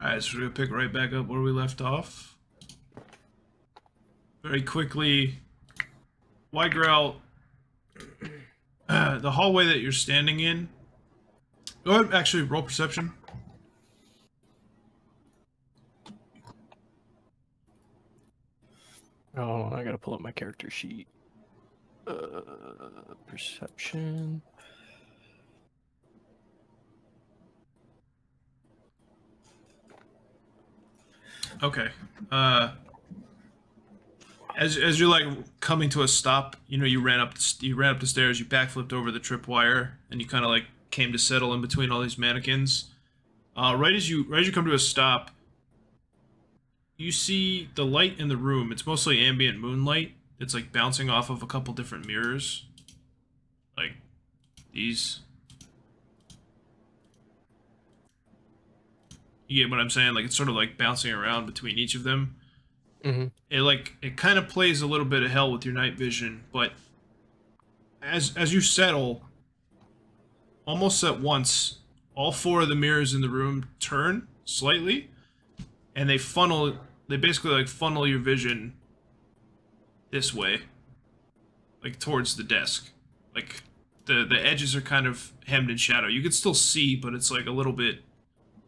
Alright, so we're gonna pick right back up where we left off. Very quickly, Widegrowl, the hallway that you're standing in. Go ahead, actually, roll perception. Oh, I gotta pull up my character sheet. Perception. Okay. As you're like coming to a stop, you know, you ran up the stairs, you backflipped over the tripwire, and you kind of like came to settle in between all these mannequins. Right as you come to a stop, you see the light in the room. It's mostly ambient moonlight. It's like bouncing off of a couple different mirrors, like these. You get what I'm saying? Like, it's sort of like bouncing around between each of them. Mm-hmm. It kind of plays a little bit of hell with your night vision, but as you settle, almost at once, all four of the mirrors in the room turn slightly, and they basically like funnel your vision this way, like towards the desk. Like the edges are kind of hemmed in shadow. You can still see, but it's like a little bit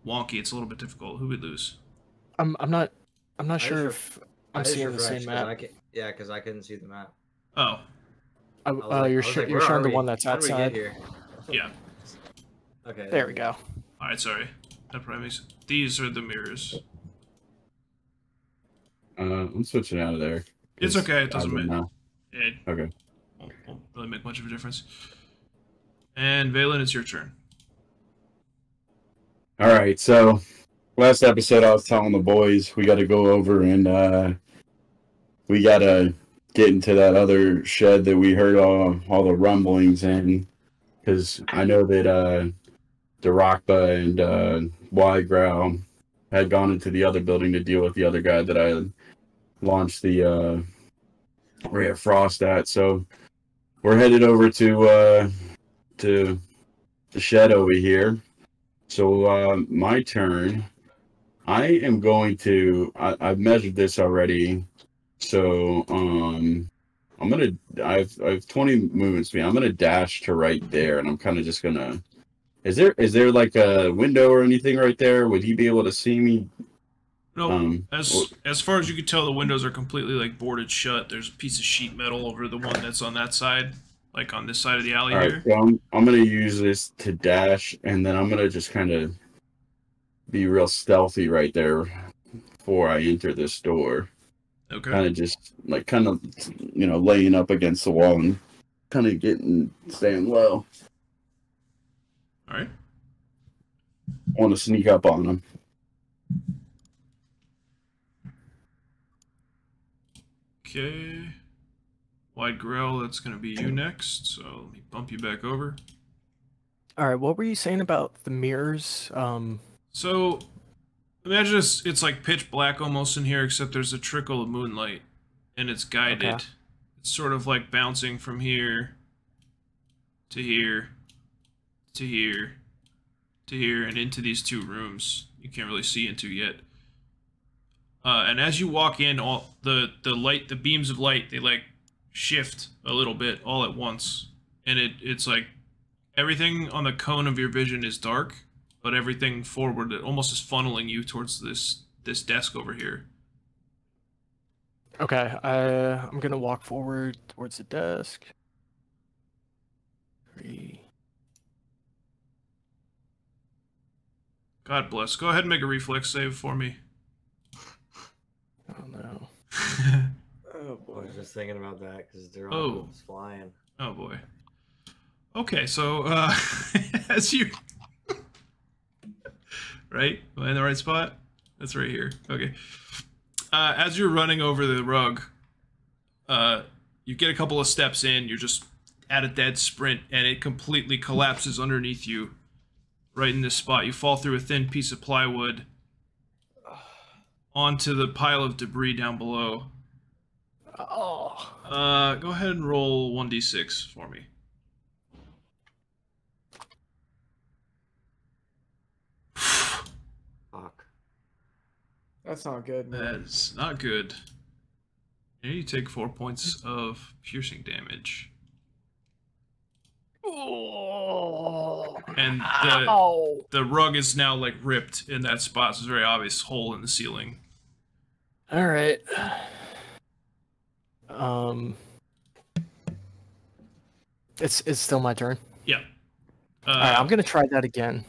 wonky. It's a little bit difficult. Who would lose? I'm not sure if I'm seeing the same map. Yeah, because I couldn't see the map. Oh. You're showing the one that's outside. Yeah. Okay. There we go. Alright, sorry. That probably makes it. These are the mirrors. I'm switching out of there. It's okay, it doesn't matter. Okay. Won't really make much of a difference. And Valan, it's your turn. Alright, so last episode I was telling the boys we gotta go over and we gotta get into that other shed that we heard all the rumblings in, because I know that Darakb and Widegrowl had gone into the other building to deal with the other guy that I launched the Ray of Frost at. So we're headed over to the shed over here. So my turn. I am going to. I've measured this already. So I have 20 movement speed. I'm gonna dash to right there, and I'm kind of just gonna. Is there like a window or anything right there? Would he be able to see me? No. As far as you can tell, the windows are completely like boarded shut. There's a piece of sheet metal over the one that's on that side, like on this side of the alley here. So I'm gonna use this to dash, and then I'm gonna just kind of be real stealthy right there before I enter this door. Okay. Kind of laying up against the wall and kind of staying low. All right. Want to sneak up on him. Okay. Widegrowl, that's going to be you next, so let me bump you back over. Alright, what were you saying about the mirrors? So, imagine it's like pitch black almost in here, except there's a trickle of moonlight, and it's guided. Okay. It's sort of like bouncing from here to here to here to here and into these two rooms you can't really see into yet. And as you walk in, all the beams of light, they like shift a little bit all at once, and it's like everything on the cone of your vision is dark, but everything forward, it almost is funneling you towards this desk over here. Okay, I'm gonna walk forward towards the desk. 3. God bless. Go ahead and make a reflex save for me. Oh no. Oh boy, I was just thinking about that because they're all flying. Oh boy. Okay, so as you right? Am I in the right spot? That's right here. Okay. As you're running over the rug, you get a couple of steps in, you're just at a dead sprint, and it completely collapses underneath you. Right in this spot. You fall through a thin piece of plywood onto the pile of debris down below. Oh. Go ahead and roll 1d6 for me. Fuck. That's not good, man. That's not good. And you take 4 points of piercing damage. And the rug is now like ripped in that spot. So it's a very obvious hole in the ceiling. All right. It's still my turn. Yeah. All right, I'm gonna try that again.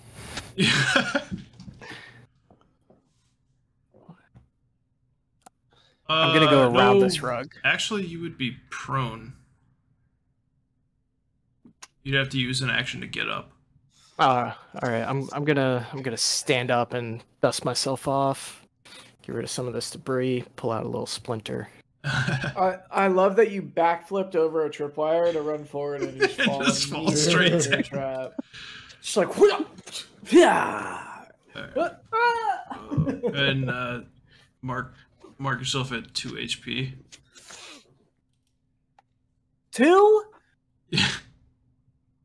I'm gonna go around this rug. Actually, you would be prone. You'd have to use an action to get up. All right. I'm gonna stand up and dust myself off. Get rid of some of this debris. Pull out a little splinter. I love that you backflipped over a tripwire to run forward and just fall straight into the trap. Just like, yeah. Right. And mark yourself at 2 HP. 2? Yeah.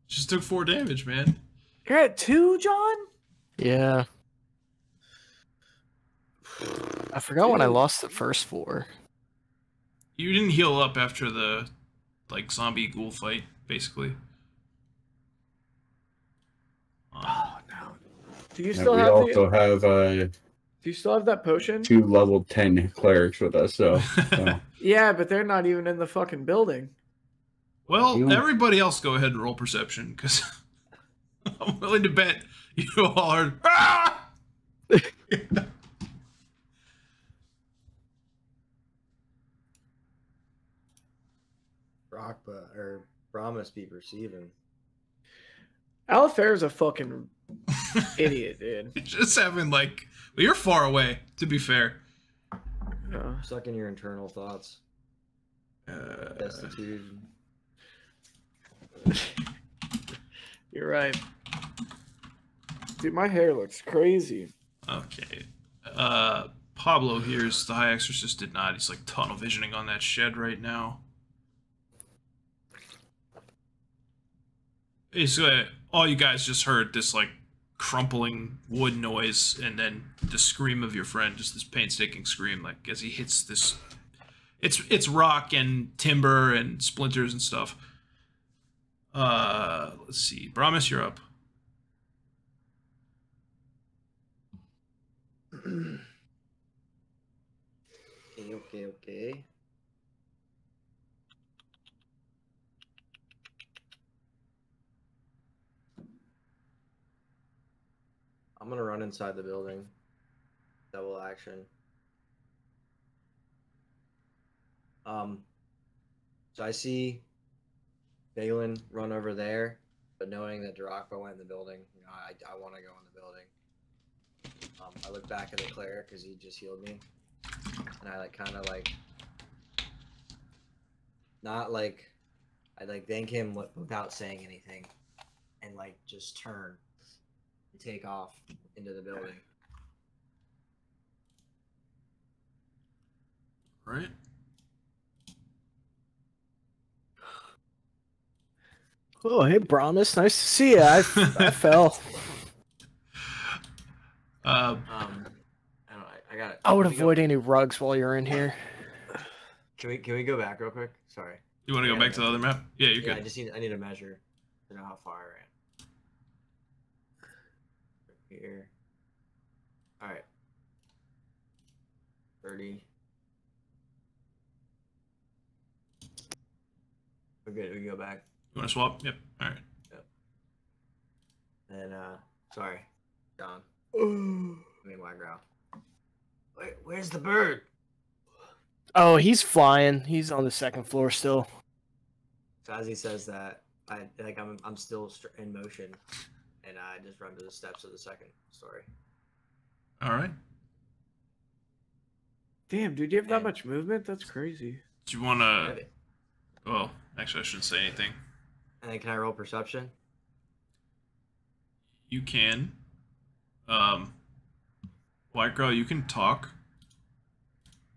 Just took 4 damage, man. You're at 2, John? Yeah. I forgot when I lost the first 4. You didn't heal up after the zombie ghoul fight, basically. Oh no. Do you And still we have also have Do you still have that potion? 2 level 10 clerics with us, so. Yeah, but they're not even in the fucking building. Well, everybody else go ahead and roll perception, because I'm willing to bet you all are... Ah! Brommus be perceiving. Alafair is a fucking idiot, dude. Just having well, you're far away, to be fair. Stuck in your internal thoughts. Destitute. You're right. Dude, my hair looks crazy. Okay. Pablo hears the High Exorcist did not. He's tunnel visioning on that shed right now. Basically, all you guys just heard this crumpling wood noise, and then the scream of your friend, just this painstaking scream, as he hits this. It's rock and timber and splinters and stuff. Let's see, Brommus, you're up. Okay. I'm gonna run inside the building. Double action. So I see Valan run over there, but knowing that Darakb went in the building, I want to go in the building. I look back at the cleric because he just healed me, and I I thank him without saying anything, and just turn and take off into the building. Right. Oh, hey, Brommus. Nice to see you. I fell. I got it. I would avoid any rugs while you're in here. Can we go back real quick? Sorry. You want to go back to the other map? Yeah, you're good. I need a measure to know how far I ran. Here. All right. 30. We're good. We can go back. You want to swap? Yep. All right. Yep. And sorry, John. Widegrowl. Where's the bird? Oh, he's flying. He's on the second floor still. So as he says that, I'm still in motion, and I just run to the steps of the second story. All right. Damn, dude, you have that much movement? That's crazy. Do you want to? Well, actually, I shouldn't say anything. And then can I roll perception? You can. Widegrowl, you can talk.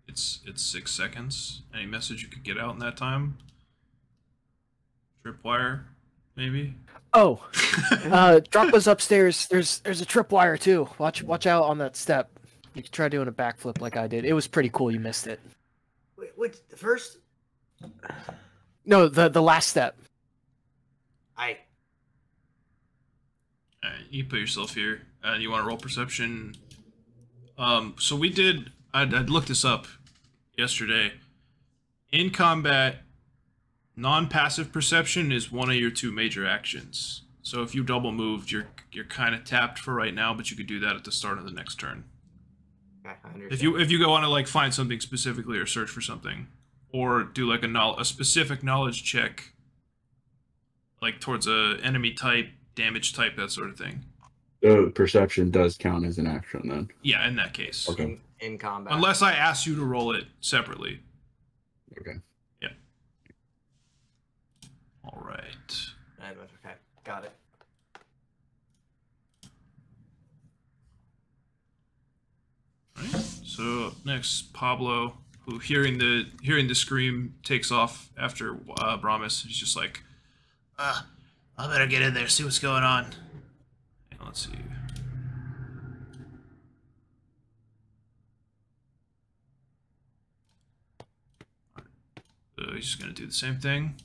It's 6 seconds. Any message you could get out in that time? Tripwire, maybe? Oh, Drop was upstairs. There's a tripwire too. Watch out on that step. You could try doing a backflip like I did. It was pretty cool. You missed it. Wait, the first? No, the last step. Alright, you put yourself here. You want to roll perception? So we did. I'd looked this up yesterday. In combat, non-passive perception is one of your 2 major actions. So if you double moved, you're kind of tapped for right now, but you could do that at the start of the next turn. Okay, I understand. If you go on to like find something specifically or search for something, or do like a specific knowledge check, like towards a enemy type, damage type, that sort of thing. Perception does count as an action then. Yeah, in that case. Okay. In combat. Unless I ask you to roll it separately. Okay. Yeah. All right. Okay, got it. All right. So next, Pablo, who hearing the scream takes off after Brommus. He's just like, I better get in there, see what's going on. And let's see. So he's just gonna do the same thing.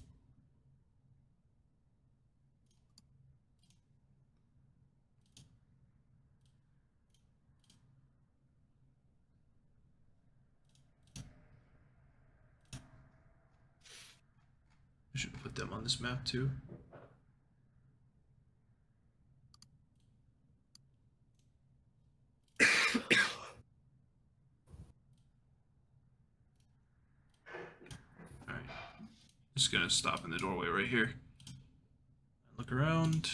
I should put them on this map too. Alright. Just gonna stop in the doorway right here. Look around.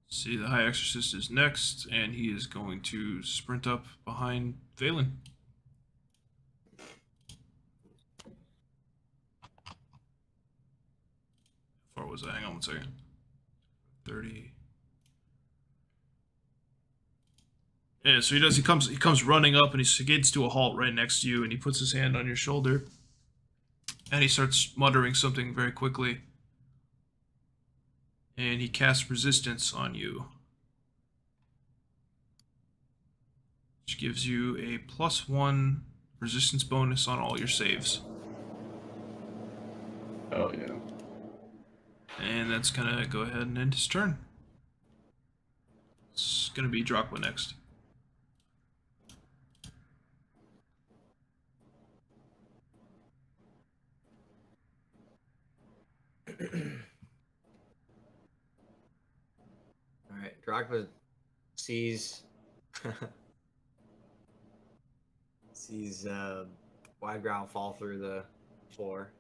See, the High Exorcist is next, and he is going to sprint up behind Valan. How far was that? Hang on one second. 30. Yeah, so he comes running up and he skids to a halt right next to you, and he puts his hand on your shoulder. And he starts muttering something very quickly. And he casts resistance on you. Which gives you a +1 resistance bonus on all your saves. Oh, yeah. And that's gonna go ahead and end his turn. It's gonna be Drachma next. Alright, Darakb sees Widegrowl fall through the floor,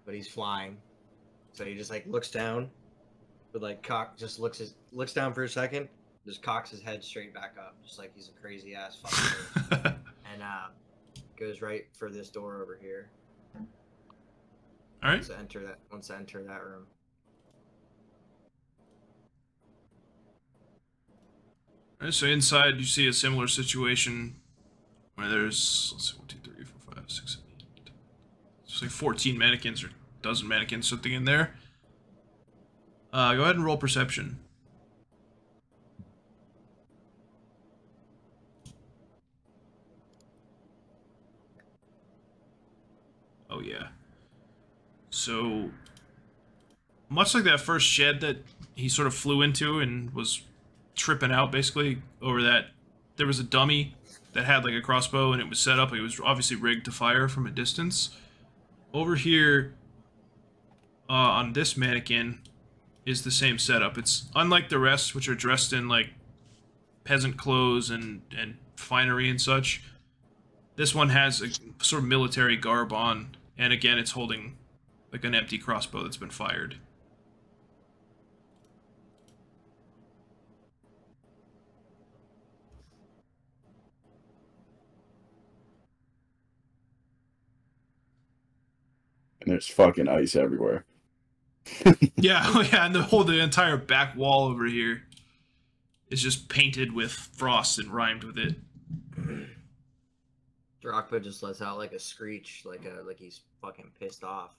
but he's flying, so he just like looks down, but like looks down for a second, just cocks his head straight back up, just like he's a crazy ass fucker, and goes right for this door over here. All right. Wants to enter that room. All right, so inside you see a similar situation where there's, let's see, 1, 2, 3, 4, 5, 6, 7, 8. It's like 14 mannequins or a dozen mannequins, something in there. Go ahead and roll perception. Oh yeah. So, much like that first shed that he sort of flew into and was tripping out basically over that, there was a dummy that had like a crossbow and it was set up, it was obviously rigged to fire from a distance. Over here, on this mannequin, is the same setup. It's unlike the rest, which are dressed in like peasant clothes and finery and such. This one has a sort of military garb on, and again it's holding like an empty crossbow that's been fired. And there's fucking ice everywhere. Yeah, oh yeah, and the entire back wall over here is just painted with frost and rhymed with it. Darakb just lets out like a screech, like he's fucking pissed off,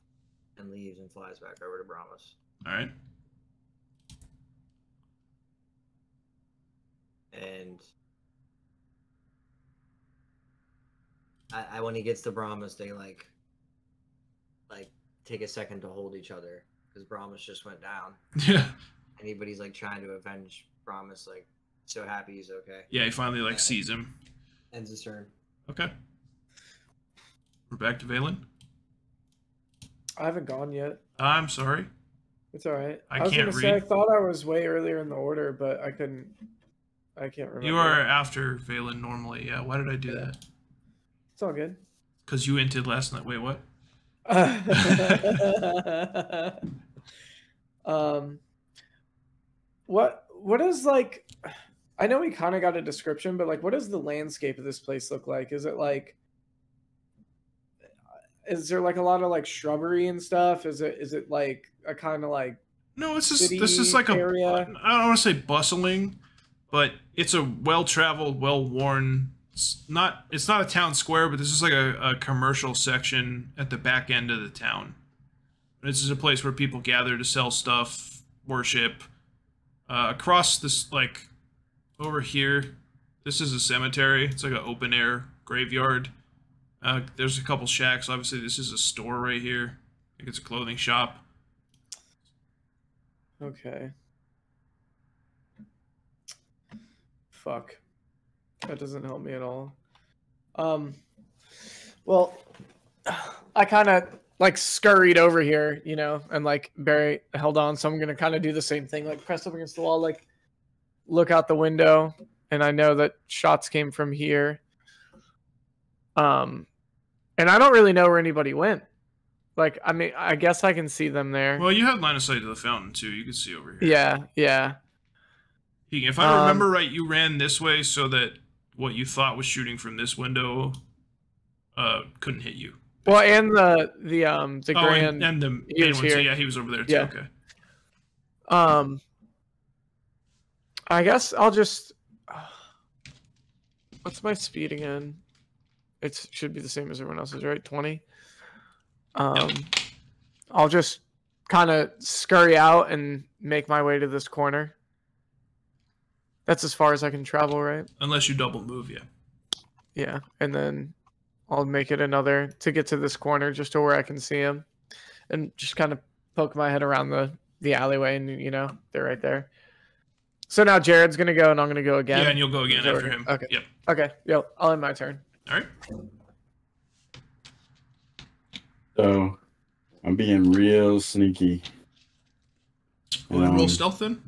and leaves and flies back over to Brommus. All right. And I when he gets to Brommus, they like take a second to hold each other because Brommus just went down. Yeah. Anybody's like trying to avenge Brommus, like so happy he's okay. Yeah, he finally like sees him. Ends his turn. Okay. We're back to Valan. I haven't gone yet. I'm sorry. It's all right. I was can't gonna say, I read. thought I was way earlier in the order, but I couldn't. I can't remember. You are after Valan normally. Yeah. Why did I do that? It's all good. Because you inted last night. Wait, what? What is like? I know we kind of got a description, but like, what does the landscape of this place look like? Is it like? Is there like a lot of like shrubbery and stuff? Is it like a kind of like? No, this is like area? I don't want to say bustling, but it's a well-traveled, well-worn. It's not a town square, but this is like a commercial section at the back end of the town. This is a place where people gather to sell stuff, worship. Across this, like, over here, this is a cemetery. It's like an open-air graveyard. There's a couple shacks. Obviously, this is a store right here. I think it's a clothing shop. Okay. Fuck. That doesn't help me at all. Well, I kind of like scurried over here, you know, and like Barry held on, so I'm gonna kind of do the same thing, like press up against the wall, like look out the window, and I know that shots came from here. And I don't really know where anybody went. Like, I mean, I guess I can see them there. Well, you had line of sight to the fountain too. You could see over here. Yeah, yeah. If I remember right, you ran this way so that what you thought was shooting from this window couldn't hit you. Well, and the grand and the he main was one, here. so yeah, he was over there too. Yeah. Okay. I guess I'll just. What's my speed again? It should be the same as everyone else's, right? 20. I'll just kind of scurry out and make my way to this corner. That's as far as I can travel, right? Unless you double move, yeah. Yeah, and then I'll make it another to get to this corner just to where I can see him, and just kind of poke my head around the alleyway, and you know they're right there. So now Jared's gonna go, and I'm gonna go again. Yeah, and you'll go again after him. Okay. Yep. Okay. Yo, I'll end my turn. All right. So, I'm being real sneaky. Want to roll stealth then?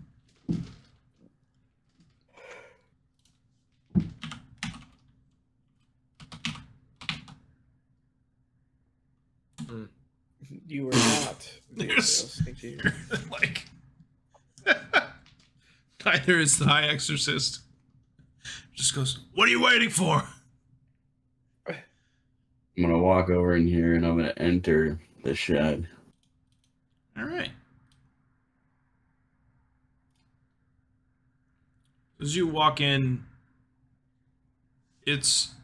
You were not being real sneaky. Like, neither is the High Exorcist. Just goes, what are you waiting for? I'm gonna walk over in here and I'm gonna enter the shed. All right. As you walk in, there's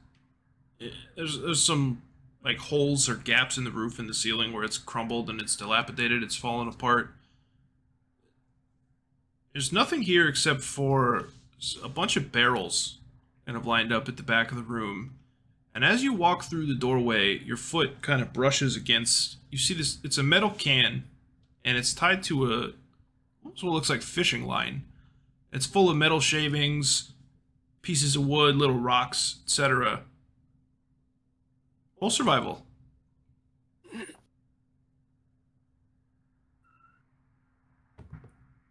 some like holes or gaps in the roof and the ceiling where it's crumbled and it's dilapidated, it's fallen apart. There's nothing here except for a bunch of barrels kind of lined up at the back of the room. And as you walk through the doorway, your foot kind of brushes against, you see this, it's a metal can, and it's tied to what looks like fishing line. It's full of metal shavings, pieces of wood, little rocks, etc. Full survival.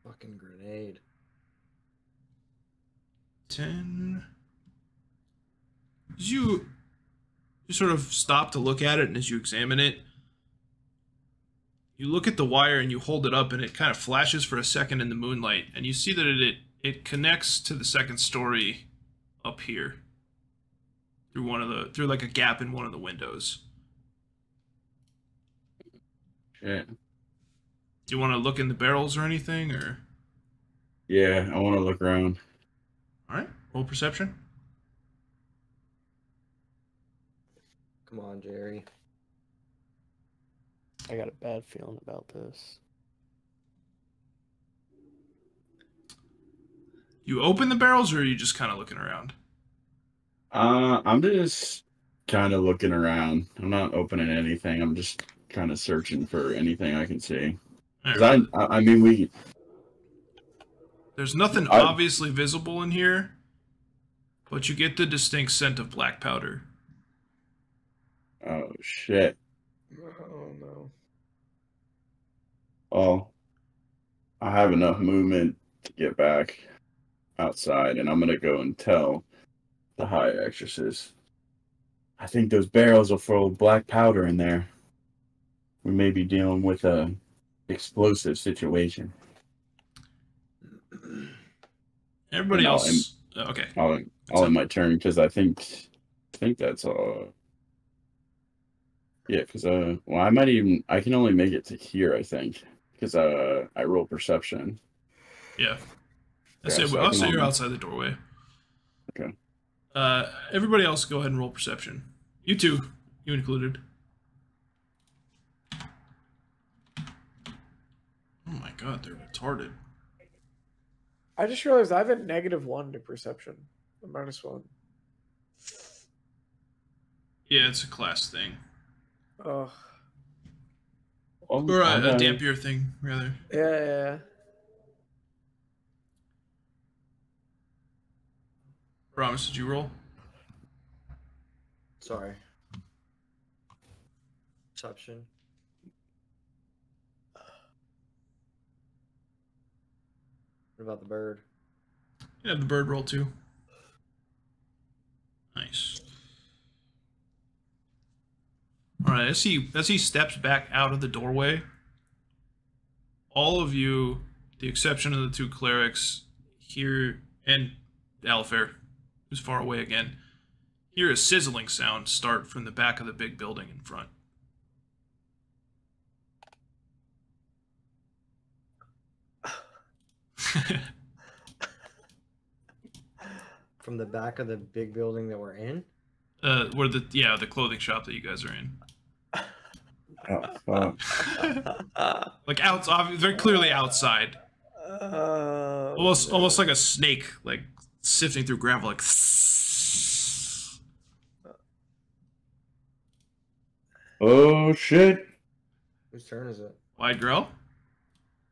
Fucking grenade. 10. As you sort of stop to look at it, and as you examine it, you look at the wire and you hold it up, and it kind of flashes for a second in the moonlight, and you see that it connects to the second story up here through like a gap in one of the windows. Shit. Do you want to look in the barrels or anything, or? Yeah, I want to look around. All right, roll perception. Come on, Jerry. I got a bad feeling about this. You open the barrels, or are you just kind of looking around? I'm just kind of looking around. I'm not opening anything. I'm just kind of searching for anything I can see. Right. I mean, there's nothing obviously visible in here, but you get the distinct scent of black powder. Oh, shit. Oh, no. Well, I have enough movement to get back outside, and I'm going to go and tell the High Exorcist. I think those barrels are full of black powder in there. We may be dealing with a explosive situation. Everybody else... okay. I'll end my turn, because I think that's all... Yeah, because, well, I can only make it to here, I think, because I roll perception. Yeah. I'll say you're outside the doorway. Okay. Everybody else, go ahead and roll perception. You too, you included. Oh my god, they're retarded. I just realized I have a -1 to perception. A -1. Yeah, it's a class thing. Oh. Or a Dhampir thing, rather. Yeah. Brommus, did you roll? Sorry. Perception. What about the bird? Yeah, the bird roll too. Nice. Alright, as he steps back out of the doorway, all of you, the exception of the 2 clerics, hear, and Alafair, who's far away again, hear a sizzling sound start from the back of the big building in front. From the back of the big building that we're in? Where the clothing shop that you guys are in. Oh, fuck. Like they're clearly outside. Almost like a snake, like sifting through gravel, like. Oh shit! Whose turn is it? Widegrowl?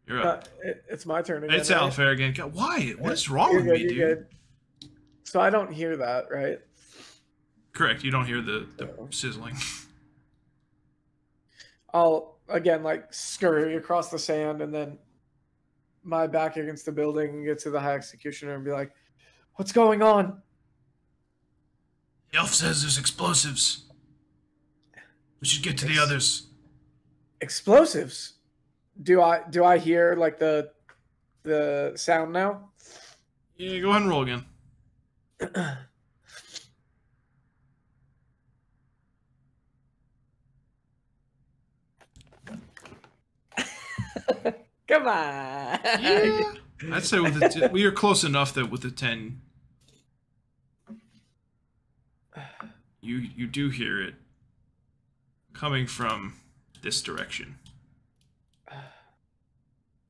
You're up. It's my turn again. It's Alafair again. God, why? What is wrong You're with me, good, dude? you're good. So I don't hear that, right? Correct. You don't hear the sizzling. I'll again like scurry across the sand and then my back against the building and get to the High Executioner and be like, "What's going on?" The elf says there's explosives. We should get to the others. Explosives? Do I hear like the sound now? Yeah, go ahead and roll again. Come on. Yeah. I'd say we are close enough that with the 10, you do hear it coming from this direction.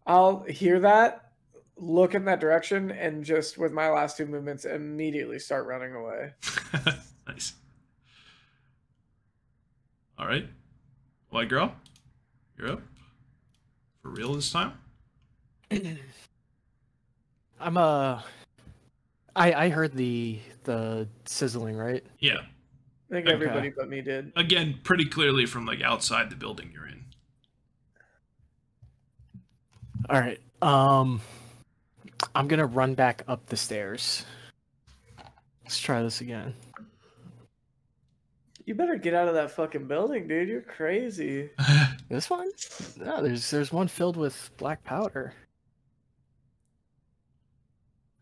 I'll hear that, look in that direction, and just with my last 2 movements, immediately start running away. Nice. All right, White Girl, you're up. For real this time? I heard the sizzling, right? Yeah. I think Okay. everybody but me did. Again, pretty clearly from like outside the building you're in. All right. I'm gonna run back up the stairs. Let's try this again. You better get out of that fucking building, dude. You're crazy. This one? No, there's one filled with black powder.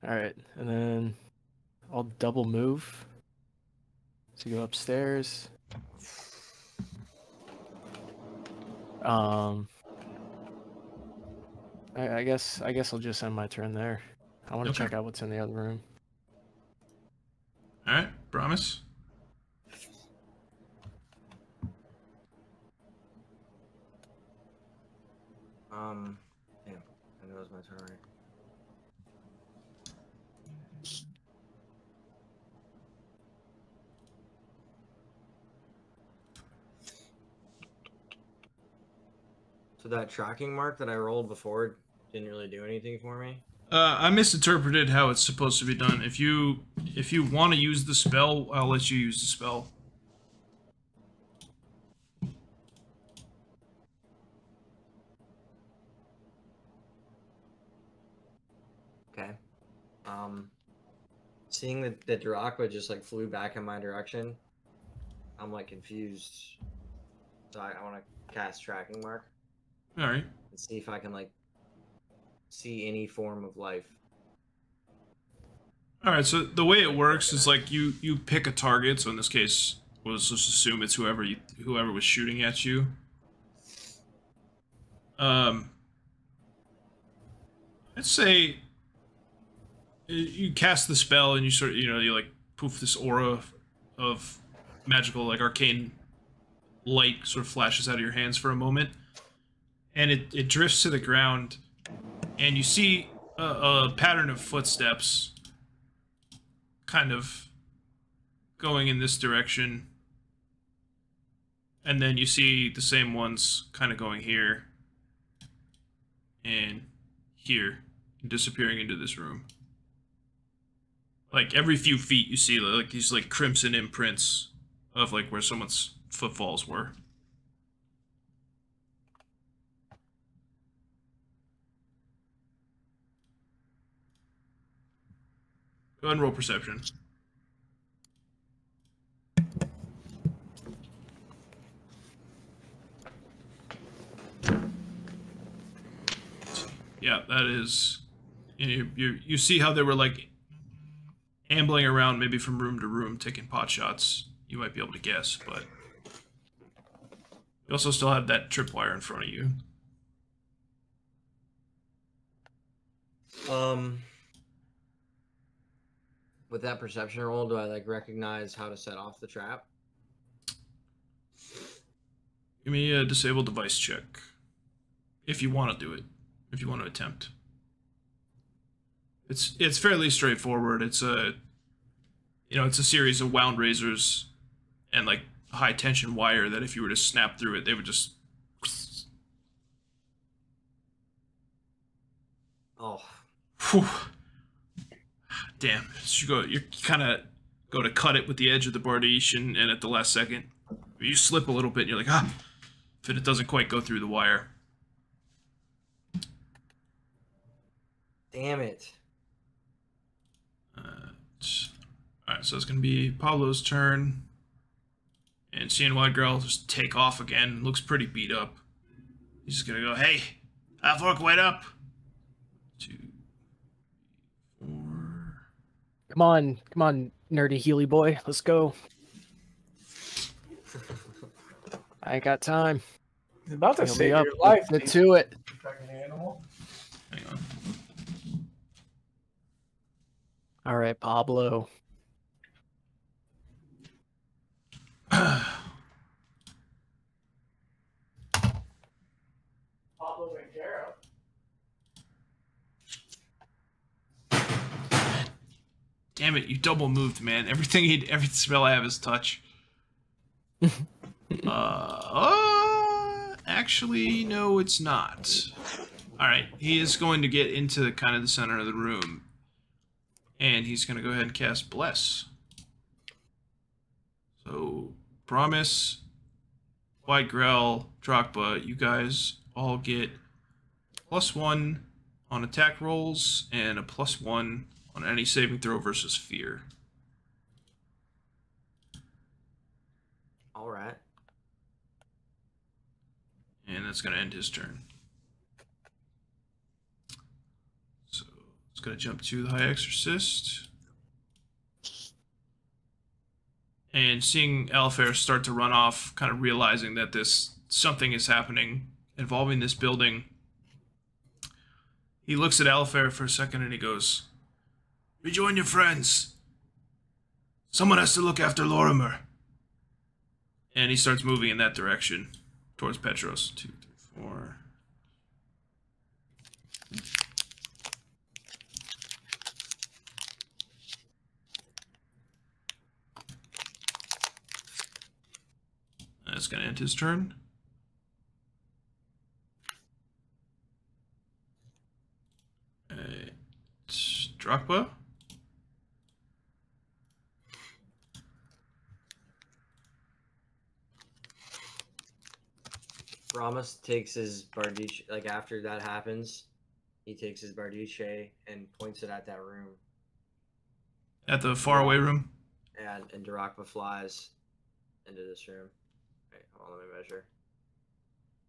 All right, and then I'll double move to go upstairs. I guess I'll just end my turn there. I want to Okay. check out what's in the other room. All right, Brommus. Damn, I know it's my turn. So that tracking mark that I rolled before didn't really do anything for me? I misinterpreted how it's supposed to be done. If you want to use the spell, I'll let you use the spell. Okay. Seeing that the Darakb just like flew back in my direction, I'm like confused. So I want to cast tracking mark. All right. And see if I can like see any form of life. All right. So the way it works is like you pick a target. So in this case, let's just assume it's whoever was shooting at you. Let's say you cast the spell and you sort of, you like poof, this aura of magical, like arcane light sort of flashes out of your hands for a moment, and it drifts to the ground, and you see a pattern of footsteps kind of going in this direction, and then you see the same ones kind of going here and here, and disappearing into this room. Like every few feet you see like these like crimson imprints of like where someone's footfalls were. Go ahead and roll perception. Yeah, that is. You see how they were like ambling around, maybe from room to room, taking pot shots. You might be able to guess, but you also still have that tripwire in front of you. With that perception roll, do I like recognize how to set off the trap? Give me a disable device check. If you want to do it. If you want to attempt. It's fairly straightforward. It's a series of wound razors and like high tension wire that if you were to snap through it, they would just. Oh. Whew. Damn. So you kind of go to cut it with the edge of the bardiche, and at the last second, you slip a little bit, and you're like, if it doesn't quite go through the wire. Damn it. Alright, so it's going to be Pablo's turn. And seeing Widegrowl just take off again. Looks pretty beat up. He's just going to go, hey, Half-Orc, wait up. 2, 4. Come on, nerdy Healy boy. Let's go. I ain't got time. He's about to Heal save me up. your life. Let's get to it. Fucking animal. Hang on. All right, Pablo. Pablo Ventero. Damn it, you double moved, man. Every spell I have is touch. Actually, no, it's not. Alright, he is going to get into kind of the center of the room. And he's going to go ahead and cast Bless. So, Brommus, Widegrowl, Darakb, you guys all get +1 on attack rolls and a +1 on any saving throw versus fear. All right. And that's going to end his turn. So, it's going to jump to the High Exorcist. And seeing Alafair start to run off, kind of realizing that something is happening involving this building, he looks at Alafair for a second and he goes, rejoin your friends. Someone has to look after Lorrimor. And he starts moving in that direction towards Petros. 2, 3, 4. That's going to end his turn. Darakb? Brommus takes his bardiche, like after that happens, he takes his bardiche and points it at that room. At the faraway room? And Darakb flies into this room. Wait, hold on, let me measure.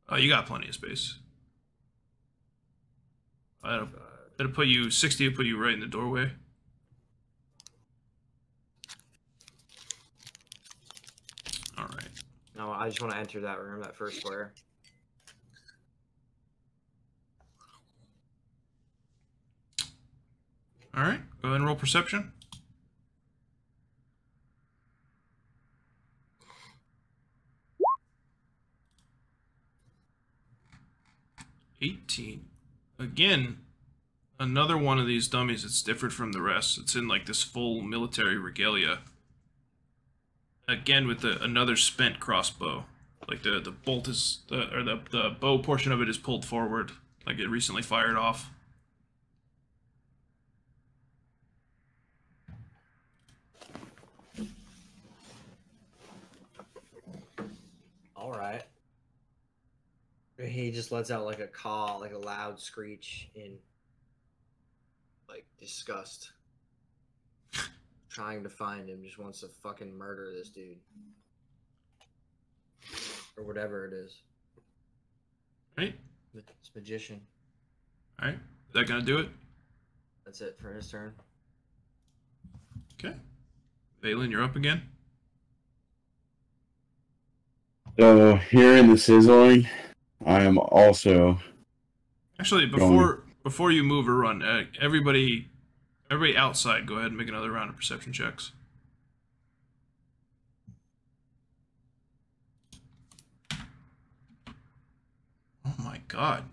Oh, you got plenty of space. It'll put you 60. Will put you right in the doorway. All right. No, I just want to enter that room, that first square. All right. Go ahead and roll perception. $18. Again, another one of these dummies that's different from the rest. It's in like this full military regalia. Again, with another spent crossbow. Like the bolt is, the bow portion of it is pulled forward. Like it recently fired off. All right. He just lets out like a call, like a loud screech in like disgust. Trying to find him, just wants to fucking murder this dude. Or whatever it is. Right? It's magician. Alright. Is that gonna do it? That's it for his turn. Okay. Valan, you're up again. So here in the sizzling, I am also. Actually, before you move or run, everybody outside, go ahead and make another round of perception checks. Oh my god.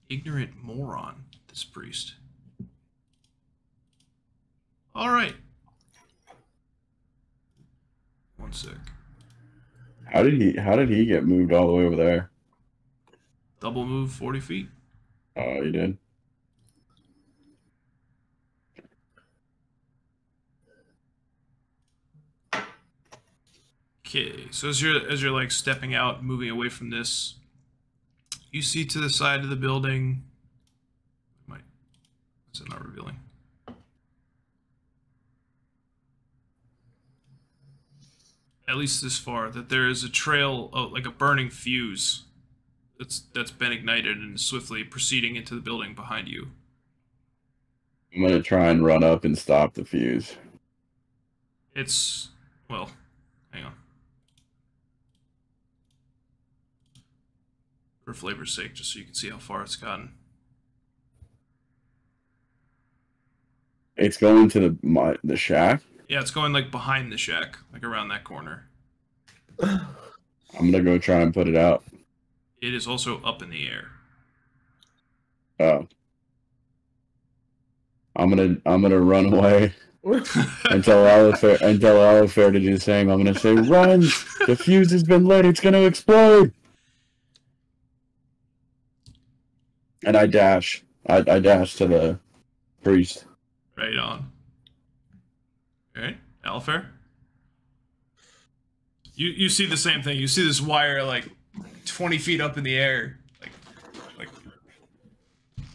Ignorant moron, this priest. Alright. One sec. How did he get moved all the way over there? Double move 40 feet. Oh, he did. Okay, so as you're like stepping out, moving away from this, you see to the side of the building. Is it not revealing? At least this far, that there is a trail, like a burning fuse, that's been ignited and is swiftly proceeding into the building behind you. I'm gonna try and run up and stop the fuse. It's, well, hang on. For flavor's sake, just so you can see how far it's gotten. It's going to the shack. Yeah, it's going like behind the shack, like around that corner. I'm gonna go try and put it out. It is also up in the air. Oh. I'm gonna run away until Alafair to do the same. I'm gonna say, run! The fuse has been lit, it's gonna explode! And I dash. I dash to the priest. Right on. Alright, Alafair? You see the same thing. You see this wire like 20 feet up in the air. Like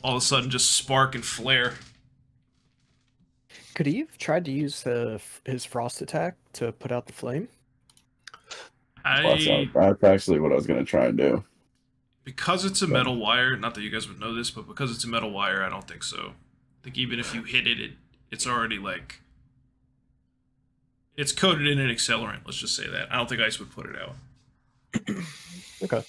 all of a sudden just spark and flare. Could he have tried to use his frost attack to put out the flame? That's actually what I was gonna try and do. Because it's a metal wire, not that you guys would know this, but because it's a metal wire, I don't think so. I think even if you hit it, it's already like... It's coated in an accelerant, let's just say that. I don't think ice would put it out. Okay.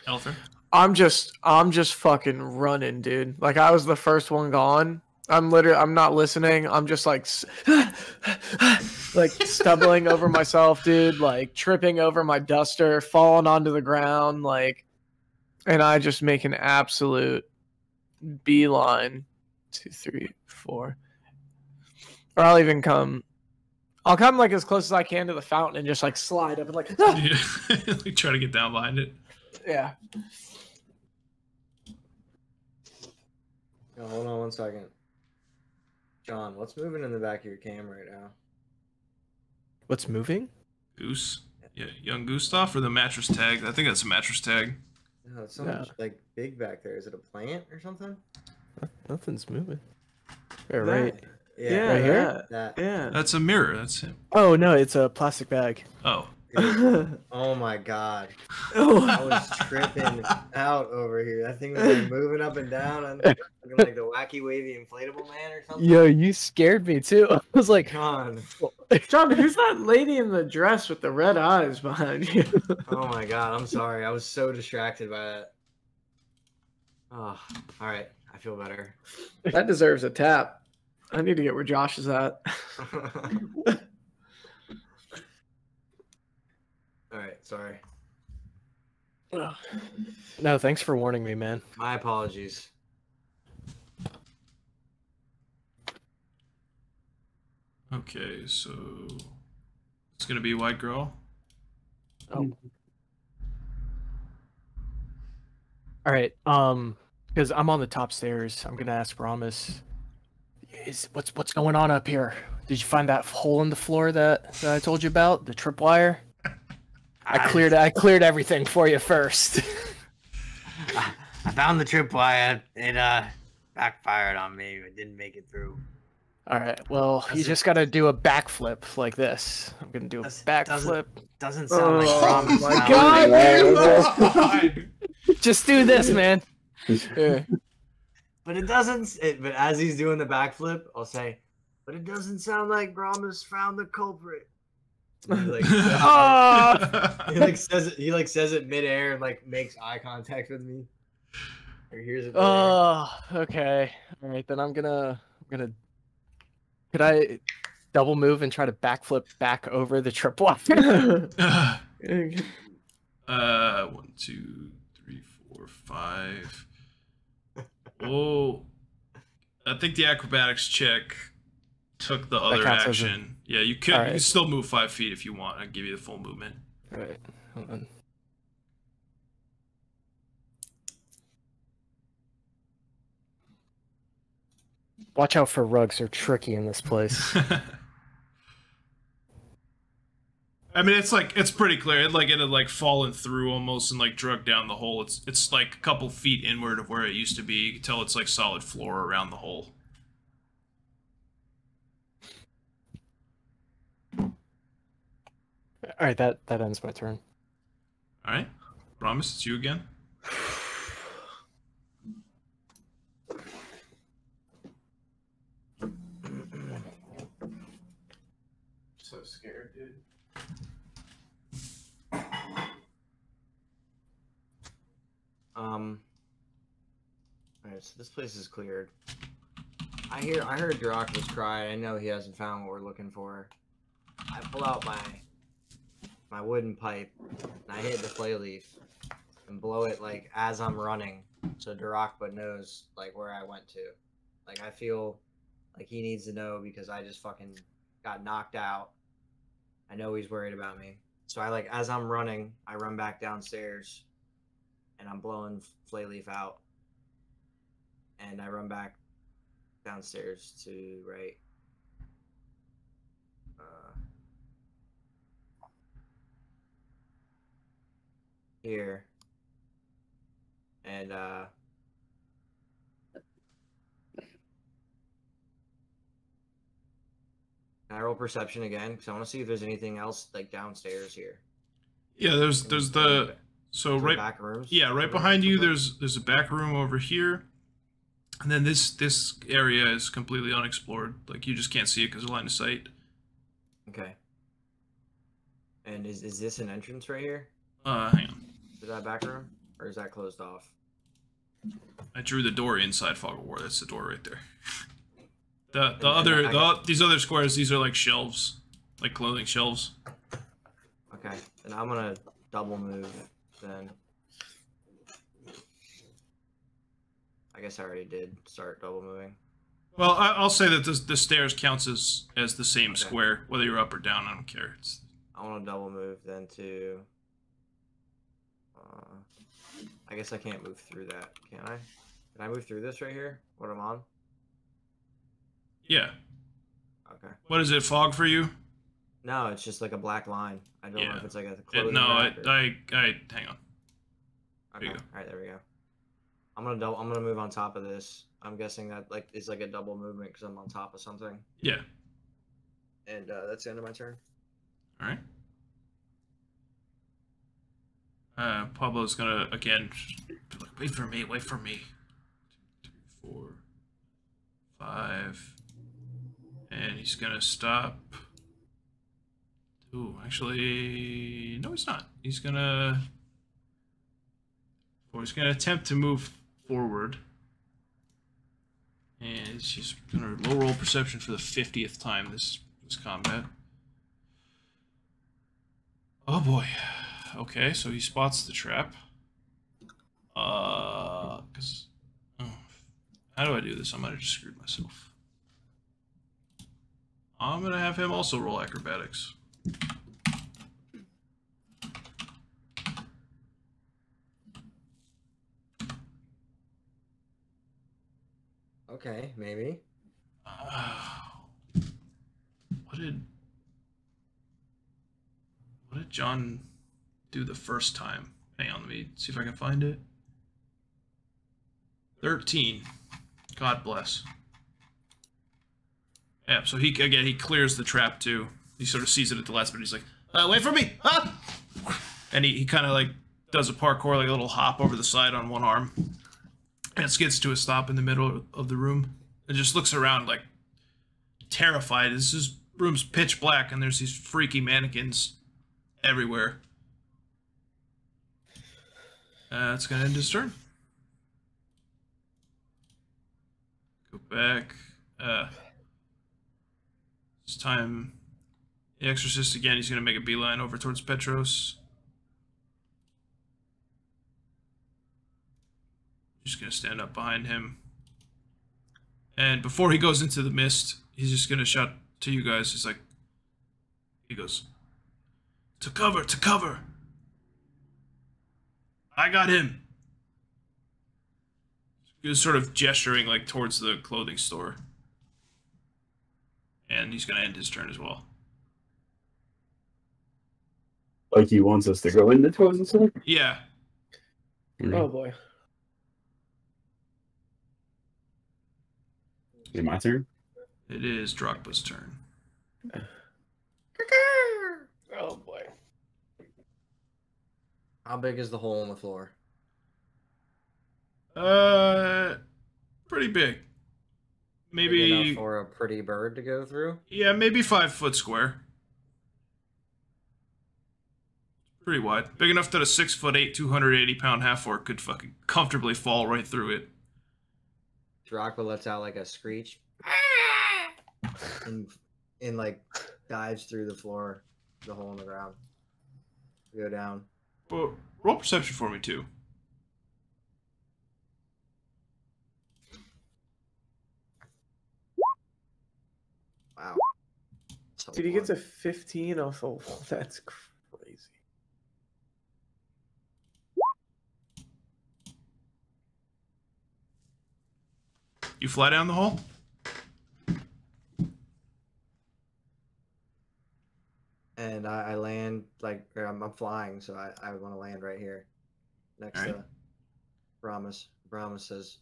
Alafair? I'm just fucking running, dude. Like, I was the first one gone. I'm not listening. I'm just like, like stumbling over myself, dude. Like tripping over my duster, falling onto the ground, like, and I just make an absolute beeline. 2, 3, 4. Or I'll even come. I'll come like as close as I can to the fountain and just like slide up and like, ah! Yeah. Like try to get down behind it. Yeah. Oh, hold on 1 second. John, what's moving in the back of your cam right now? What's moving? Goose. Yeah, young Gustav or the mattress tag. I think that's a mattress tag. No, it's something like big back there. Is it a plant or something? Nothing's moving. Yeah, right. Yeah, right here? Yeah. That's a mirror. That's him. Oh no, it's a plastic bag. Oh. Oh my god. Oh. I was tripping out over here. That thing was like moving up and down and looking like the wacky wavy inflatable man or something. Yo, you scared me too. I was like, John. John, who's that lady in the dress with the red eyes behind you? Oh my god, I'm sorry. I was so distracted by that. Oh, alright. I feel better. That deserves a tap. I need to get where Josh is at. Alright, sorry. no, thanks for warning me, man. My apologies. Okay, so it's gonna be Widegrowl. Oh. All right. Because I'm on the top stairs, I'm gonna ask Brommus. What's going on up here? Did you find that hole in the floor that I told you about? The tripwire? I cleared everything for you first. I found the tripwire. It backfired on me. It didn't make it through. All right. Well, you just gotta do a backflip like this. I'm gonna do a backflip. Doesn't sound like Brommus. My God! Just do this, man. Yeah. But it doesn't. But as he's doing the backflip, I'll say, "But it doesn't sound like Brommus found the culprit." He like, he says it midair and like makes eye contact with me. Or hears it. Oh, okay. All right, then I'm gonna. Could I double move and try to backflip back over the tripwire? 1, 2, 3, 4, 5. Oh, I think the acrobatics check took the other action. Yeah, you could. You can still move 5 feet if you want. I'll give you the full movement. All right. Hold on. Watch out for rugs. They're tricky in this place. I mean, it's pretty clear. It had fallen through almost and like drug down the hole. It's like a couple feet inward of where it used to be. You can tell it's like solid floor around the hole. All right, that ends my turn. All right, Brommus, it's you again. So scared, dude. Alright, so this place is cleared. I heard Darakb was crying. I know he hasn't found what we're looking for. I pull out my wooden pipe and I hit the flay leaf and blow it like as I'm running, so Darakb knows like where I went to. Like I feel like he needs to know because I just fucking got knocked out. I know he's worried about me. So I as I'm running, I run back downstairs and I'm blowing flay leaf out. And I run back downstairs to right. Here. And can I roll perception again? Because I want to see if there's anything else like downstairs here. Yeah, there's the right back rooms. Yeah, right behind you. There's a back room over here, and then this area is completely unexplored. Like you just can't see it because of line of sight. Okay. And is this an entrance right here? Hang on. Is that back room or is that closed off? I drew the door inside Fog of War. That's the door right there. These other squares, these are like shelves, like clothing shelves. Okay, and I'm gonna double move then. I guess I already did start double moving. Well, I'll say that the stairs counts as the same square, whether you're up or down. I don't care. I want to double move then to I guess I can't move through that, can I? Can I move through this right here? What I'm on? Yeah. Okay. What is it, fog for you? No, it's just like a black line. I don't know if it's like a No, clothing rack or... I hang on. Okay. There you go. All right, there we go. I'm gonna move on top of this. I'm guessing that like is like a double movement because I'm on top of something. Yeah. And that's the end of my turn. All right. Pablo's gonna again. Wait for me. Wait for me. 2, 3, 4, 5, and he's gonna stop. Ooh, actually, no, he's not. He's gonna. Or he's gonna attempt to move forward, and he's just gonna low roll perception for the 50th time this combat. Oh boy. Okay, so he spots the trap. How do I do this? I might have just screwed myself. I'm gonna have him also roll acrobatics. Okay, maybe. What did John do the first time? Hang on, let me see if I can find it. 13. God bless. Yeah, so he clears the trap too. He sort of sees it at the last minute. He's like, wait for me! Huh? And he kind of like does a parkour, like a little hop over the side on one arm. And skids to a stop in the middle of the room. And just looks around like terrified. This room's pitch black and there's these freaky mannequins everywhere. It's gonna end his turn. Go back. This time, the Exorcist again. He's gonna make a beeline over towards Petros. Just gonna stand up behind him. And before he goes into the mist, he's just gonna shout to you guys. He's like, he goes, "To cover, to cover! I got him!" He was sort of gesturing like towards the clothing store. And he's gonna end his turn as well. Like he wants us to go into clothing store? Yeah. Oh boy. Is it my turn? It is Drakba's turn. Oh boy. How big is the hole in the floor? Pretty big. Big Maybe enough for a pretty bird to go through? yeah, maybe 5 foot square. Pretty wide. Big enough that a 6'8", 280-pound half-orc could fucking comfortably fall right through it. Darakb lets out like a screech. and like dives through the floor, the hole in the ground. Go down. But roll perception for me too. Wow. So Dude, he gets a 15 off the wall. That's crazy. You fly down the hole? And I land like I'm flying, so I want to land right here, next to Brommus. Brommus says,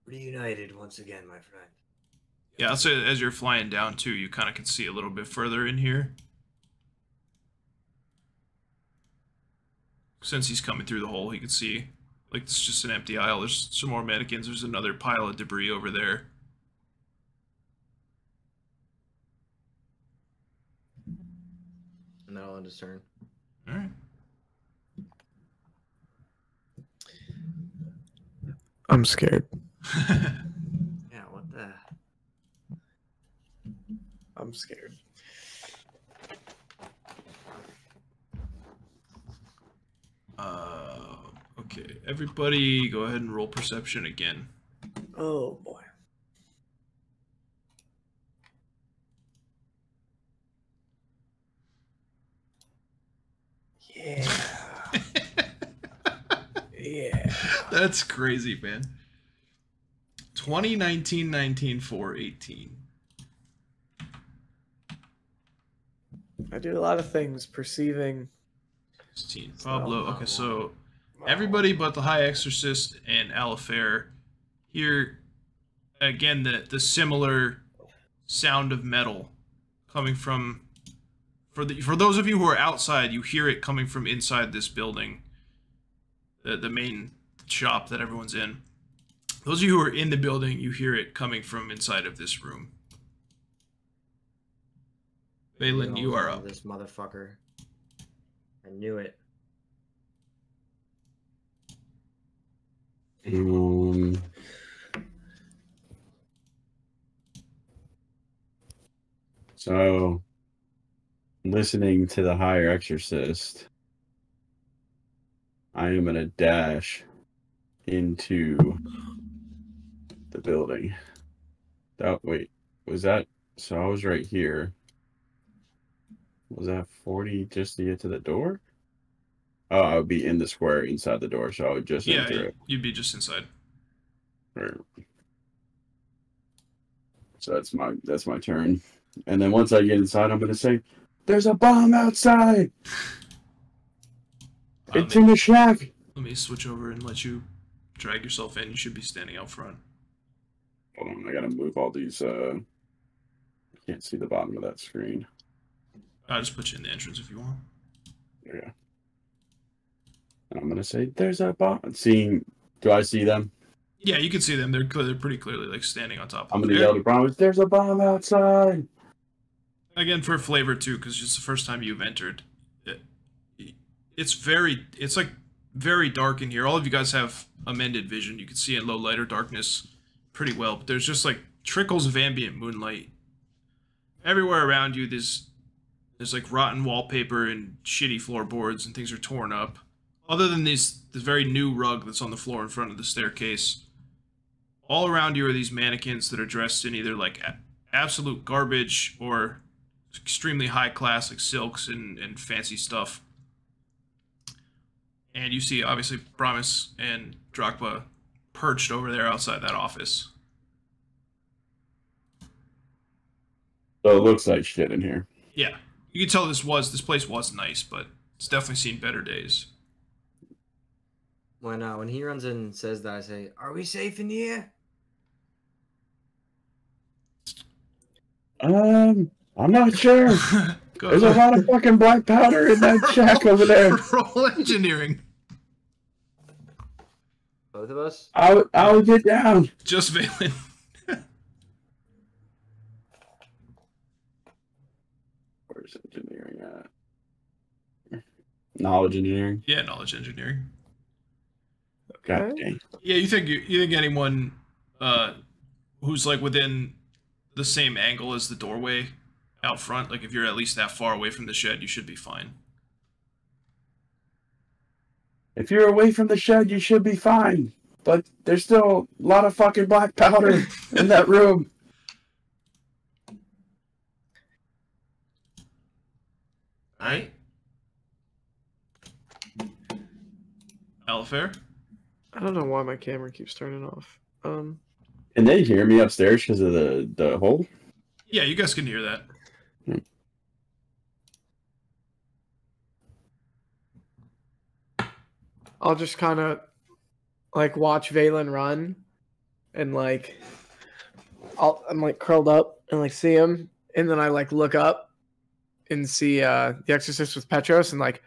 "Reunited once again, my friend." Yeah, I'll say as you're flying down too, you kind of can see a little bit further in here. Since he's coming through the hole, he can see, like, it's just an empty aisle. There's some more mannequins. There's another pile of debris over there. And that'll end his turn. All right. I'm scared. Yeah, what the? I'm scared. Okay. Everybody go ahead and roll perception again. Oh boy. Yeah. That's crazy, man. 20, 19, 19, 4, 18. I do a lot of things, perceiving. 16. Pablo. Okay, so everybody but the High Exorcist and Alafair hear again the similar sound of metal coming from. For those of you who are outside, you hear it coming from inside this building, the main shop that everyone's in. Those of you who are in the building, you hear it coming from inside of this room. Valan, you are up. This motherfucker. I knew it. So, listening to the Higher Exorcist, I am going to dash into the building. Oh, wait, was that? So I was right here. Was that 40 just to get to the door? Oh, I would be in the square inside the door, so I would just enter it. You'd be just inside. Right. So that's my turn. And then once I get inside, I'm gonna say, "There's a bomb outside. It's in the shack." Let me switch over and let you drag yourself in. You should be standing out front. Hold on, I gotta move all these. I can't see the bottom of that screen. I'll just put you in the entrance if you want. Yeah. And I'm gonna say, "There's a bomb." Do I see them? Yeah, you can see them. They're pretty clearly like standing on top. I'm gonna yell to Brommus, "There's a bomb outside!" Again, for flavor too, because it's the first time you've entered. It's like very dark in here. All of you guys have amended vision. You can see in low light or darkness pretty well. But there's just like trickles of ambient moonlight everywhere around you. There's like rotten wallpaper and shitty floorboards, and things are torn up. Other than this very new rug that's on the floor in front of the staircase, all around you are these mannequins that are dressed in either like absolute garbage or extremely high class, like silks and fancy stuff. And you see, obviously, Brommus and Darakb perched over there outside that office. So it looks like shit in here. Yeah. You can tell this place was nice, but it's definitely seen better days. When he runs in and says that, I say, "Are we safe in here?" I'm not sure. There's a lot of fucking black powder in that shack over there. Roll engineering. Both of us? I would get down. Just Valan. Where's engineering at? Knowledge engineering? Yeah, knowledge engineering. God dang. Yeah, you think anyone who's like within the same angle as the doorway out front, like if you're at least that far away from the shed, you should be fine. If you're away from the shed, you should be fine. But there's still a lot of fucking black powder in that room. Alright. Alafair? I don't know why my camera keeps turning off. Can they hear me upstairs because of the hole? Yeah, you guys can hear that. I'll just kind of like watch Valan run, and like I'm like curled up and like see him, and then I like look up and see the Exorcist with Petros, and like,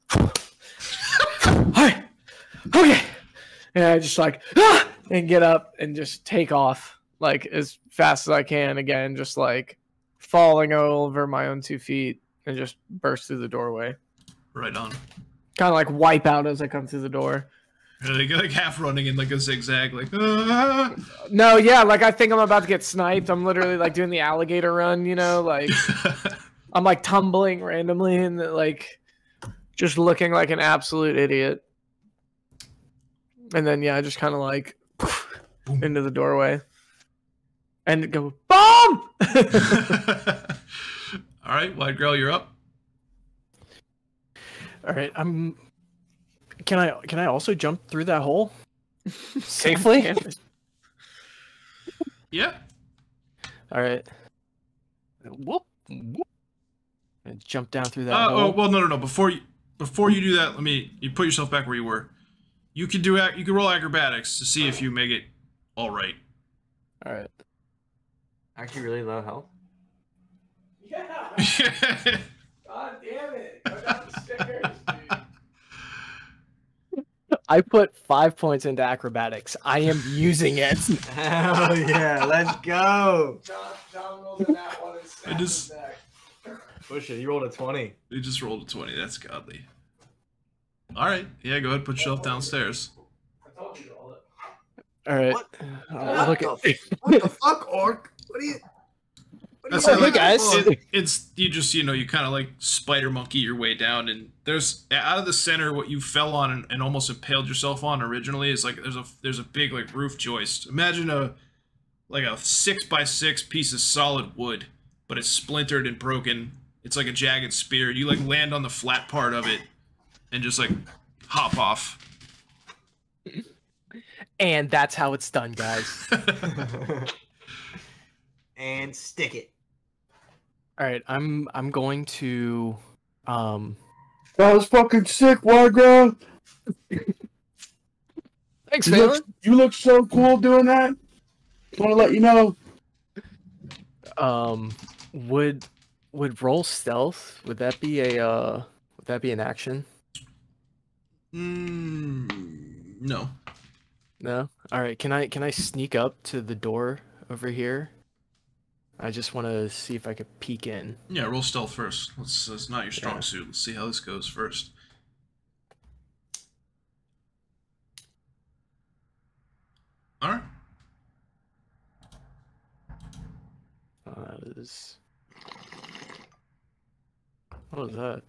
hi, okay, and I just like and get up and just take off like as fast as I can again, just like falling over my own 2 feet and just burst through the doorway. Right on. Kind of like wipe out as I come through the door. Like half running in like a zigzag, like ah! No, yeah, like I think I'm about to get sniped. I'm literally like doing the alligator run, you know, like I'm like tumbling randomly and like just looking like an absolute idiot. And then yeah, I just kind of like into the doorway and go bomb. All right, Widegrowl, you're up. All right, I'm Can I also jump through that hole safely? Yeah. All right. Whoop. Whoop. And jump down through that Oh hole. well, no. Before you do that, you put yourself back where you were. You can roll acrobatics to see if you make it all right. All right. Actually, really low health. Yeah. God damn it! Go down the stairs, dude. I put 5 points into acrobatics. I am using it. Hell yeah, let's go. John rolled in that one and snapped his neck. Push it. You rolled a 20. You just rolled a 20. That's godly. All right. Yeah, go ahead. Put yourself downstairs. I told you to roll it. All right. What? Look What the fuck, Orc? What are you? That's Hey, like, guys. It's you just you kind of like spider monkey your way down, and there's out of the center what you fell on and almost impaled yourself on originally is like there's a big like roof joist. Imagine a 6x6 piece of solid wood, but it's splintered and broken. It's like a jagged spear. You like land on the flat part of it and just like hop off. And that's how it's done, guys. And stick it. All right, I'm going to That was fucking sick, Widegrowl. Thanks, You look so cool doing that. Want to let you know. Would roll stealth? Would that be an action? No. No. All right. Can I sneak up to the door over here? I just want to see if I could peek in. Yeah, roll stealth first. It's not your strong suit. Let's see how this goes first. All right. What was that?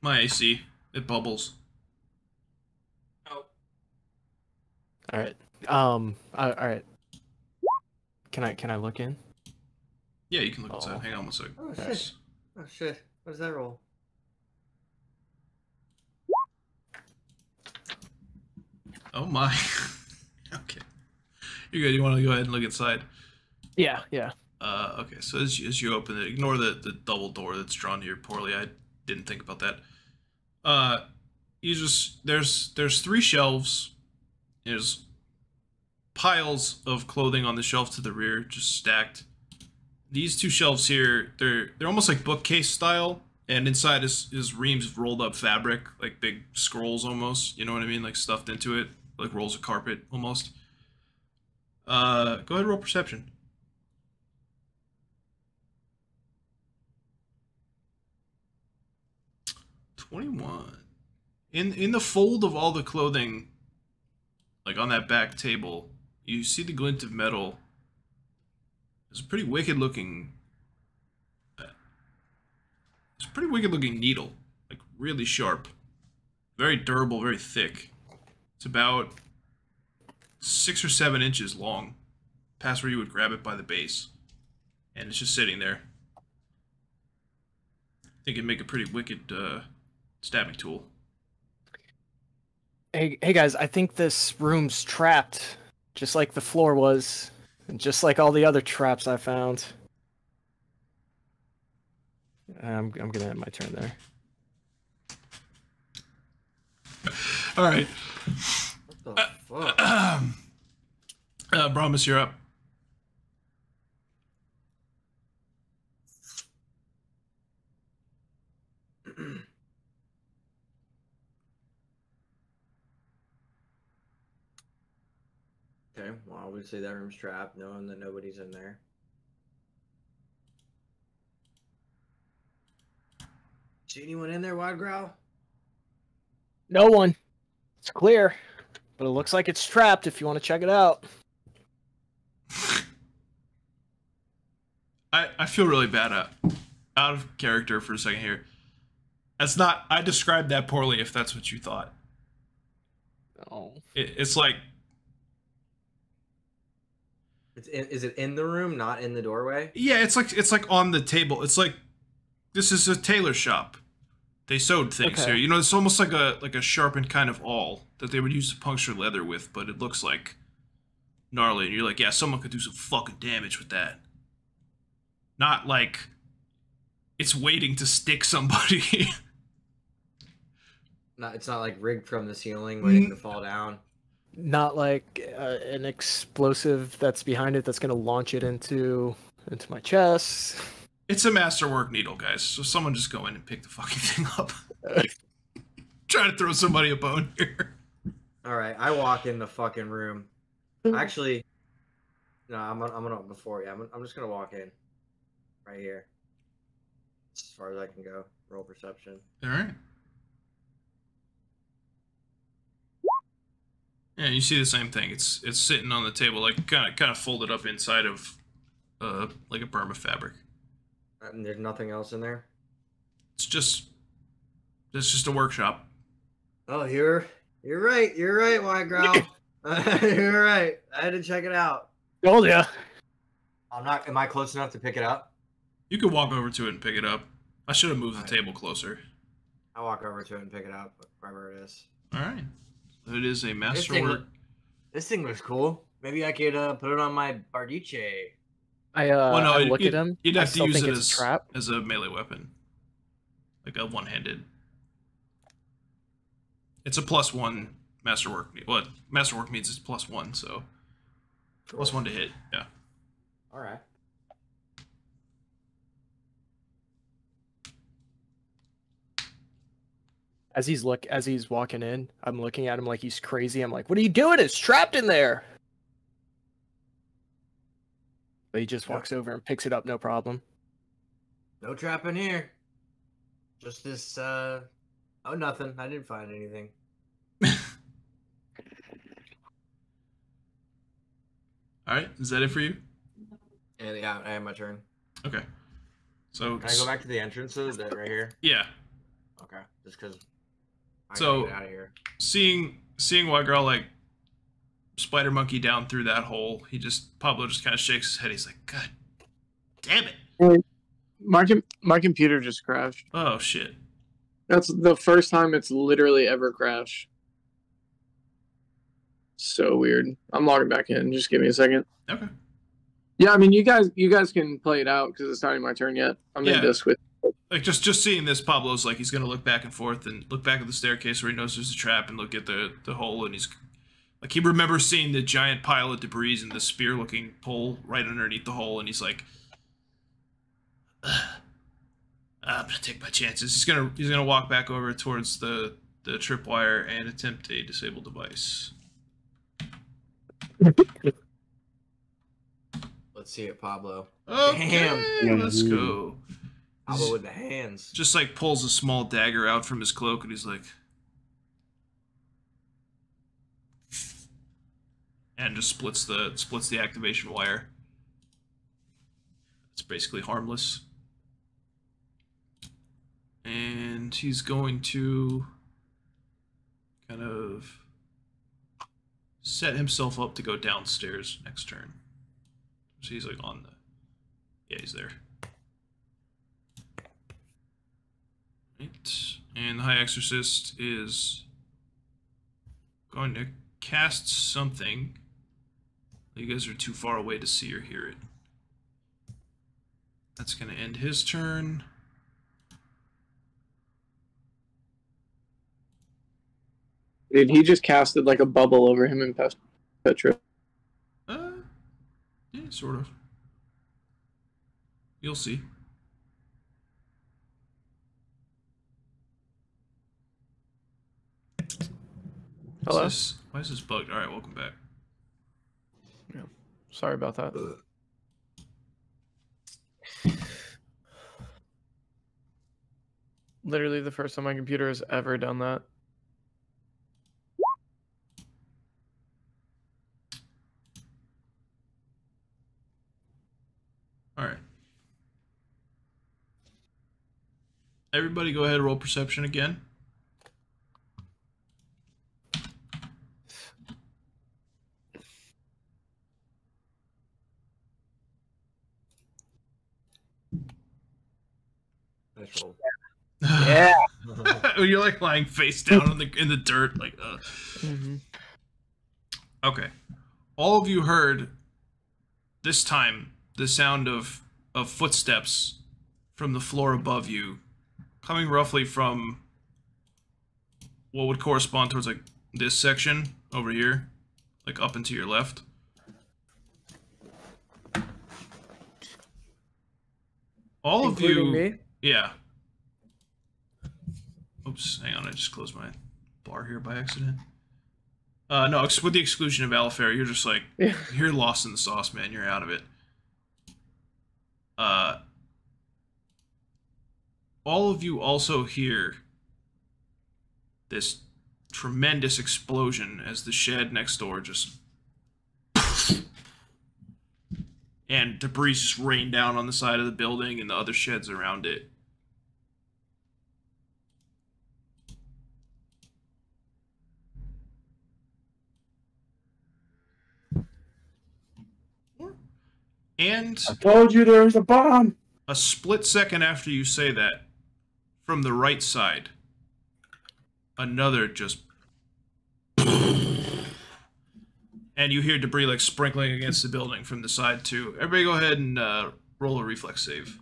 My AC. It bubbles. Oh. All right. All right. Can I look in? Yeah, you can look inside. Hang on one second. Oh shit. Oh shit. What does that roll? Oh my. Okay. You're good. You want to go ahead and look inside? Yeah. Okay, so as you open it, ignore the double door that's drawn here poorly. I didn't think about that. There's 3 shelves. There's piles of clothing on the shelf to the rear, just stacked. These 2 shelves here, they're almost like bookcase style, and inside is reams of rolled up fabric, like big scrolls almost. You know what I mean? Like stuffed into it, like rolls of carpet almost. Go ahead and roll perception. 21. In the fold of all the clothing, like on that back table, you see the glint of metal. It's a pretty wicked looking. It's a pretty wicked looking needle, like really sharp, very durable, very thick. It's about 6 or 7 inches long, past where you would grab it by the base, and it's just sitting there. I think it'd make a pretty wicked stabbing tool. Hey guys, I think this room's trapped, just like the floor was, and just like all the other traps I found. I'm gonna end my turn there. All right. What the fuck? Brommus, you're up. Okay, well, obviously that room's trapped, knowing that nobody's in there. See anyone in there, Widegrowl? No one. It's clear, but it looks like it's trapped. If you want to check it out. I feel really bad out of character for a second here. That's not. I described that poorly. If that's what you thought. Oh. It's like. Is it in the room, not in the doorway? Yeah, it's like on the table. It's like this is a tailor shop. They sewed things Okay. here. You know, it's almost like a sharpened kind of awl that they would use to puncture leather with, but it looks like gnarly. And you're like, yeah, someone could do some fucking damage with that. Not like it's waiting to stick somebody. It's not like rigged from the ceiling, waiting to fall down. Not like an explosive that's behind it that's gonna launch it into my chest. It's a masterwork needle, guys. So someone just go in and pick the fucking thing up. Try to throw somebody a bone here. All right, I walk in the fucking room. Actually, no, I'm gonna before. Yeah, I'm just gonna walk in, right here. As far as I can go. Roll perception. All right. Yeah, you see the same thing. It's sitting on the table, like kind of folded up inside of like a Burma fabric. And there's nothing else in there. It's just a workshop. Oh, you're right. You're right, Widegrowl. You're right. I had to check it out. Oh yeah. I'm not. Am I close enough to pick it up? You could walk over to it and pick it up. I should have moved the table closer. I'll walk over to it and pick it up, wherever it is. All right. It is a masterwork. This thing looks cool. Maybe I could put it on my Bardiche. I Well, no, I look at him. You'd I have to still use think it it's as a trap. as a melee weapon, like a one-handed. It's a +1 masterwork. What masterwork means is +1, so +1 to hit. Yeah. All right. As he's walking in, I'm looking at him like he's crazy. I'm like, "What are you doing? It's trapped in there." But he just walks over and picks it up, no problem. No trap in here. Just this. Oh, nothing. I didn't find anything. All right. Is that it for you? And yeah, I have my turn. Okay. So Can I go back to the entrances that right here? yeah. Okay. Just because. So get out of here. seeing Widegrowl like spider monkey down through that hole, Pablo just kind of shakes his head. He's like, God damn it! My computer just crashed. Oh shit! That's the first time it's literally ever crashed. So weird. I'm logging back in. Just give me a second. Okay. Yeah, I mean, you guys can play it out because it's not even my turn yet. I'm in this with. Like just seeing this, Pablo's like he's gonna look back and forth and look back at the staircase where he knows there's a trap and look at the hole, and he's like he remembers seeing the giant pile of debris and the spear-looking pole right underneath the hole, and he's like, I'm gonna take my chances. He's gonna walk back over towards the tripwire and attempt a disable device. Let's see it, Pablo. Okay, Damn. let's go. Pablo with the hands. Just like pulls a small dagger out from his cloak and he's like, and just splits the activation wire. It's basically harmless. And he's going to kind of set himself up to go downstairs next turn. So he's like on the, yeah, he's there. Right. And the High Exorcist is going to cast something. You guys are too far away to see or hear it. That's going to end his turn. Dude, he just casted like a bubble over him and Petra. Yeah, sort of. You'll see. Hello? Why is this bugged? Alright, welcome back. Yeah. Sorry about that. Literally the first time my computer has ever done that. Alright. Everybody go ahead and roll perception again. Nice roll. Yeah. You're like lying face down in the dirt, like. Okay, all of you heard this time the sound of footsteps from the floor above you, coming roughly from what would correspond towards like this section over here, like up and to your left. All Including of you, me? yeah. Oops, hang on, I just closed my bar here by accident. No, with the exclusion of Alafair, you're just like, you're lost in the sauce, man. You're out of it. All of you also hear this tremendous explosion as the shed next door just... and debris just rain down on the side of the building and the other sheds around it. And I told you there was a bomb. a split second after you say that, from the right side, another just... and you hear debris like sprinkling against the building from the side too. Everybody go ahead and roll a reflex save.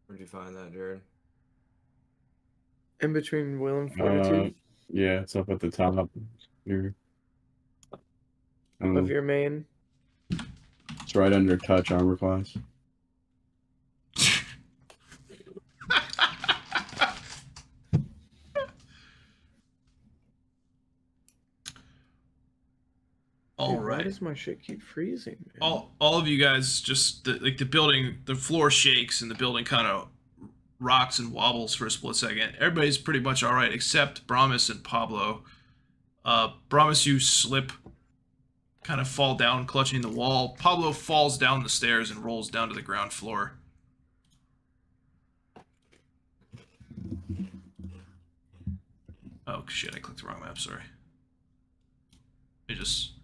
Where'd you find that, Jared? In between will and fortitude Yeah, it's up at the top here. of your main. It's right under touch armor class. All Dude, right. Why does my shit keep freezing, man? All of you guys just like the building, the floor shakes and the building kind of rocks and wobbles for a split second. Everybody's pretty much all right except Brommus and Pablo. Brommus, you slip, kind of fall down, clutching the wall. Pablo falls down the stairs and rolls down to the ground floor. Oh shit! I clicked the wrong map. Sorry. I just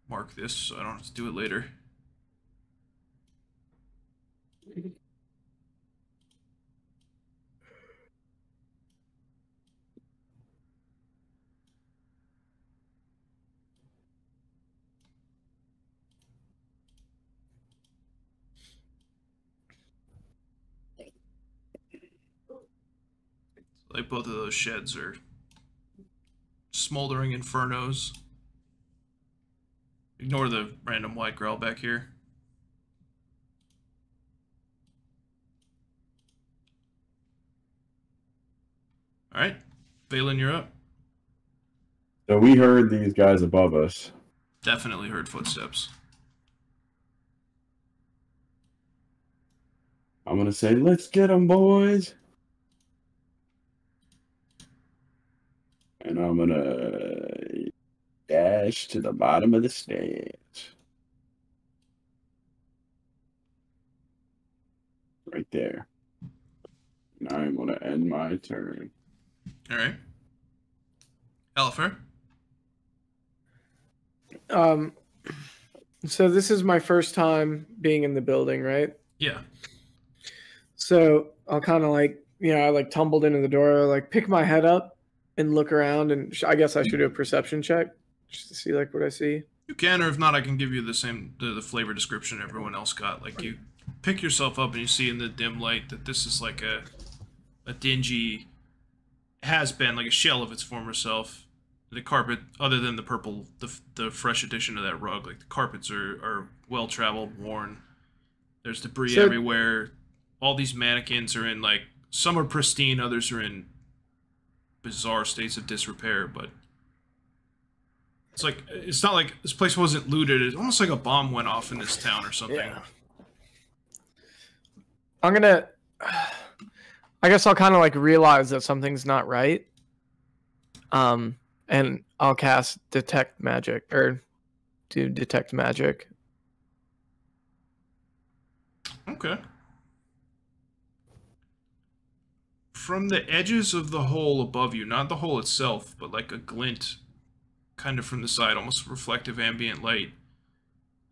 mark this so I don't have to do it later. Like both of those sheds are smoldering infernos. Ignore the random Widegrowl back here. Alright, Valan, you're up. So we heard these guys above us. Definitely heard footsteps. I'm gonna say, let's get them, boys. And I'm gonna dash to the bottom of the stairs. Right there. And I'm gonna end my turn. Alright. Alafair? So this is my first time being in the building, right? Yeah. So I'll kind of like, I like tumbled into the door, like pick my head up and look around, and I guess I should do a perception check just to see like what I see. You can, or if not, I can give you the same the flavor description everyone else got. Like you pick yourself up and you see in the dim light that this is like a dingy, has been like a shell of its former self. The carpet, other than the purple, the fresh addition of that rug, like the carpets are well traveled, worn. There's debris everywhere. All these mannequins are in like, some are pristine, others are in bizarre states of disrepair, but it's like, it's not like this place wasn't looted. It's almost like a bomb went off in this town or something. Yeah. I guess I'll kind of like realize that something's not right. And I'll cast detect magic, or do detect magic. Okay. from the edges of the hole above you, not the hole itself, but like a glint kind of from the side, almost reflective ambient light,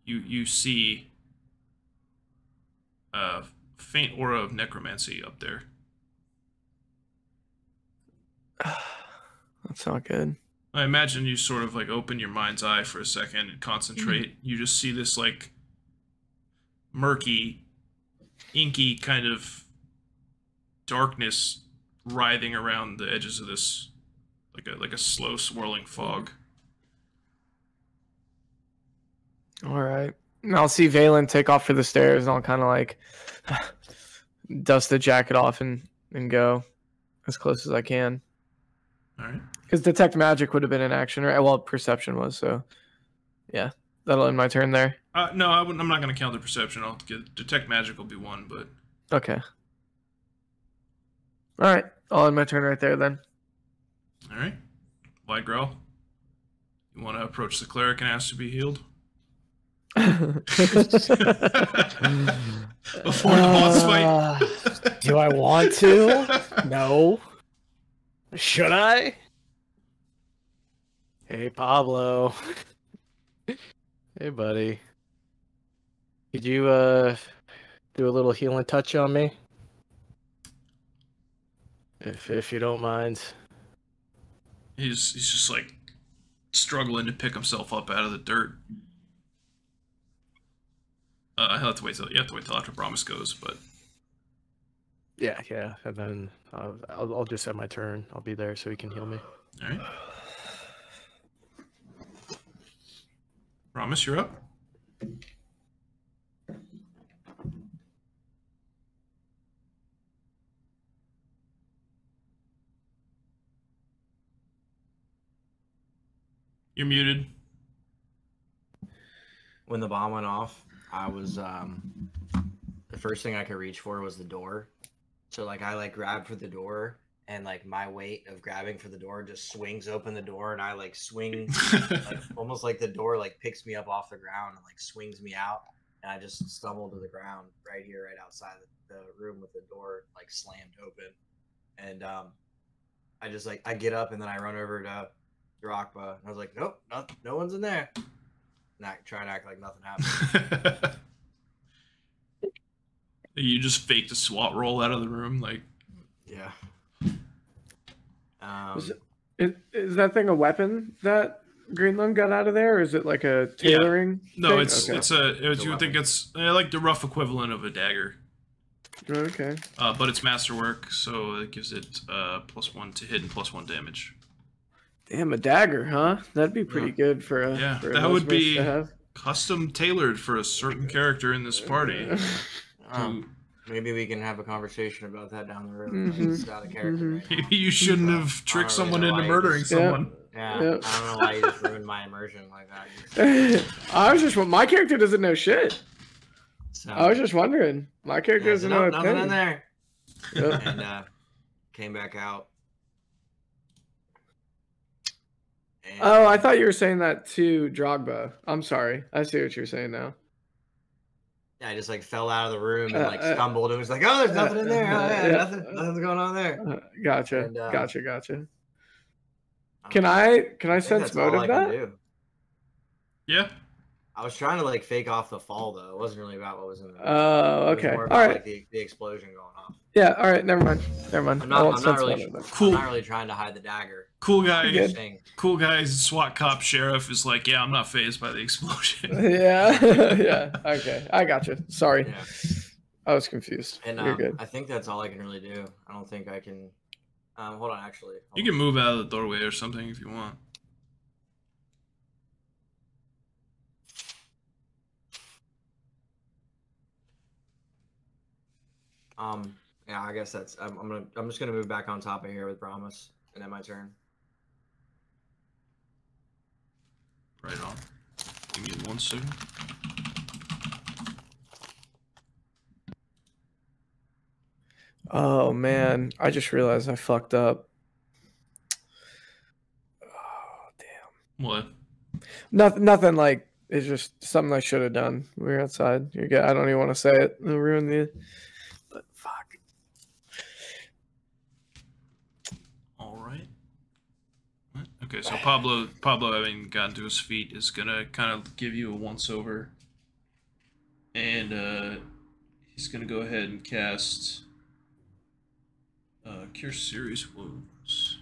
you see a faint aura of necromancy up there. That's not good. I imagine you sort of like open your mind's eye for a second and concentrate. You just see this like murky, inky kind of darkness writhing around the edges of this, like a slow swirling fog. All right. And I'll see Valan take off for the stairs, and I'll kind of like dust the jacket off and go as close as I can. All right. Because detect magic would have been in action, right? Well, perception was, so yeah, that'll end my turn there. No, I'm not going to count the perception. I'll get detect magic will be 1, but okay. All right, I'll end my turn right there then. All right, Widegrowl, you want to approach the cleric and ask to be healed before the boss fight? Do I want to? No. Should I? Hey, Pablo. Hey, buddy. Could you do a little healing touch on me? If you don't mind. He's just like struggling to pick himself up out of the dirt. He'll have to wait till after Brommus goes, but Yeah, and then I'll just have my turn. I'll be there so he can heal me. all right. Brommus, you're up. You're muted. When the bomb went off, I was the first thing I could reach for was the door. So like I like grabbed for the door, and like my weight of grabbing for the door just swings open the door, and I like swing like almost like the door like picks me up off the ground and like swings me out, and I just stumble to the ground right here, right outside the room with the door like slammed open, and I just like I get up and then I run over to Darakb, and I was like, nope, no one's in there. And I try and act like nothing happened. You just faked a SWAT roll out of the room, like. Yeah. Is that thing a weapon that Greenlung got out of there, or is it like a tailoring? No, thing? it's Okay. you would think it's like the rough equivalent of a dagger. Okay. But it's masterwork, so it gives it +1 to hit and +1 damage. Damn, a dagger, huh? That'd be pretty good for a for a that would Mesmerist be to have. custom tailored for a certain character in this party. Maybe we can have a conversation about that down the road. Mhm. It's not a character. Right now. Maybe you shouldn't have tricked someone into murdering someone. Yeah, Yep. I don't know why you just ruined my immersion like that. I was just my character doesn't know shit. So, I was just wondering. My character doesn't know a nothing thing. in there. Yep. And came back out. And, Oh, I thought you were saying that to Drogba. I'm sorry. I see what you're saying now. yeah, I just like fell out of the room and like stumbled. It was like, oh, there's nothing in there. Oh, yeah, nothing's going on there. Gotcha. And, Gotcha. Can I think sense that's all motive I can that? do. Yeah. I was trying to like fake off the fall though. It wasn't really about what was in the. Oh, It was okay. more All about, right. like, the explosion going off. Yeah. All right. Never mind. I'm I not won't sense really. motive then. Cool. I'm not really trying to hide the dagger. Cool guy. Good. Thing. Cool guy's SWAT cop sheriff is like, yeah, I'm not fazed by the explosion. Yeah. Yeah. Okay. I got you. Sorry. Yeah. I was confused. And You're good. I think that's all I can really do. I don't think I can. Hold on, actually. Hold You can move out of the doorway or something if you want. Yeah, I guess that's. I'm just gonna move back on top of here with Brommus, and then my turn. Right on. Give me 1 second. Oh man, I just realized I fucked up. Oh damn. What? Nothing like it's just something I should have done. We were outside. You're good. I don't even want to say it. It'll ruin the. But fuck. Okay, so Pablo, having gotten to his feet, is gonna kind of give you a once-over. And, he's gonna go ahead and cast... Cure Serious Wounds.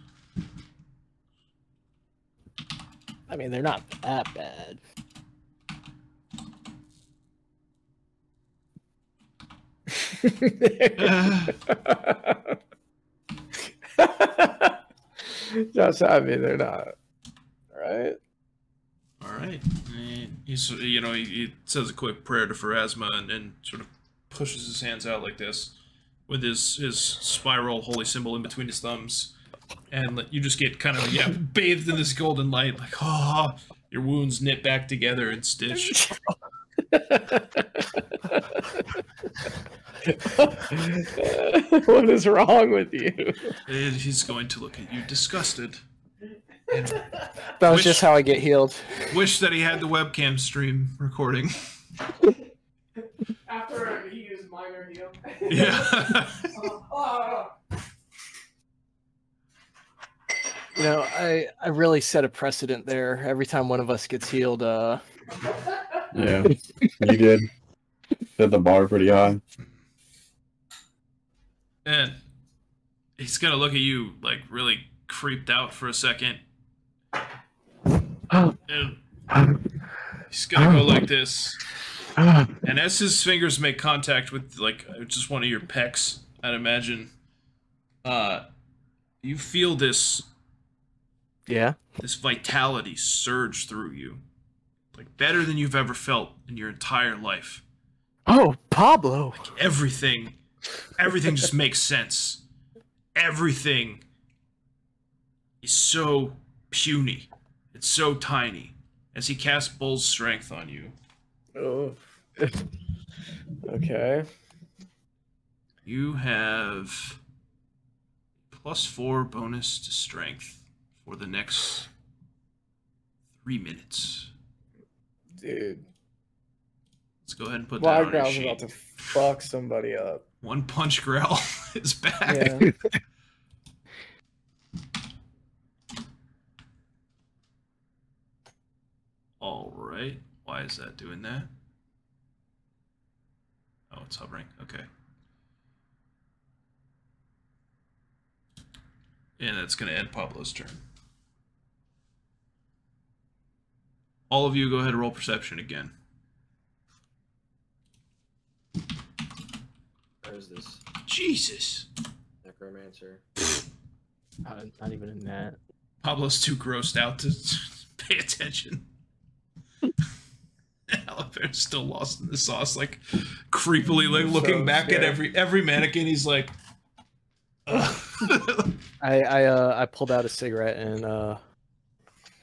I mean, they're not that bad. Just, I mean, they're not. Right? Alright. He's, you know, he says a quick prayer to Pharasma and then sort of pushes his hands out like this with his spiral holy symbol in between his thumbs. And you just get kind of, bathed in this golden light, like, oh, your wounds knit back together and stitched. What is wrong with you? And he's going to look at you disgusted. And That was just how I get healed. wish that he had the webcam stream recording. After he used minor heal. Yeah. You know, I really set a precedent there. Every time one of us gets healed, Yeah, you did. Set the bar pretty high. And he's gonna look at you like really creeped out for a second. And he's gonna go like this. And as his fingers make contact with like just one of your pecs, I'd imagine, you feel this vitality surge through you. Like better than you've ever felt in your entire life. Oh, Pablo. Everything just makes sense. Everything is so puny. It's so tiny. As he casts Bull's Strength on you. Oh. Okay. You have +4 bonus to Strength for the next 3 minutes. Dude. Let's go ahead and put that on your Widegrowl's sheet. about to fuck somebody up. One Punch Growl is back. Yeah. All right. Why is that doing that? Oh, it's hovering. Okay. And that's going to end Pablo's turn. All of you go ahead and roll perception again. Where is this? Jesus. Necromancer. Not even in that. Pablo's too grossed out to pay attention. Alafair's still lost in the sauce, like creepily, like looking So back scared. at every mannequin. He's like, I pulled out a cigarette and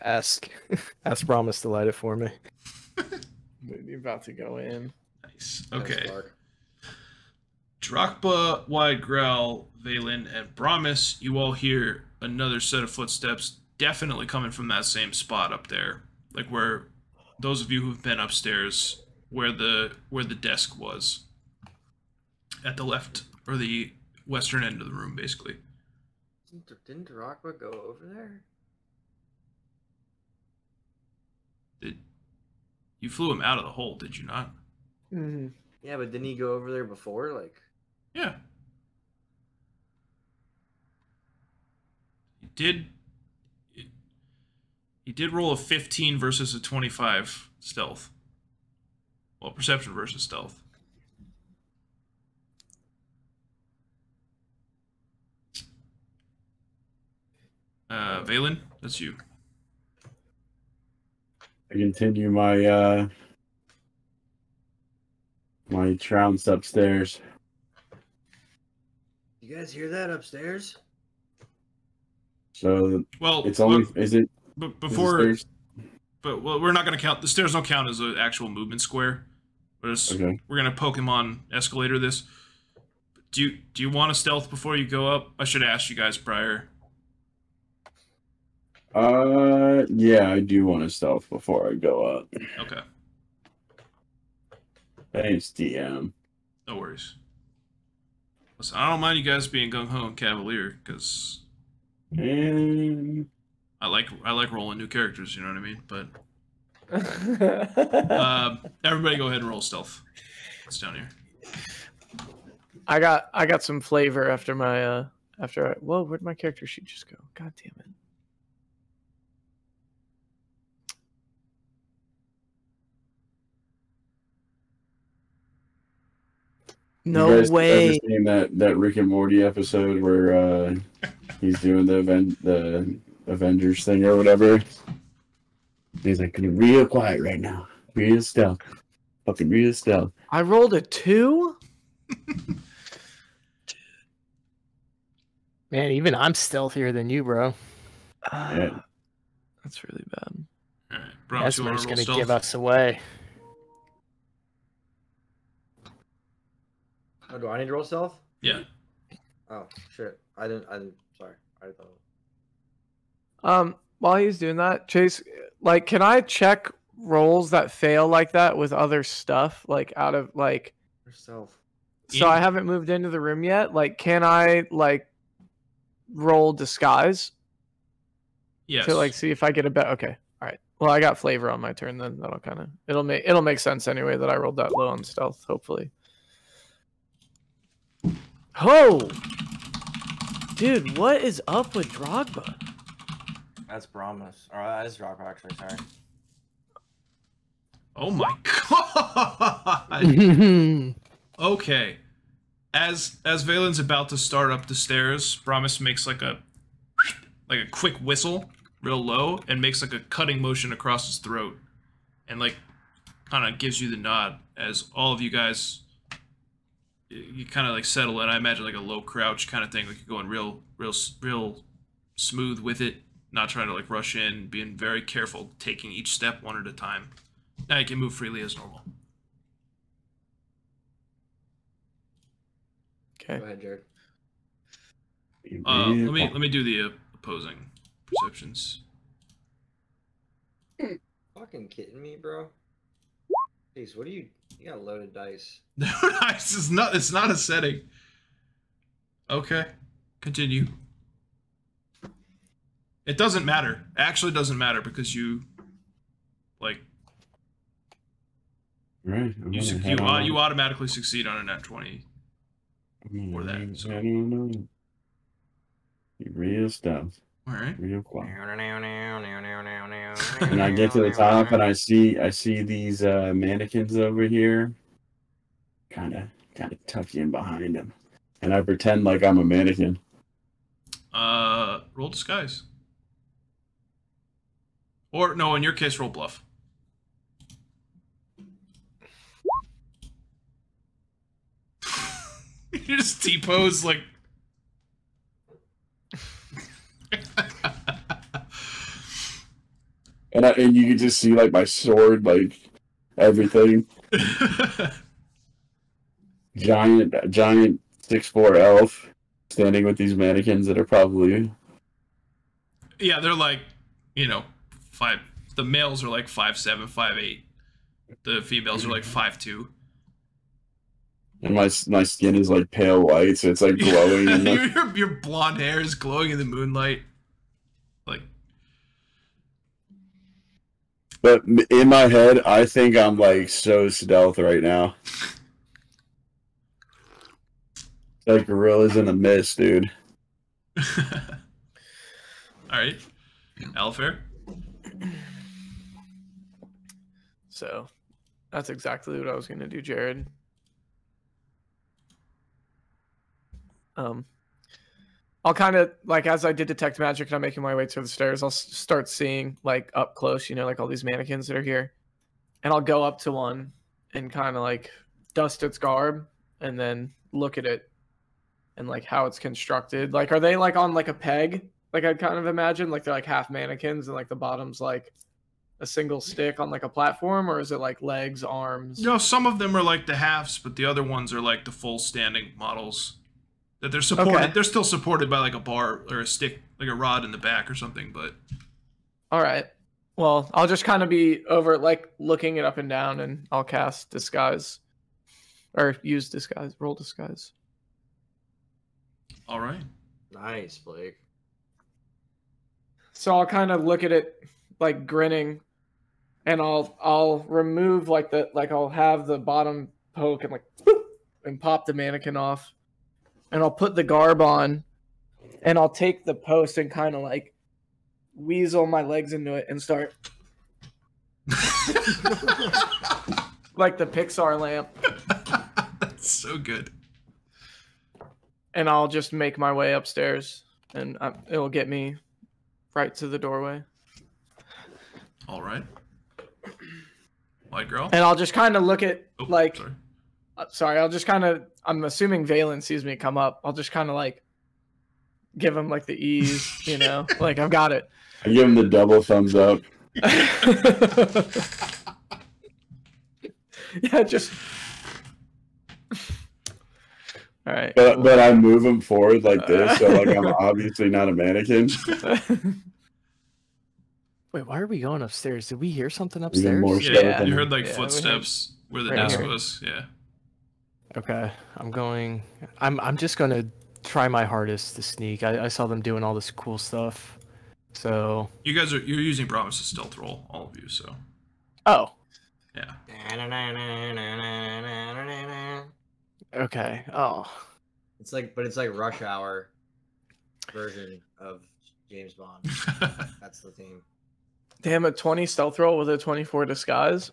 asked Brommus to light it for me. Dude, you're about to go in. Nice. Nice Okay. spark. Drakba, Widegrowl, Valan, and Brommus, you all hear another set of footsteps, definitely coming from that same spot up there, like where those of you who've been upstairs, where the desk was, at the left or the western end of the room, basically. Didn't Darakb go over there? You flew him out of the hole, did you not? Mm-hmm. Yeah, but didn't he go over there before? Like, Yeah. He did roll a 15 versus a 25 stealth. Well, perception versus stealth. Valan, that's you. I continue my my trounce upstairs. you guys hear that upstairs? So Well, it's only look, is it but is it before, stairs? but well, we're not going to count. The stairs don't count as an actual movement square. Okay. We're going to Pokemon escalator this. Do you want a stealth before you go up? I should ask you guys prior. Yeah, I do want to stealth before I go up. Okay, Thanks, DM. no worries. Listen, I don't mind you guys being gung ho and cavalier, because And I like rolling new characters. You know what I mean? But everybody, go ahead and roll stealth. It's down here. I got some flavor after my whoa, where'd my character sheet just go? God damn it. No you guys way. Ever seen that Rick and Morty episode where he's doing the Avengers thing or whatever? He's like, real quiet right now. Real stealth. Fucking real stealth. I rolled a 2? Man, even I'm stealthier than you, bro. Yeah. That's really bad. All right, Brommus, you want Mesmer's to roll gonna stealth? give us away. Oh, do I need to roll stealth? Yeah. Oh shit! I didn't. Sorry. I thought. While he's doing that, Chase, like, can I check rolls that fail like that with other stuff, like out of like? Stealth. So I haven't moved into the room yet. Like, can I like roll disguise? Yes. To like see if I get a bet. Okay, all right. Well, I got flavor on my turn then. That'll kind of it'll make sense anyway that I rolled that low on stealth. Hopefully. Oh, dude, what is up with Drogba? That's Brommus. Or that is Drogba, actually. Sorry. Oh my god. Okay. As Valen's about to start up the stairs, Brommus makes like a quick whistle, real low, and makes like a cutting motion across his throat, and like kind of gives you the nod as all of you guys. You kind of like settle in. I imagine like a low crouch kind of thing, like you're going real smooth with it, not trying to like rush in, being very careful, taking each step one at a time. Now you can move freely as normal. Okay. Go ahead, Jared. Let me do the opposing perceptions. Fucking kidding me, bro? Jeez, what do you got loaded dice? Nice. It's not a setting. Okay. Continue. It doesn't matter. Actually, it doesn't matter because you like Right. you automatically succeed on a nat 20 for that. So. I don't know. Real stealth. All right. Real quiet. And I get to the top and I see these mannequins over here. Kind of tuck in behind them, and I pretend like I'm a mannequin. Roll disguise. Or no, in your case, roll bluff. You just T-pose like. And you can just see like my sword, like everything. giant 6'4" elf standing with these mannequins that are probably. Yeah, they're like, 5. The males are like 5'7", 5'8". The females are like 5'2". And my skin is like pale white, so it's like glowing. In the... your blonde hair is glowing in the moonlight. Like. But in my head, I think I'm like so stealth right now. Like gorillas in the mist, dude. Alright. Alafair? So, that's exactly what I was going to do, Jared. I'll kind of, like, as I did detect magic and I'm making my way to the stairs, I'll start seeing, like, up close, like all these mannequins that are here. And I'll go up to one and kind of, like, dust its garb and then look at it and, like, how it's constructed. Like, are they, like, on, like, a peg? Like, I'd kind of imagine, like, they're, like, half mannequins and, like, the bottom's, like, a single stick on, like, a platform? Or is it, like, legs, arms? No, some of them are, like, the halves, but the other ones are, like, the full standing models. That they're supported. Okay. They're still supported by like a bar or a stick, like a rod in the back or something. But all right, well, I'll just kind of be over, like, looking it up and down, and I'll cast disguise, or use disguise, roll disguise. All right. Nice, Blake. So I'll kind of look at it like grinning, and I'll remove like I'll have the bottom poke and like and pop the mannequin off, and I'll put the garb on, and I'll take the post and kind of like weasel my legs into it and start like the Pixar lamp. That's so good. And I'll just make my way upstairs, and it'll get me right to the doorway. All right. Widegrowl. And I'll just kind of look at like, sorry. I'll just kind of. I'm assuming Valan sees me come up. I'll just kind of like give him like the ease, you know, like I've got it. I give him the double thumbs up. Yeah, just. All right. But I move him forward like this, so like I'm obviously not a mannequin. Wait, why are we going upstairs? Did we hear something upstairs? More Yeah, you heard like footsteps where the desk was. Yeah. Okay, I'm just gonna try my hardest to sneak. I saw them doing all this cool stuff, so. You're using Brommus to stealth roll, all of you. So. Oh. Yeah. Okay. Oh. It's like Rush Hour version of James Bond. That's the theme. Damn, a 20 stealth roll with a 24 disguise.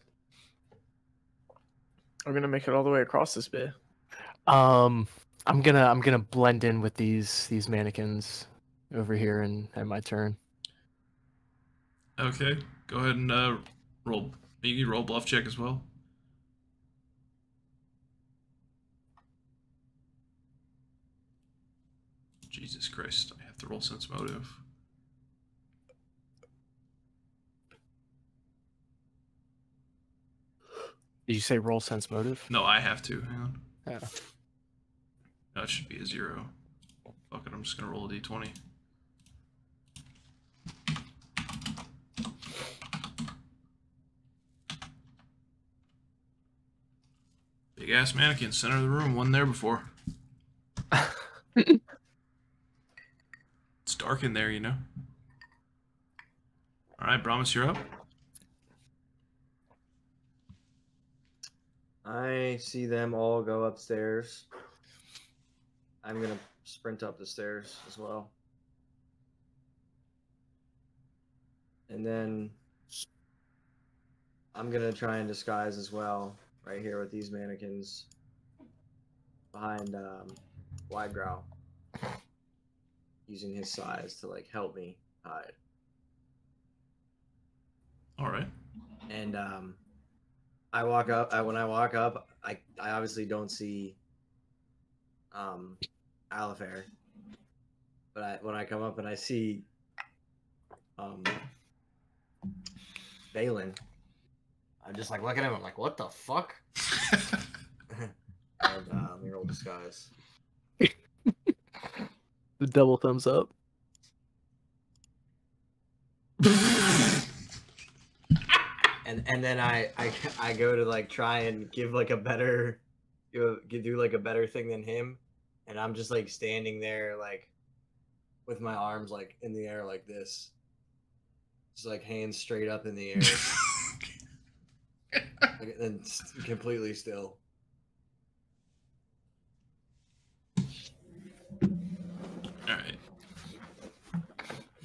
I'm gonna make it all the way across this bit. I'm gonna blend in with these mannequins over here and my turn. Okay, go ahead and roll. You can roll bluff check as well. Jesus Christ, I have to roll sense motive. Did you say roll sense motive? No, I have to. Hang on. Yeah. No, it should be a 0. Fuck it, I'm just gonna roll a d20. Big ass mannequin, center of the room, wasn't there before. It's dark in there, you know. Alright, Brommus, you're up. I see them all go upstairs. I'm gonna sprint up the stairs as well. And then I'm gonna try and disguise as well, right here with these mannequins behind Widegrowl, using his size to like help me hide. All right. And I walk up. When I walk up, I obviously don't see Alafair, but when I come up and I see Valan, I'm just like looking at him. I'm like, what the fuck? And let me roll disguise. The double thumbs up. And then I go to like try and give like a better do like a better thing than him, and I'm just like standing there like with my arms like in the air like this, just like hands straight up in the air, like, and completely still. All right.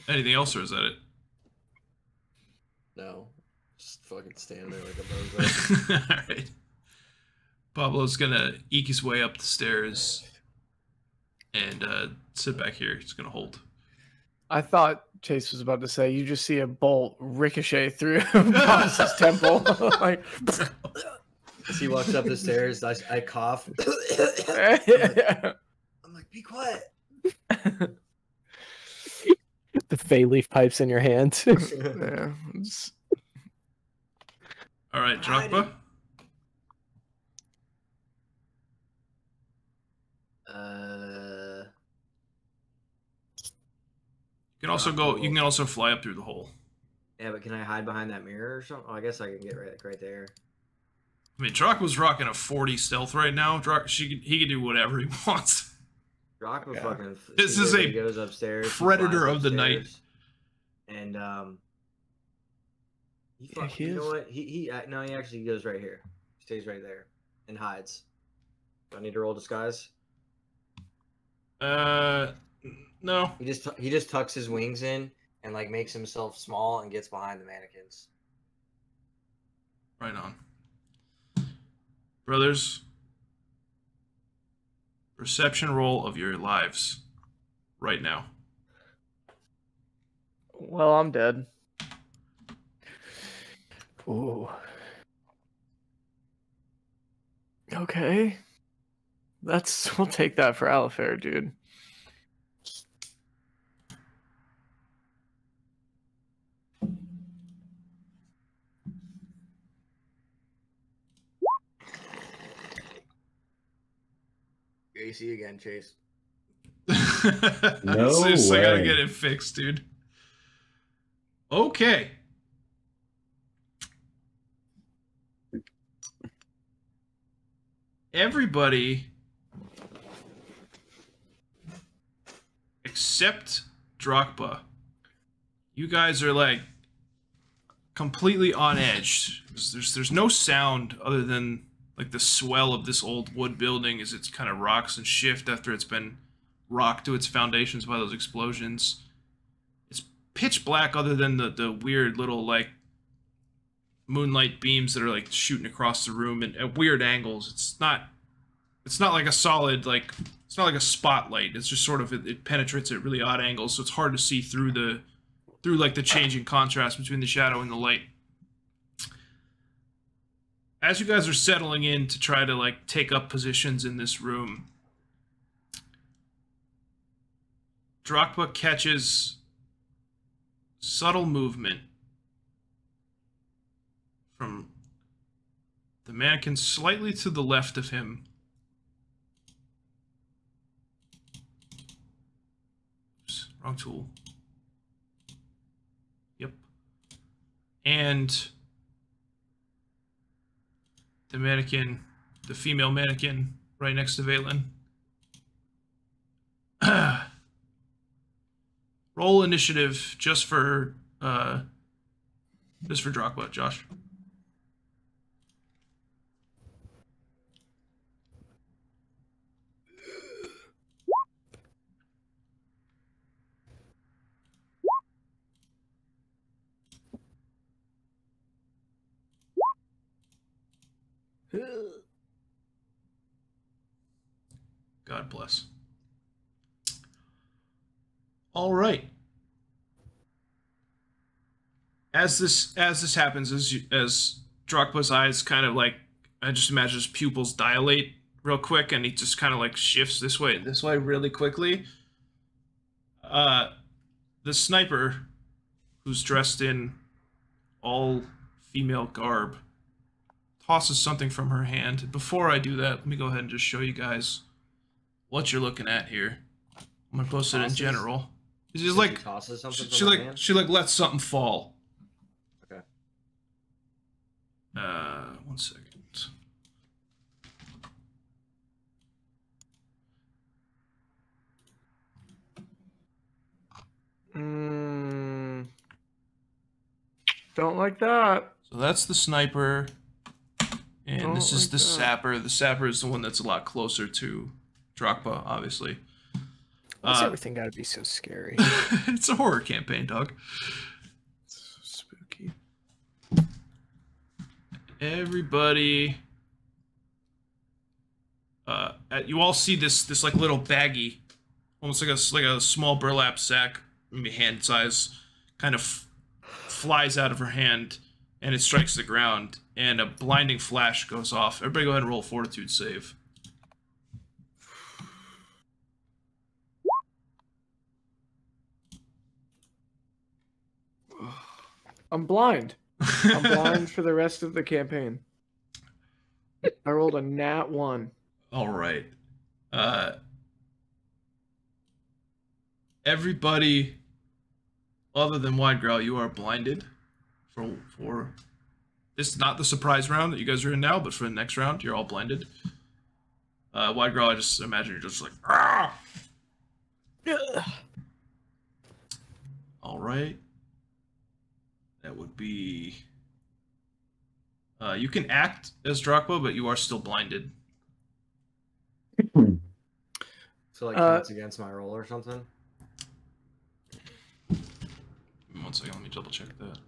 Anything else, or is that it? No. Just fucking stand there like a bozo. All right. Pablo's gonna eke his way up the stairs and sit back here. He's gonna hold. I thought Chase was about to say, you just see a bolt ricochet through Brommus's temple. Like, As he walks up the stairs, I cough. I'm like, be quiet. The Fey leaf pipes in your hand. yeah. All right, Darakb. You can also go. You can also fly up through the hole. Yeah, but can I hide behind that mirror or something? Oh, I guess I can get right there. I mean, Darakb was rocking a 40 stealth right now. He could do whatever he wants. Darakb fucking. This is a goes upstairs. predator of the night. And he you know is. what? He actually goes right here. Stays right there and hides. Do I need to roll disguise? No. He just tucks his wings in and like makes himself small and gets behind the mannequins. Right on. Brothers, perception roll of your lives right now. Well, I'm dead. Ooh. Okay. We'll take that for Alafair, dude. AC again, Chase. No Seriously, I gotta way. get it fixed, dude. Okay. Everybody except Darakb. You guys are like completely on edge. There's no sound other than like the swell of this old wood building as it kind of rocks and shift after it's been rocked to its foundations by those explosions. It's pitch black other than the weird little like moonlight beams that are like shooting across the room and at weird angles. It's not like a solid like it's not like a spotlight. It's just sort of it penetrates at really odd angles, so it's hard to see through like the changing contrast between the shadow and the light. As you guys are settling in to try to like take up positions in this room, Darakb catches subtle movement from the mannequin slightly to the left of him. Oops, wrong tool. Yep. And the mannequin, the female mannequin right next to Valan. Roll initiative just for Darakb, Josh. God bless. All right. As this happens, as Darakb's eyes kind of like, I just imagine his pupils dilate real quick, and he just kind of like shifts this way really quickly. The sniper, who's dressed in all female garb, tosses something from her hand. Before I do that, let me go ahead and just show you guys what you're looking at here. I'm gonna post it in general. It's just like tosses something she lets something fall. Okay. 1 second. Don't like that. So that's the sniper, and this is like the that. sapper. The sapper is the one that's a lot closer to Darakb, obviously. Why's everything gotta be so scary? It's a horror campaign, dog. So spooky. Everybody, you all see this like little baggie, almost like a small burlap sack, maybe hand size, kind of flies out of her hand, and it strikes the ground, and a blinding flash goes off. Everybody, go ahead and roll a fortitude save. I'm blind. I'm blind for the rest of the campaign. I rolled a nat 1. All right. Everybody other than Widegrowl, you are blinded for this is not the surprise round that you guys are in now, but for the next round, you're all blinded. Widegrowl, I just imagine you're just like, ah! All right. That would be... you can act as Darakb, but you are still blinded. So like counts against my roll or something? 1 second, let me double check that.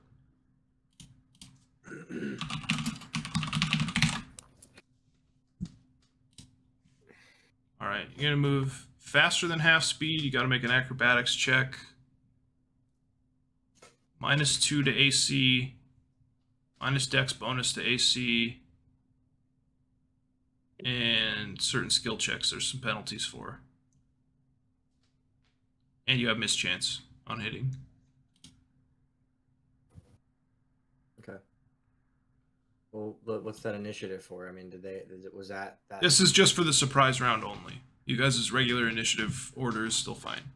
Alright, you're gonna move faster than half speed. You gotta make an acrobatics check. -2 to AC. Minus dex bonus to AC. And certain skill checks there's some penalties for. And you have mischance on hitting. Okay. Well, what's that initiative for? I mean, was that? This is just for the surprise round only. You guys' regular initiative order is still fine.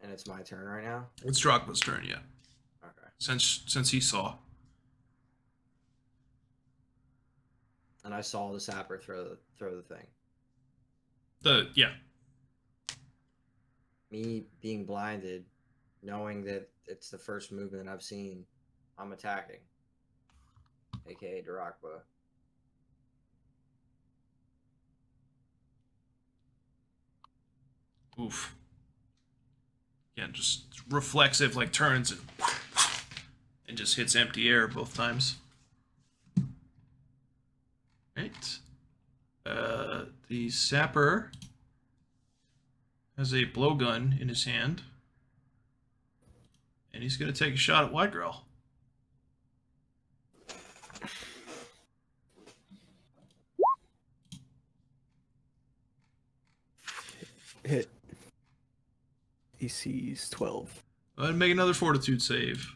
And it's my turn right now? It's Darakb's turn, yeah. Okay. Since he saw. And I saw the sapper throw the thing. Yeah. Me being blinded, knowing that it's the first movement I've seen, I'm attacking. AKA Darakb. Oof. Yeah, just reflexive, like turns and just hits empty air both times. Right. The sapper has a blowgun in his hand. And he's going to take a shot at Widegrowl. Hit. AC's 12. Go ahead and make another fortitude save.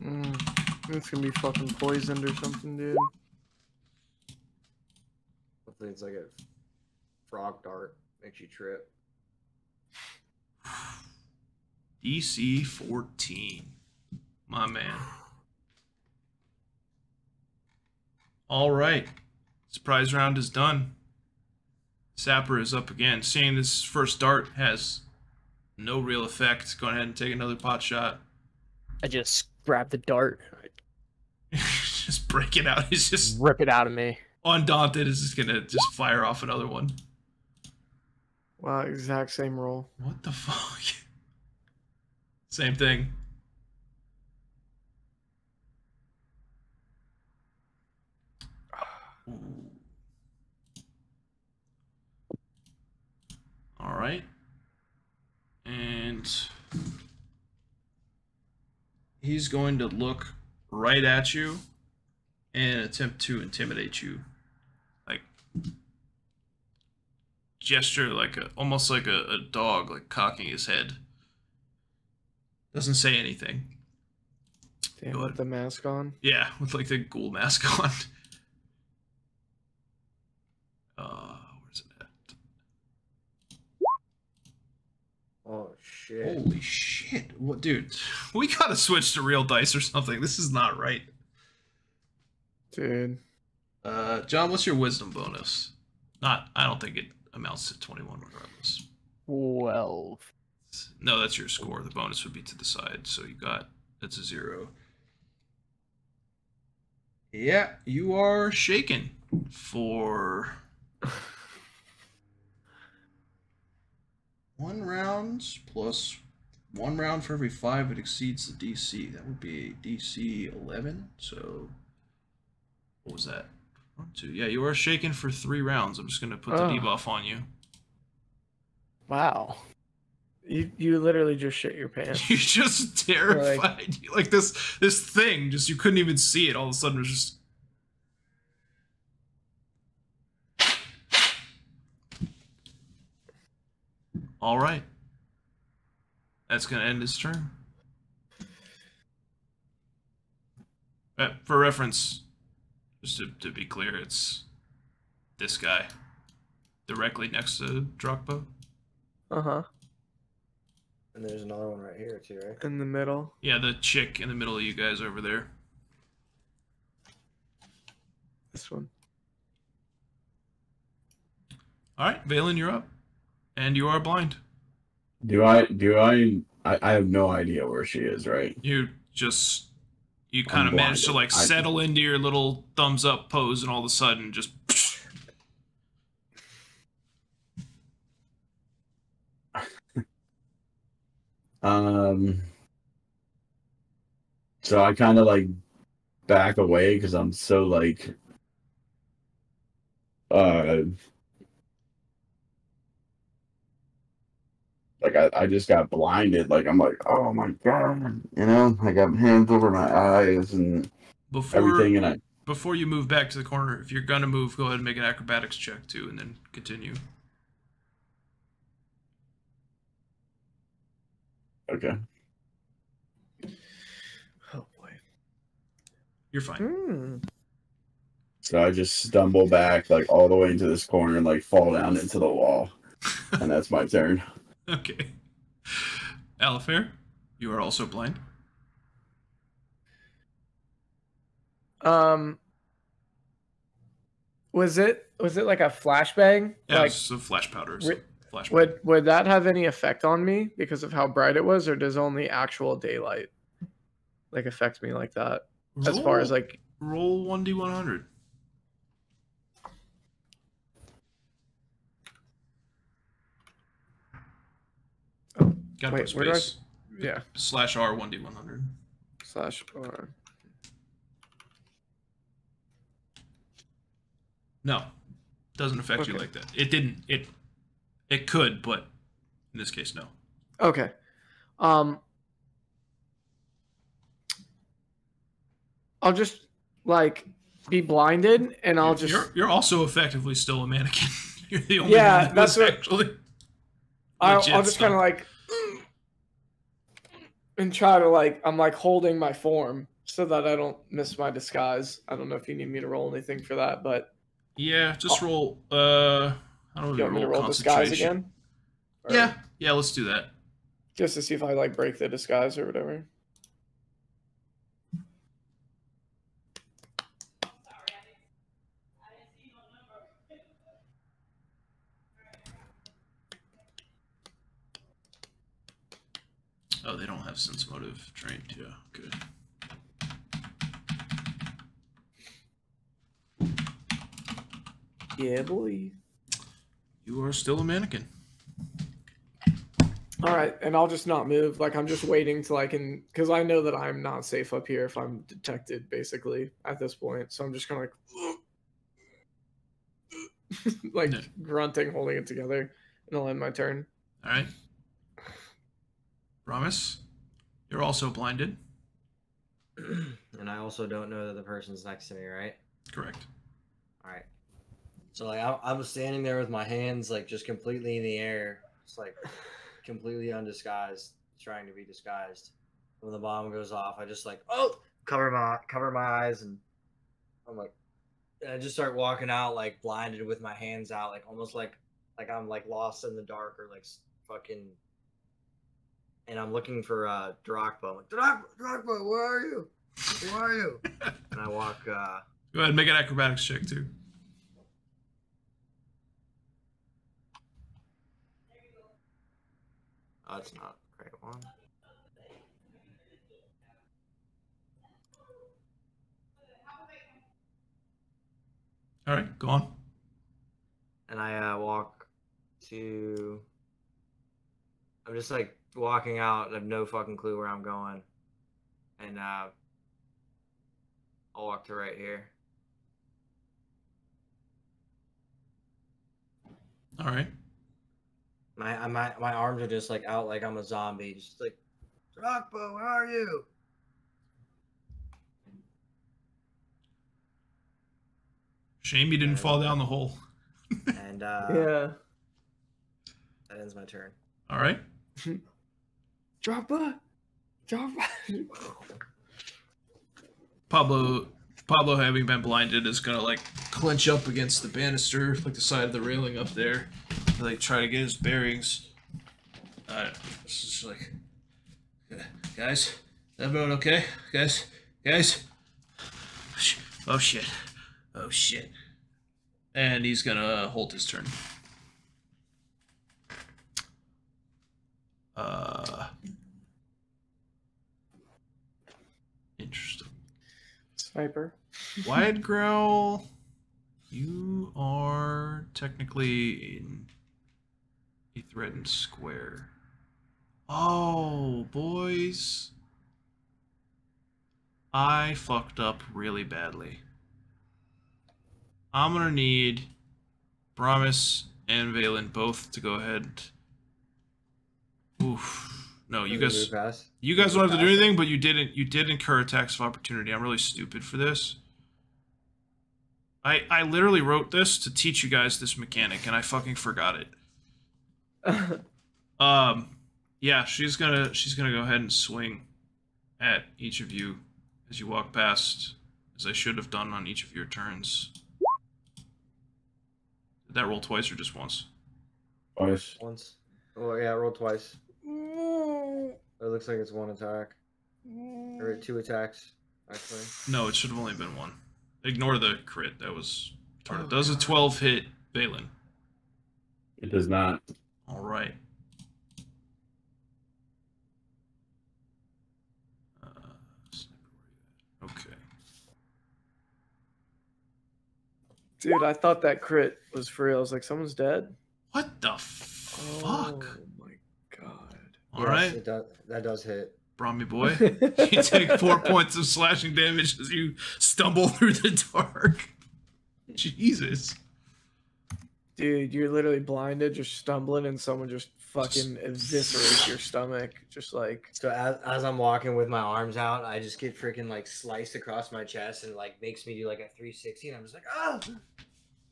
It's gonna be fucking poisoned or something, dude. Hopefully it's like a frog dart. Makes you trip. DC 14. My man. All right. Surprise round is done. Sapper is up again. Seeing this first dart has no real effect, go ahead and take another pot shot. I just grab the dart. Just break it out. He's just rip it out of me. Undaunted is just gonna just fire off another one. Wow, exact same roll. What the fuck? Same thing. All right. And he's going to look right at you and attempt to intimidate you. Like gesture like almost like a dog, like cocking his head. Doesn't say anything. Damn, with the mask on? Yeah, with like the ghoul mask on. Where's it at? Oh shit. Holy shit. What, dude? We gotta switch to real dice or something. This is not right. Dude. John, what's your wisdom bonus? I don't think it amounts to 21 regardless. 12. No, that's your score. The bonus would be to the side. So you got, that's a 0. Yeah, you are shaken for 1 round plus 1 round for every 5 it exceeds the DC. That would be a DC 11. So what was that? 1, 2. Yeah, you are shaken for 3 rounds. I'm just gonna put the debuff on you. Wow. You literally just shit your pants. You're just terrified. Like this thing, just you couldn't even see it. All of a sudden, it was just. All right. That's gonna end his turn. For reference, just to be clear, it's this guy, directly next to Darakb. Uh-huh. And there's another one right here too, right? In the middle. Yeah, the chick in the middle of you guys over there. This one. All right, Valan, you're up, and you are blind. I have no idea where she is, right? You just You kind of manage to like blinded. settle into your little thumbs up pose, and all of a sudden, just. So I kind of like back away because I'm so like I just got blinded. Like I'm like, oh my god, you know, I got hands over my eyes and everything, and Before you move back to the corner, if you're gonna move, go ahead and make an acrobatics check too, and then continue. Okay. Oh boy. You're fine. So I just stumble back like all the way into this corner and like fall down into the wall, and that's my turn. Okay. Alafair, you are also blind. Was it like a flashbang? Yeah, Like, it's a flash powder. So flash would that have any effect on me because of how bright it was, or does only actual daylight like affect me like that? As far as like roll 1d100. Oh, Gotta wait, put where do I? space. Yeah. /R 1d100. /R. No, doesn't affect you like that. It didn't. It could, but in this case, no. Okay. I'll just like be blinded, and I'll just. You're also effectively still a mannequin. You're the only Yeah, one that that's was what. actually. I'll just kind of like. And try to like, I'm like holding my form so that I don't miss my disguise. I don't know if you need me to roll anything for that, but. Yeah, just roll. I don't You want me to roll disguise concentration. again? Or Yeah, let's do that. just to see if I like break the disguise or whatever. Oh, they don't have sense motive trained. Yeah, good. Yeah, boy. You are still a mannequin. All right, and I'll just not move. Like I'm just waiting till I can, because I know that I'm not safe up here if I'm detected, basically at this point. So I'm just kind of like, like grunting, holding it together, and I'll end my turn. All right. Brommus, you're also blinded. And I also don't know that the person's next to me, right? Correct. All right. So like I'm standing there with my hands like just completely in the air, just like completely undisguised, trying to be disguised. When the bomb goes off, I just like cover my eyes, and I'm like, and I just start walking out like blinded with my hands out, like almost like I'm like lost in the dark or like fucking. And I'm looking for Darakb. I'm like, Darakb, where are you? Where are you? And I walk. Go ahead and make an acrobatics check too. Oh, it's not a great one. All right, go on. And I walk to. I'm just like walking out. I have no fucking clue where I'm going. And I'll walk to right here. All right. My arms are just like out like I'm a zombie. Just like, Darakb, where are you? Shame you didn't fall down the hole. And Yeah. that ends my turn. All right. Drop. Pablo, having been blinded, is gonna like clench up against the banister, like the side of the railing up there, to, like try to get his bearings. It's just like, guys, is everyone okay? Guys. Oh shit. And he's gonna hold his turn. Interesting. Sniper. Widegrowl, you are technically in a threatened square. Oh, boys. I fucked up really badly. I'm gonna need Brommus and Valan both to go ahead. Oof. No, you guys don't have to do anything, but you did incur attacks of opportunity. I'm really stupid for this. I literally wrote this to teach you guys this mechanic, and I fucking forgot it. Yeah, she's gonna go ahead and swing at each of you as you walk past, as I should have done on each of your turns. Did that roll twice or just once? Twice. Once. Oh yeah, roll twice. It looks like it's one attack. Or 2 attacks, actually. No, it should have only been 1. Ignore the crit. That was retarded. Does a 12 hit Valan? It does not. All right. Okay. Dude, I thought that crit was for real. I was like, someone's dead? What the fuck? Oh my god. All right. It does, that does hit. Brommy boy, you take 4 points of slashing damage as you stumble through the dark. Jesus. Dude, you're literally blinded, just stumbling, and someone just fucking eviscerates your stomach. Just like... So as I'm walking with my arms out, I just get freaking like sliced across my chest and like makes me do like a 360, and I'm just like, oh,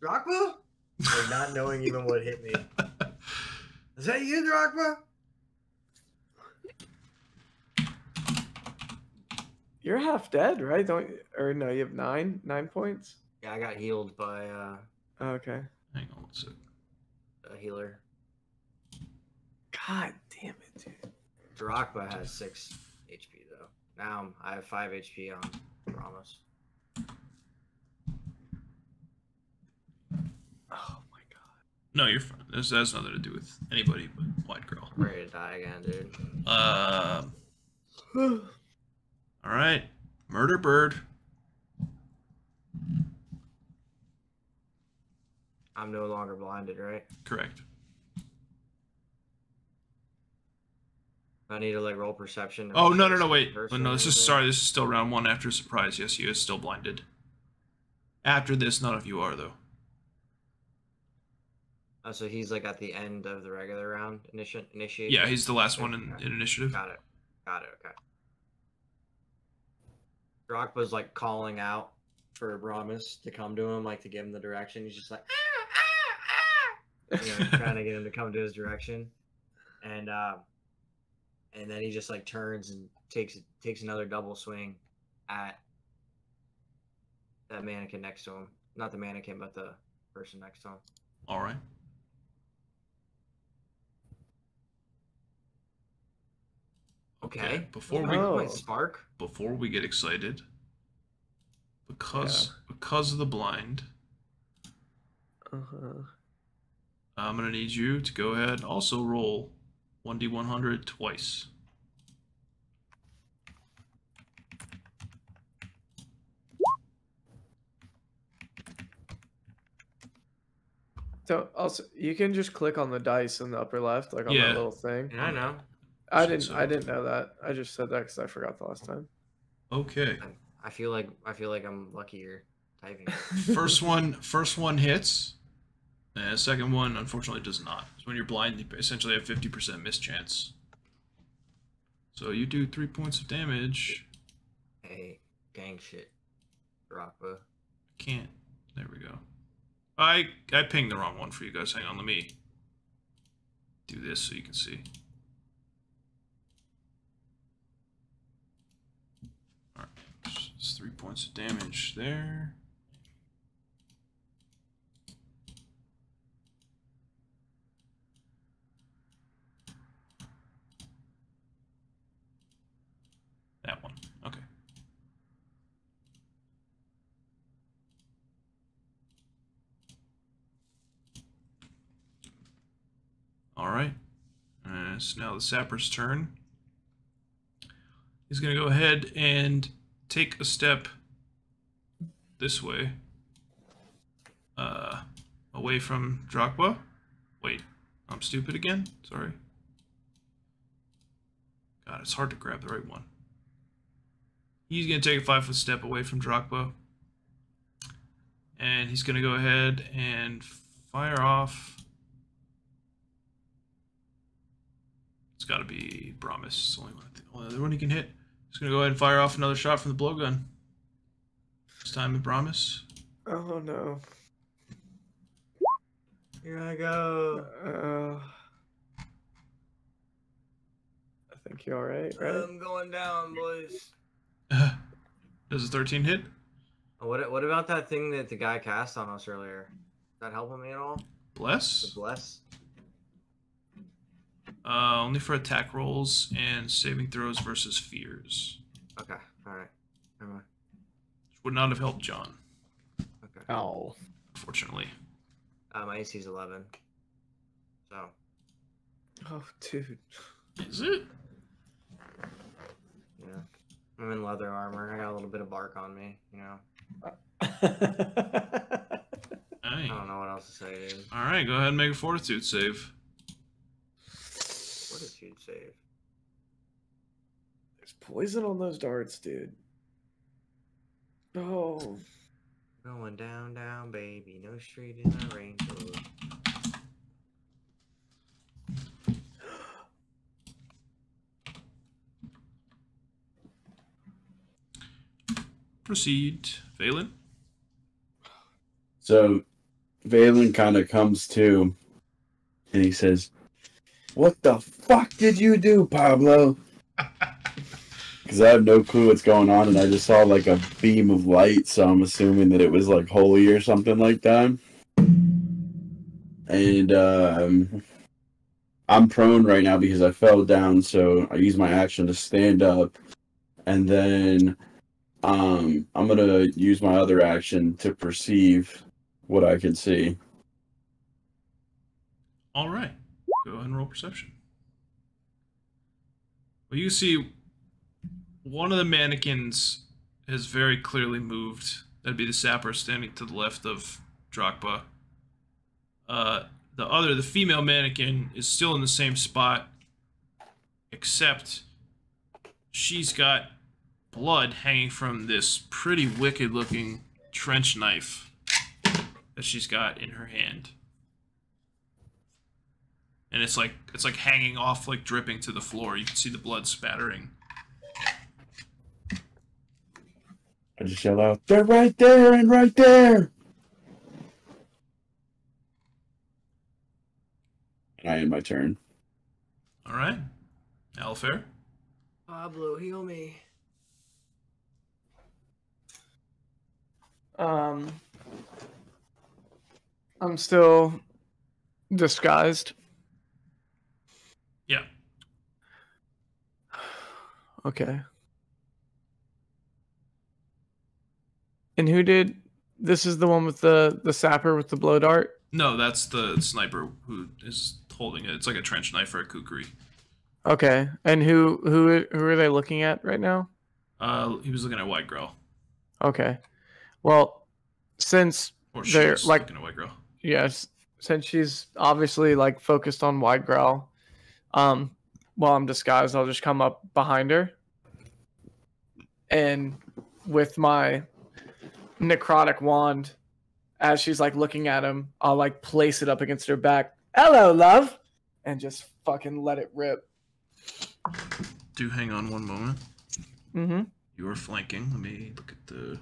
Drachma? Like not knowing even what hit me. Is that you, Drachma? You're half dead, right? Don't or no, you have 9 points? Yeah, I got healed by Oh, okay. Hang on one sec. a healer. God damn it, dude. Darakb has 6 HP though. Now I have 5 HP on Brommus. Oh my god. No, you're fine. This has nothing to do with anybody but Widegrowl. I'm ready to die again, dude. All right, Murder Bird. I'm no longer blinded, right? Correct. I need to like roll perception. Oh no, wait. Well, no, this is still round 1 after surprise. Yes, he is still blinded. After this, none of you are though. Oh, so he's like at the end of the regular round initiate. Yeah, he's the last one in initiative. Got it. Okay. Drachma's like calling out for Brommus to come to him, like to give him the direction. He's just like, you know, trying to get him to come to his direction, and then he just like turns and takes another double swing at that mannequin next to him. Not the mannequin, but the person next to him. All right. Okay. Before we get excited, because of the blind, I'm gonna need you to go ahead and also roll 1d100 twice. So also, you can just click on the dice in the upper left, like on that little thing. Yeah, I know. I didn't know that. I just said that because I forgot the last time. Okay. I feel like I'm luckier typing. First one hits. And the second one, unfortunately, does not. So when you're blind, you essentially have 50% miss chance. So you do 3 points of damage. Hey, gang shit, Darakb. Can't. There we go. I pinged the wrong one for you guys. Hang on, let me do this so you can see. Alright, it's 3 points of damage there. That one. Okay. All right. So now the sapper's turn. He's going to go ahead and take a step this way. Away from Darakb. Wait, I'm stupid again? Sorry. God, it's hard to grab the right one. He's going to take a 5-foot step away from Darakb. And he's going to go ahead and fire off. It's got to be Brommus. It's the only other one he can hit. He's going to go ahead and fire off another shot from the blowgun. This time with Brommus. Oh no. Here I go. I think you're alright, right? I'm going down, boys. Does a 13 hit? What about that thing that the guy cast on us earlier? Is that helping me at all? Bless? The bless? Only for attack rolls and saving throws versus fears. Okay, alright. Would not have helped John. Okay. Oh. Unfortunately. My AC is 11. So. Oh, dude. Is it? Yeah. I'm in leather armor. I got a little bit of bark on me, you know. I don't know what else to say, dude. Alright, go ahead and make a fortitude save. Fortitude save. There's poison on those darts, dude. Oh. Going down, down, baby. No street in the range road. Proceed. Valan? So Valan kind of comes to and he says, "What the fuck did you do, Pablo?" Because I have no clue what's going on, and I just saw like a beam of light, so I'm assuming that it was like holy or something like that. And I'm prone right now because I fell down, so I use my action to stand up, and then I'm gonna use my other action to perceive what I can see. Alright. Go ahead and roll perception. Well, you see one of the mannequins has very clearly moved. That'd be the sapper standing to the left of Darakb. The female mannequin, is still in the same spot, except she's got blood hanging from this pretty wicked-looking trench knife that she's got in her hand. And it's like hanging off, like dripping to the floor. You can see the blood spattering. I just yell out, "They're right there and right there!" And I end my turn. Alright. Alafair? Pablo, heal me. I'm still disguised. Yeah. Okay. And who did... This is the one with the sapper with the blow dart? No, that's the sniper who is holding it. It's like a trench knife or a kukri. Okay. And who are they looking at right now? He was looking at Widegrowl. Okay. Well, since Or they're she's like... looking at Widegrowl. Yes. Since she's obviously like focused on Widegrowl, while I'm disguised, I'll just come up behind her. And with my necrotic wand, as she's like looking at him, I'll like place it up against her back. "Hello, love," and just fucking let it rip. Do hang on one moment. Mm-hmm. You are flanking. Let me look at the...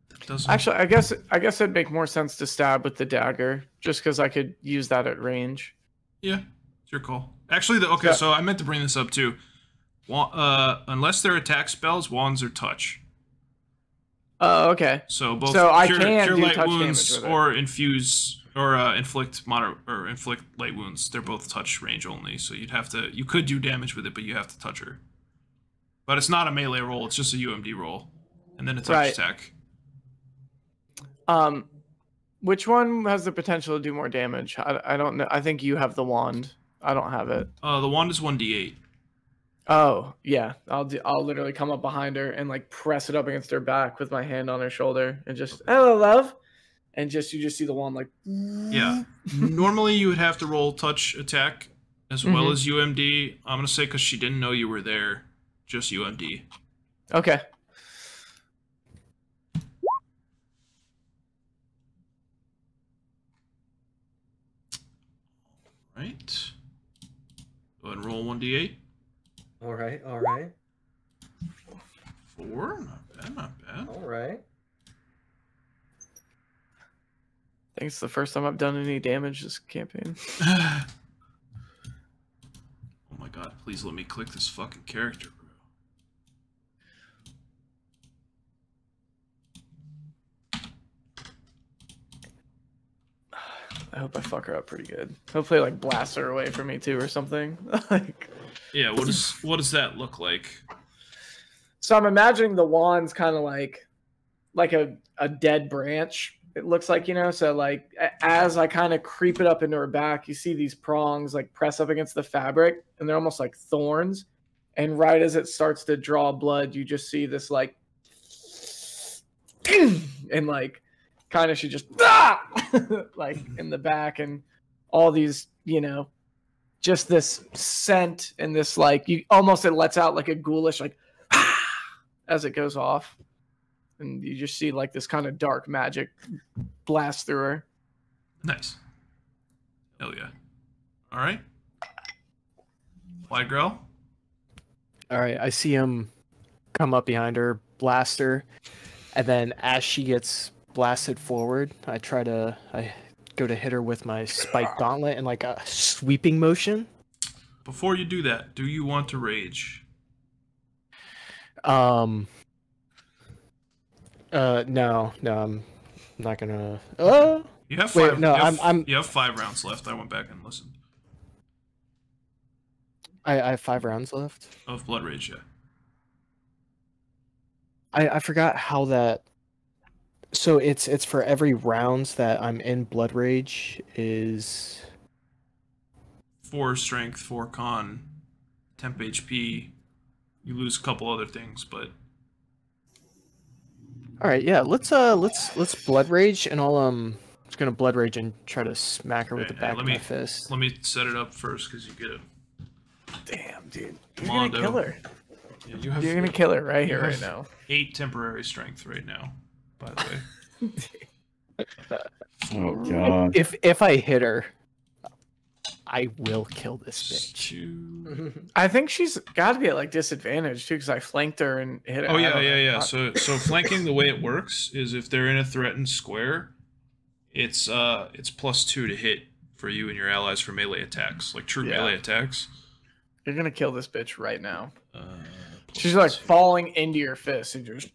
That doesn't... Actually, I guess it'd make more sense to stab with the dagger, just because I could use that at range. Yeah, it's your call. Actually, so I meant to bring this up too. Unless they're attack spells, wands are touch. Oh, okay. So both I cure can do light touch wounds damage with it. or infuse or inflict light wounds. They're both touch range only. So you could do damage with it, but you have to touch her. But it's not a melee roll. It's just a UMD roll, and then a touch attack. Which one has the potential to do more damage? I don't know. I think you have the wand. I don't have it. The wand is 1d8. Oh yeah, I'll literally come up behind her and like press it up against her back with my hand on her shoulder and just hello love, and you just see the wand like. Yeah. Normally you would have to roll touch attack as well as UMD. I'm gonna say because she didn't know you were there, just UMD. Okay. Right. Go ahead and roll 1d8. All right, all right. 4, not bad, not bad. All right. I think it's the first time I've done any damage this campaign. Oh my god, please let me click this fucking character, bro. I hope I fuck her up pretty good. Hopefully, like blast her away from me too, or something. Like, yeah, what does that look like? so I'm imagining the wand's kind of like a dead branch. It looks like, you know. So like as I kind of creep it up into her back, you see these prongs like press up against the fabric, and they're almost like thorns. And right as it starts to draw blood, you just see this like, and like. Kind of she just like in the back, and all these, you know, just this scent and this like you almost it lets out like a ghoulish like as it goes off, and you just see like this kind of dark magic blast through her. Nice. Hell yeah. All right. Widegrowl. All right, I see him come up behind her, blast her, and then as she gets blasted forward, I go to hit her with my spike gauntlet in like a sweeping motion. Before you do that, do you want to rage? No, I'm not gonna. You have wait, five. no, You have 5 rounds left. I went back and listened. I have 5 rounds left. Of blood rage, yeah. I forgot how that. So it's for every rounds that I'm in blood rage is 4 strength, 4 con, temp HP. You lose a couple other things, but all right. Yeah, let's blood rage, and I'm just gonna blood rage and try to smack her with the back of my fist. Let me set it up first because you get it. Damn, dude, you're Mondo. gonna kill her. Yeah, You're gonna kill her right here, right now. 8 temporary strength right now. By the way. Oh god. If I hit her, I will kill this bitch. I think she's got to be at like disadvantage too, because I flanked her and hit her. Oh yeah. So flanking, the way it works is if they're in a threatened square, it's +2 to hit for you and your allies for melee attacks, like true melee attacks. You're gonna kill this bitch right now. She's like falling into your fist and just.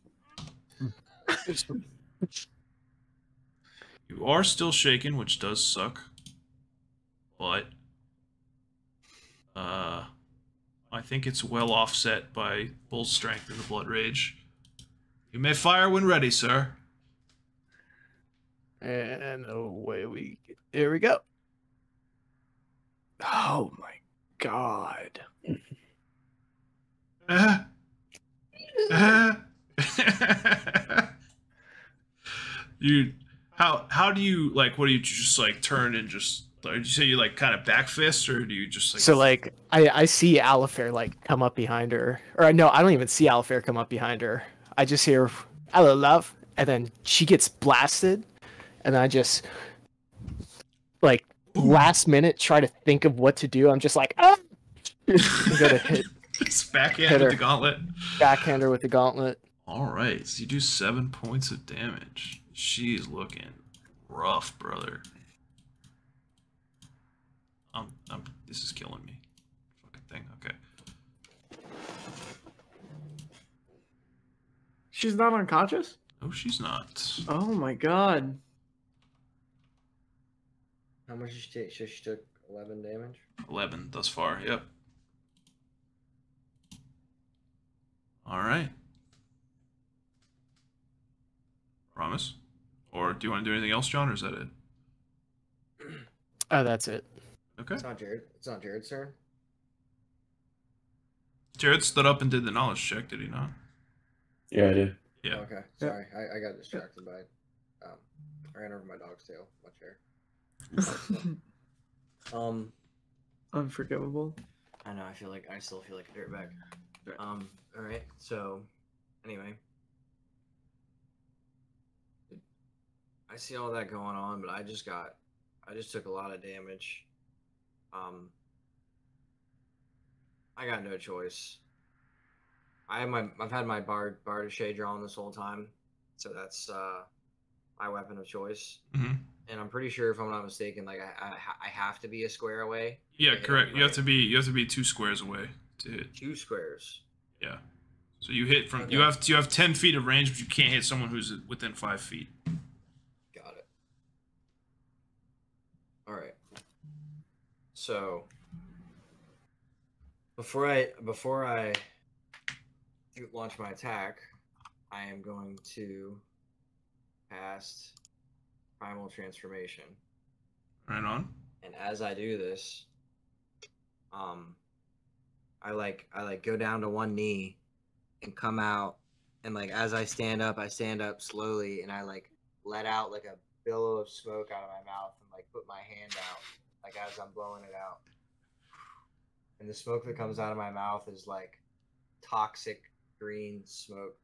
You are still shaken, which does suck. But I think it's well offset by bull strength and the blood rage. You may fire when ready, sir. And away here we go. Oh my god. You how do you like? What do you just like turn and just? Did you say you like kind of back fist, or do you just like? So like I see Alafair like come up behind her, or no, I don't even see Alafair come up behind her. I just hear "Hello, love," and then she gets blasted, and I just like last minute try to think of what to do. I'm just like, ah! Go to hit. Just backhand with the gauntlet. Backhand her with the gauntlet. All right, so you do 7 points of damage. She's looking rough, brother. This is killing me. Fucking thing. Okay. She's not unconscious? No, she's not. Oh my god. How much did she take? She took 11 damage? 11 thus far, yep. Alright. Promise? Or do you want to do anything else, John, or is that it? That's it. Okay. It's not Jared. It's not Jared's turn. Jared stood up and did the knowledge check, did he not? Yeah, I did. Yeah. Okay. Sorry, I got distracted by. I ran over my dog's tail. My chair. Unforgivable. I know. I still feel like a dirtbag. All right. So, anyway, I see all that going on, but I just took a lot of damage. I got no choice. I've had my Bardiche drawn this whole time, so that's my weapon of choice. Mm-hmm. And I'm pretty sure, if I'm not mistaken, like I have to be a square away. Yeah, correct. You have to be 2 squares away to hit. 2 squares. Yeah. So you hit from Okay. you have 10 feet of range, but you can't hit someone who's within 5 feet. Got it. All right. So before I launch my attack, I am going to cast Primal Transformation. Right on. And as I do this, I go down to one knee and come out, and like as I stand up slowly, and I like let out like a billow of smoke out of my mouth, and like put my hand out like as I'm blowing it out. And the smoke that comes out of my mouth is like toxic green smoke,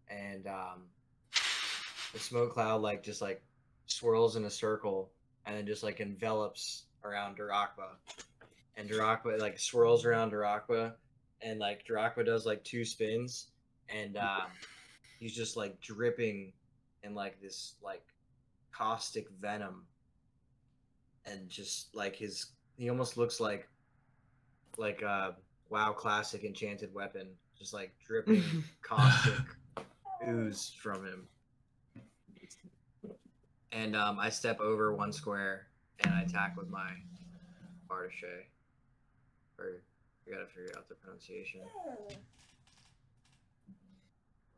and the smoke cloud like just like swirls in a circle and then just like envelops around Darakb, and Darakb like swirls around Darakb, and like Darakb does like 2 spins, and he's just like dripping in like this like caustic venom, and just like he almost looks like WoW classic enchanted weapon, just like dripping caustic ooze from him. And I step over 1 square and I attack with my Bardiche. Or I gotta figure out the pronunciation.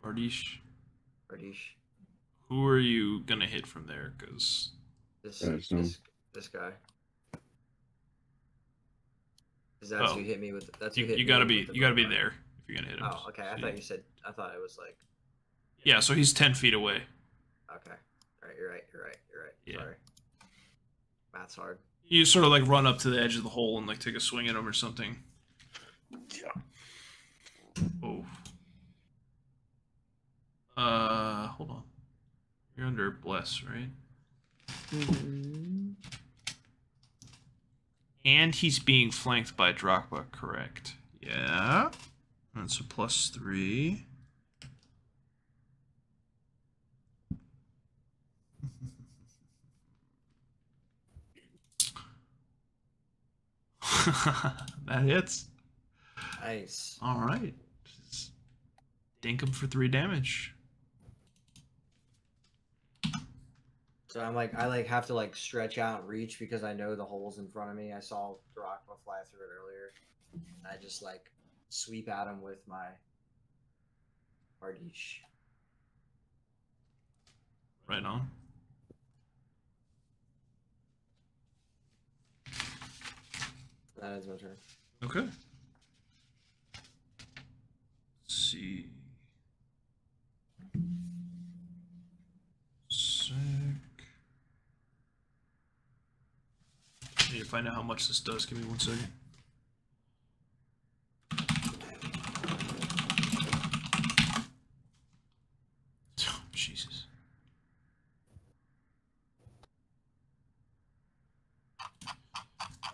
Bardiche. Bardiche. Who are you gonna hit from there? Because This guy. Because that's who hit me with. That's who hit you me gotta with be there if you're gonna hit him. Oh, okay. I thought you said. I thought it was like. Yeah, so he's 10 feet away. Okay. All right. You're right. Yeah. Sorry. Math's hard. You sort of like run up to the edge of the hole and like take a swing at him or something. Oh. Hold on. You're under bless, right? Mm-hmm. And he's being flanked by Darakb, correct? Yeah. That's a +3. That hits. Nice. All right. Just dink him for 3 damage. So I have to like stretch out and reach because I know the hole's in front of me. I saw Darakb fly through it earlier. I just like sweep at him with my Bardiche. Right on. That is my turn. Okay. Let's see. Sick. I need to find out how much this does. Give me 1 second. Oh, Jesus.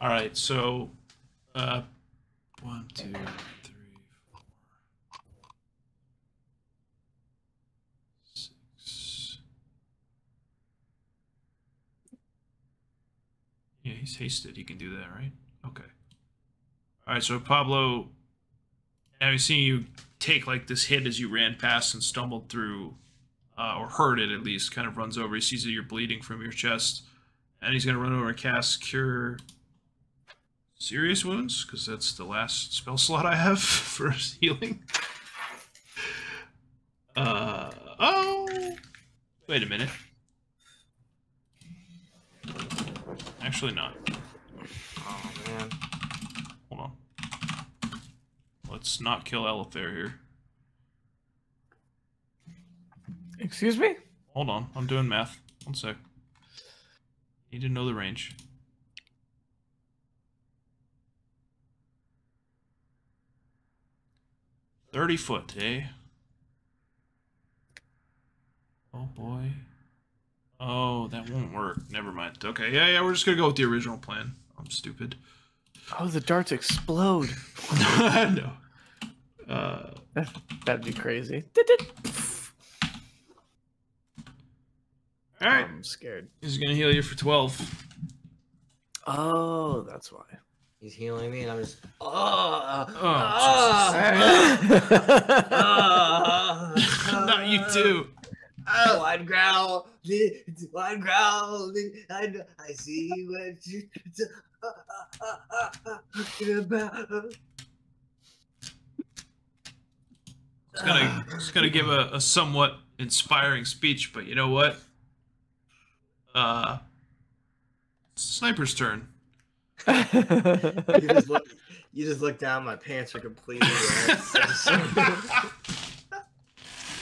All right, so 1, 2, 3, 4, 6. Yeah, he's hasted. He can do that, right? Okay. All right, so Pablo, having seen you take like this hit as you ran past and stumbled through, or heard it at least, kind of runs over. He sees that you're bleeding from your chest, and he's gonna run over and cast Cure Serious Wounds, because that's the last spell slot I have for healing. Oh, wait a minute. Actually not. Oh man. Hold on. Let's not kill Alafair here. Excuse me? Hold on, I'm doing math. 1 sec. Need to know the range. "30 foot, eh? Oh boy. Oh, that won't work. Never mind. Okay, yeah, we're just gonna go with the original plan. I'm stupid. Oh, the darts explode. No. That'd be crazy. Alright. I'm scared. He's gonna heal you for 12. Oh, that's why. He's healing me, and I'm just. Not you too. Widegrowl, Widegrowl. I see what you talking about. It's gonna give a somewhat inspiring speech, but you know what? Sniper's turn. You just look down. My pants are completely wet.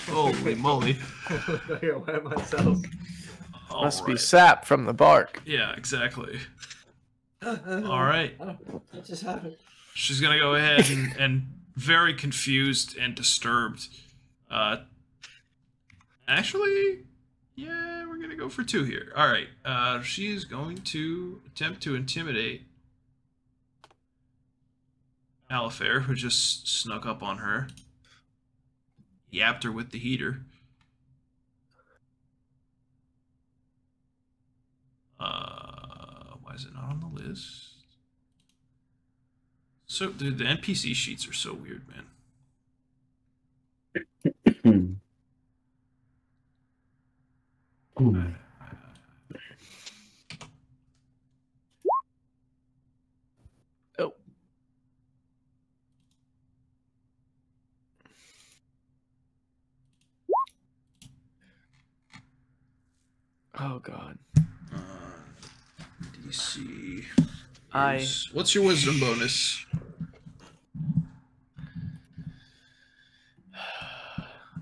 Holy moly! I gotta wet myself. Must be sap from the bark. Yeah, exactly. All right. What just happened? She's gonna go ahead and very confused and disturbed. Actually, yeah, we're gonna go for 2 here. All right. She's going to attempt to intimidate Alafair, who just snuck up on her. Yapped her with the heater. Why is it not on the list? So, dude, the NPC sheets are so weird, man. Oh. Oh god. DC. I. What's your wisdom bonus?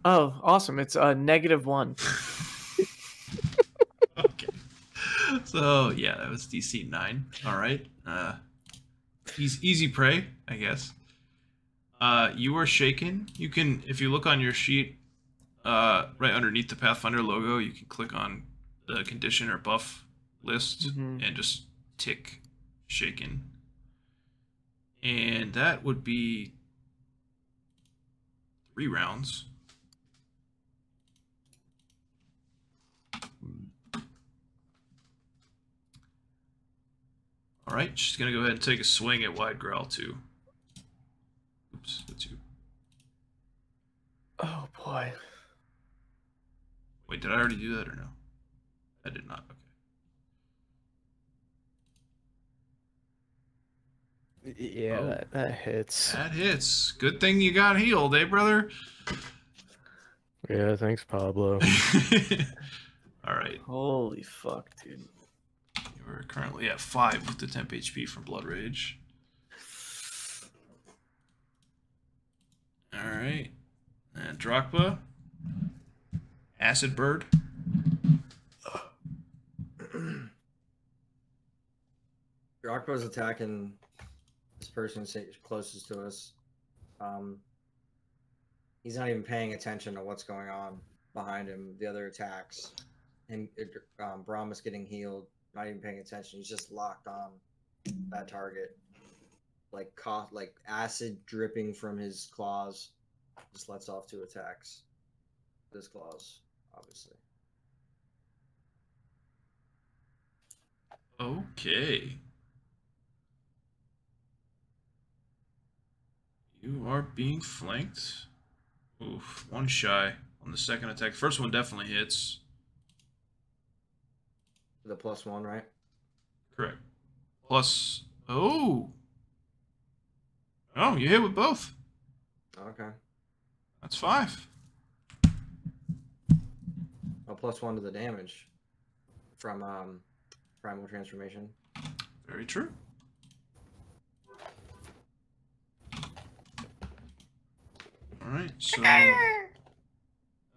Oh, awesome! It's -1. Okay. So yeah, that was DC 9. All right. Easy prey, I guess. You are shaken. You can, if you look on your sheet, right underneath the Pathfinder logo, you can click on the condition or buff list and just tick shaken. And that would be 3 rounds. All right, she's gonna go ahead and take a swing at Widegrowl too. Oops, that's you. Oh boy. Wait, did I already do that or no? I did not. Okay. Yeah, that hits. That hits. Good thing you got healed, eh, brother? Yeah, thanks, Pablo. All right. Holy fuck, dude. We're currently at 5 with the temp HP from Blood Rage. All right. And Darakb. Acid Bird. Darakb's attacking this person closest to us. He's not even paying attention to what's going on behind him. The other attacks, and Brommus getting healed. Not even paying attention. He's just locked on that target, like acid dripping from his claws. Just lets off 2 attacks. His claws, obviously. Okay. You are being flanked. Oof, 1 shy on the second attack. First one definitely hits. The +1, right? Correct. Plus, oh, you hit with both. Okay. That's 5. A +1 to the damage from Primal transformation. Very true. Alright, so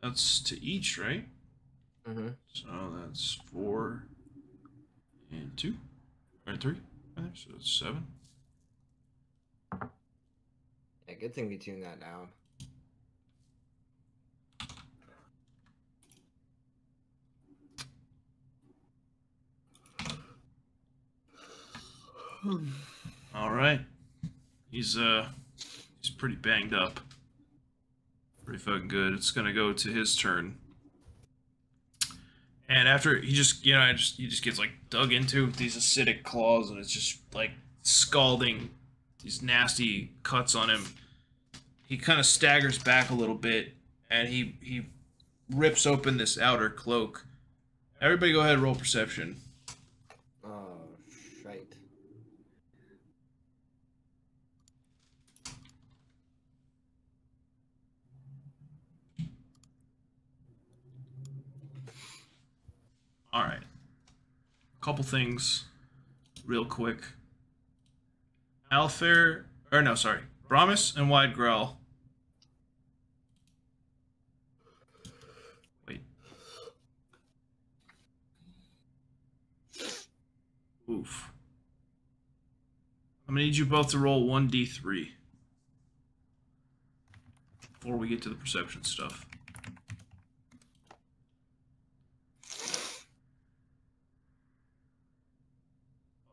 that's to each, right? Mm-hmm. So that's 4 and 2. Or 3. So it's 7. Yeah, good thing we tuned that down. Alright. He's pretty banged up. Pretty fucking good. It's gonna go to his turn. And after he just, you know, he just gets like dug into with these acidic claws, and it's just like scalding these nasty cuts on him. He kind of staggers back a little bit, and he rips open this outer cloak. Everybody, go ahead and roll perception. Oh, shite. All right. Couple things, real quick. Alafair, or no, sorry, Brommus and Widegrowl. Wait. Oof. I'm gonna need you both to roll 1d3 before we get to the perception stuff.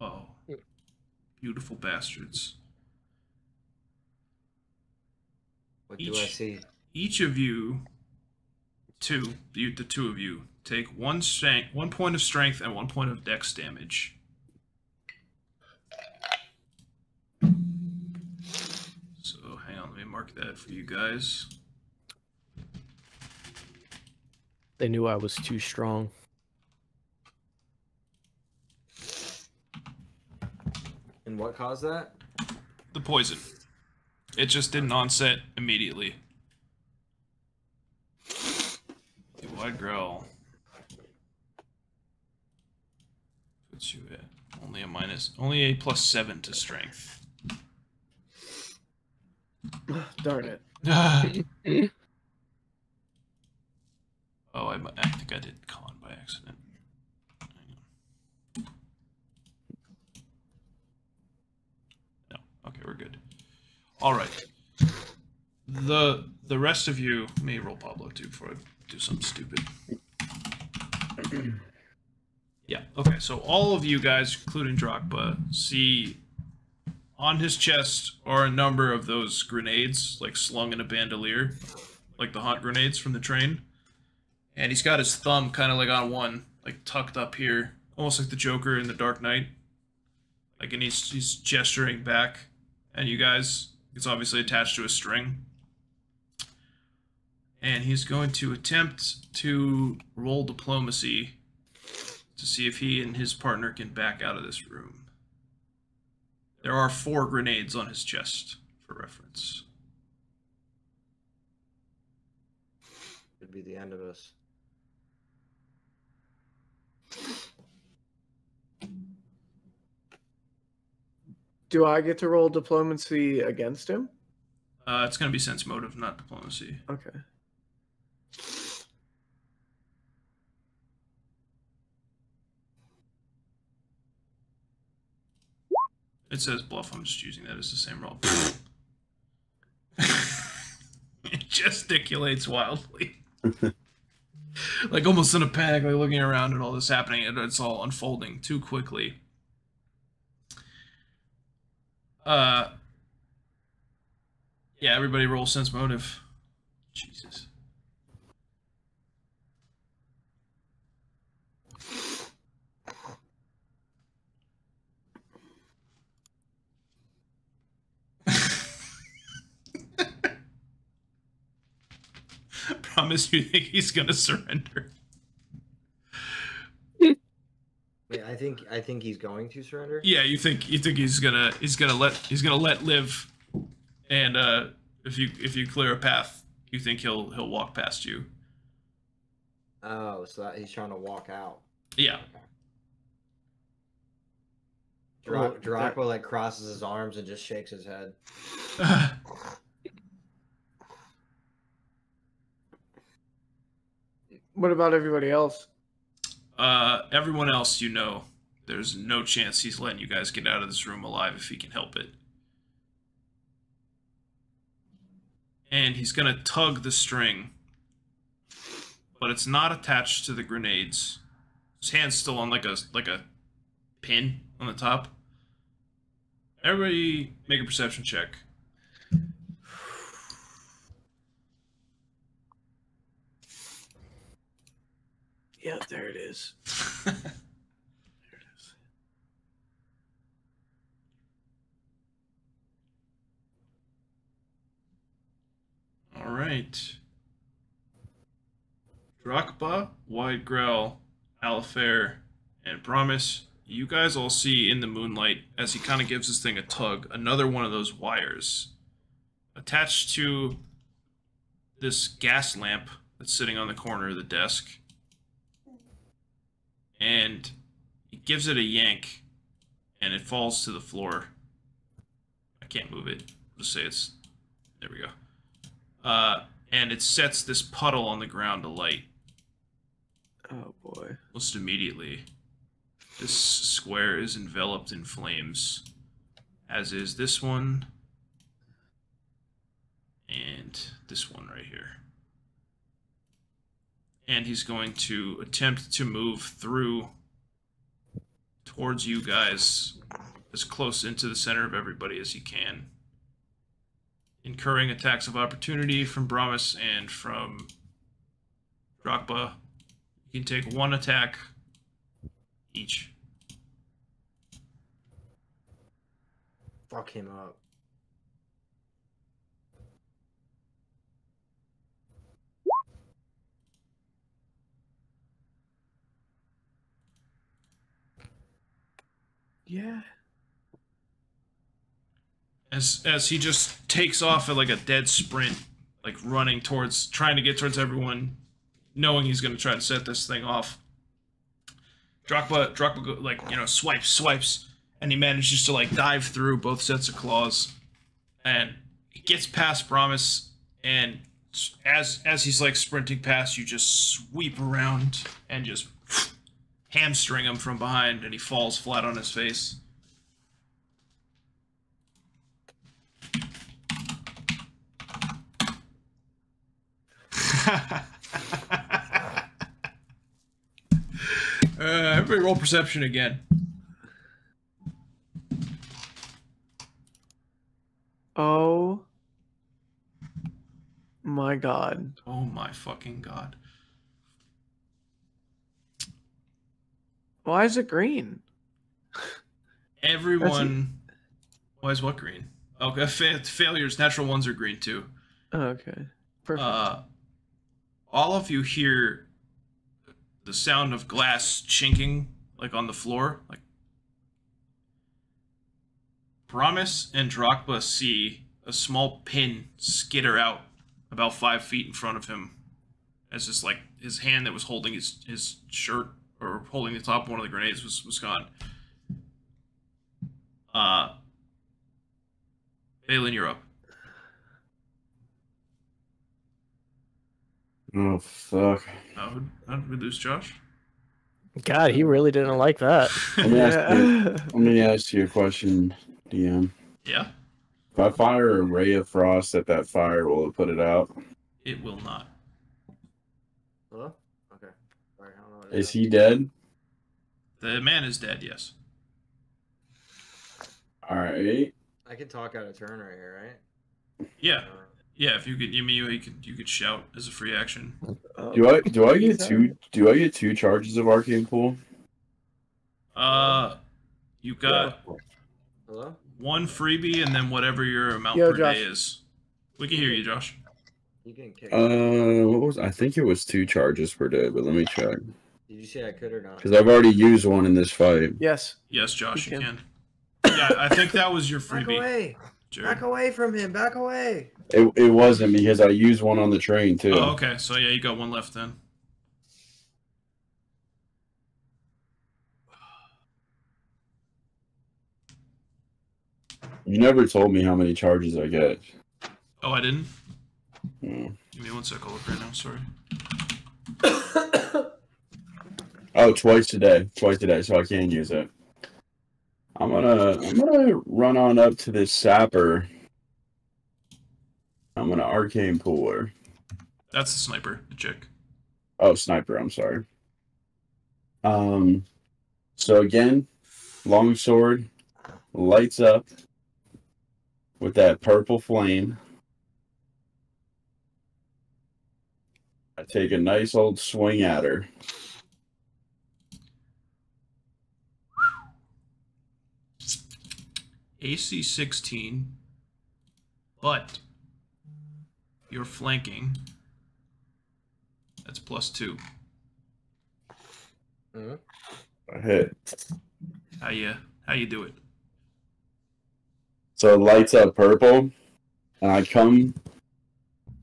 Oh, beautiful bastards. What do I see? Each of you, the two of you, take 1 point of strength and 1 point of dex damage. So hang on, let me mark that for you guys. They knew I was too strong. And what caused that? The poison. It just didn't onset immediately. The Widegrowl puts you at only a +7 to strength. Darn it. Oh, I think I did con by accident. No, okay, we're good. All right. The rest of you, let me roll Pablo too before I do something stupid. Yeah. Okay. So all of you guys, including Darakb, see on his chest are a number of those grenades, like slung in a bandolier, like the hot grenades from the train. And he's got his thumb kind of like on one, like tucked up here, almost like the Joker in The Dark Knight. Like, and he's gesturing back, and you guys, it's obviously attached to a string. And he's going to attempt to roll diplomacy to see if he and his partner can back out of this room. There are 4 grenades on his chest, for reference. Could be the end of us. Do I get to roll diplomacy against him? It's going to be sense motive, not diplomacy. Okay. It says bluff, I'm just using that as the same roll. It gesticulates wildly. Like almost in a panic, like looking around at all this happening, and it's all unfolding too quickly. Yeah, everybody roll sense motive. Jesus. Promise you think he's gonna surrender. Wait, I think he's going to surrender. Yeah, you think he's gonna let live, and if you clear a path, you think he'll walk past you. Oh, so that he's trying to walk out. Yeah. Draco like crosses his arms and just shakes his head. What about everybody else? Everyone else, you know, there's no chance he's letting you guys get out of this room alive if he can help it. And he's gonna tug the string, but it's not attached to the grenades. His hand's still on like a pin on the top. Everybody make a perception check. Yeah, there it is. There it is. All right. Darakb, Widegrowl, Alafair, and Brommus, you guys all see in the moonlight, as he kind of gives this thing a tug, another one of those wires attached to this gas lamp that's sitting on the corner of the desk. And he gives it a yank, and it falls to the floor. I can't move it. I'll just say it's... There we go. And it sets this puddle on the ground alight. Oh, boy. Almost immediately, this square is enveloped in flames, as is this one, and this one right here. And he's going to attempt to move through towards you guys as close into the center of everybody as he can, incurring attacks of opportunity from Brommus and from Darakb. You can take one attack each. Fuck him up. Yeah. As he just takes off at like a dead sprint, like running towards, trying to get towards everyone, knowing he's going to try to set this thing off. Darakb like, you know, swipes, and he manages to like dive through both sets of claws, and he gets past Brommus, and as he's like sprinting past, you just sweep around and just hamstring him from behind, and he falls flat on his face. Everybody roll perception again. Oh my god. Oh my fucking god. Why is it green? Everyone... Why is what green? Okay, failures, natural ones are green too. Oh, okay. Perfect. All of you hear the sound of glass chinking, like on the floor. Like Brommus and Darakb see a small pin skitter out about 5 feet in front of him, as just like his hand that was holding his shirt or holding the top of one of the grenades was gone. Valan, you're up. Oh, fuck. How did we lose Josh? God, he really didn't like that. Let me ask you a question, DM. Yeah? If I fire a ray of frost at that fire, will it put it out? It will not. Hello? Okay. Sorry, I don't know. Is he dead? The man is dead, yes. Alright. I can talk out of turn right here, right? Yeah. Yeah, if you could, you could shout as a free action. Do I get two charges of arcane pool? You got Hello? one freebie and then whatever your amount Yo, per Josh. day is. We can hear you, Josh. You can kick. What was? I think it was 2 charges per day, but let me check. Did you say I could or not? Because I've already used one in this fight. Yes. Yes, Josh, You you can. can. Yeah, I think that was your Back freebie. away! Jared. Back away from him! Back away! It wasn't because I used one on the train too. Oh, okay. So yeah, you got one left then. You never told me how many charges I get. Oh, I didn't? Hmm. Give me 1 sec, I'll look right now, sorry. Oh, twice a day, so I can use it. I'm gonna run on up to this sapper. I'm gonna arcane pull her. That's the sniper, the chick. Oh, sniper, I'm sorry. So again, longsword lights up with that purple flame. I take a nice old swing at her. AC 16, but you're flanking. That's +2. Mm-hmm. I hit. How you do it? So it lights up purple, and I come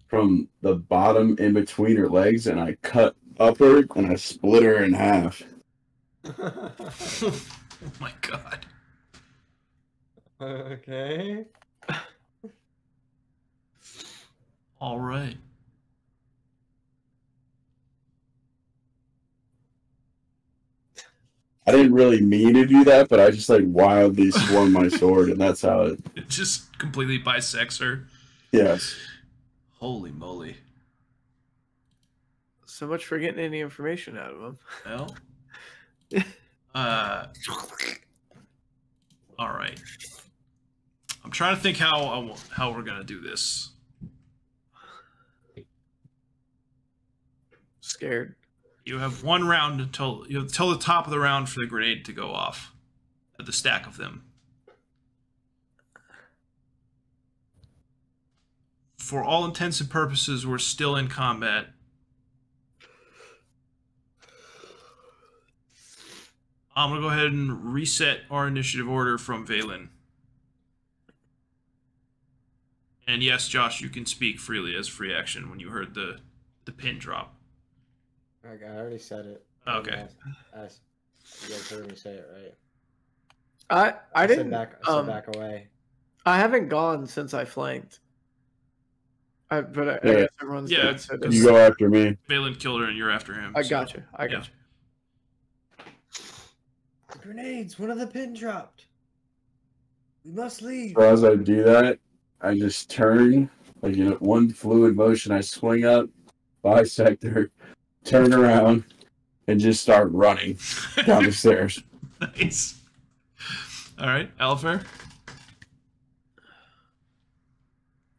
from the bottom in between her legs, and I cut upward, and I split her in half. Oh my god. Okay. All right. I didn't really mean to do that, but I just like wildly swung my sword, and that's how it. It just completely bisects her. Yes. Holy moly. So much for getting any information out of him. Well. All right. I'm trying to think how we're gonna do this. Scared. You have 1 round until the top of the round for the grenade to go off. The stack of them. For all intents and purposes, we're still in combat. I'm gonna go ahead and reset our initiative order from Valan. And yes, Josh, you can speak freely as free action when you heard the pin drop. Okay, I already said it. Okay. You guys heard me say it, right? I didn't. I said back away. I haven't gone since I flanked. But I Yeah. guess everyone's Yeah, dead, so You go after me. Valan killed her and you're after him. I so- got you. I got yeah. you. Grenades! One of the pin dropped. We must leave. So as I do that, I just turn, like in one fluid motion, I swing up, bisect her, turn around, and just start running down the stairs. Nice. All right, Alafair.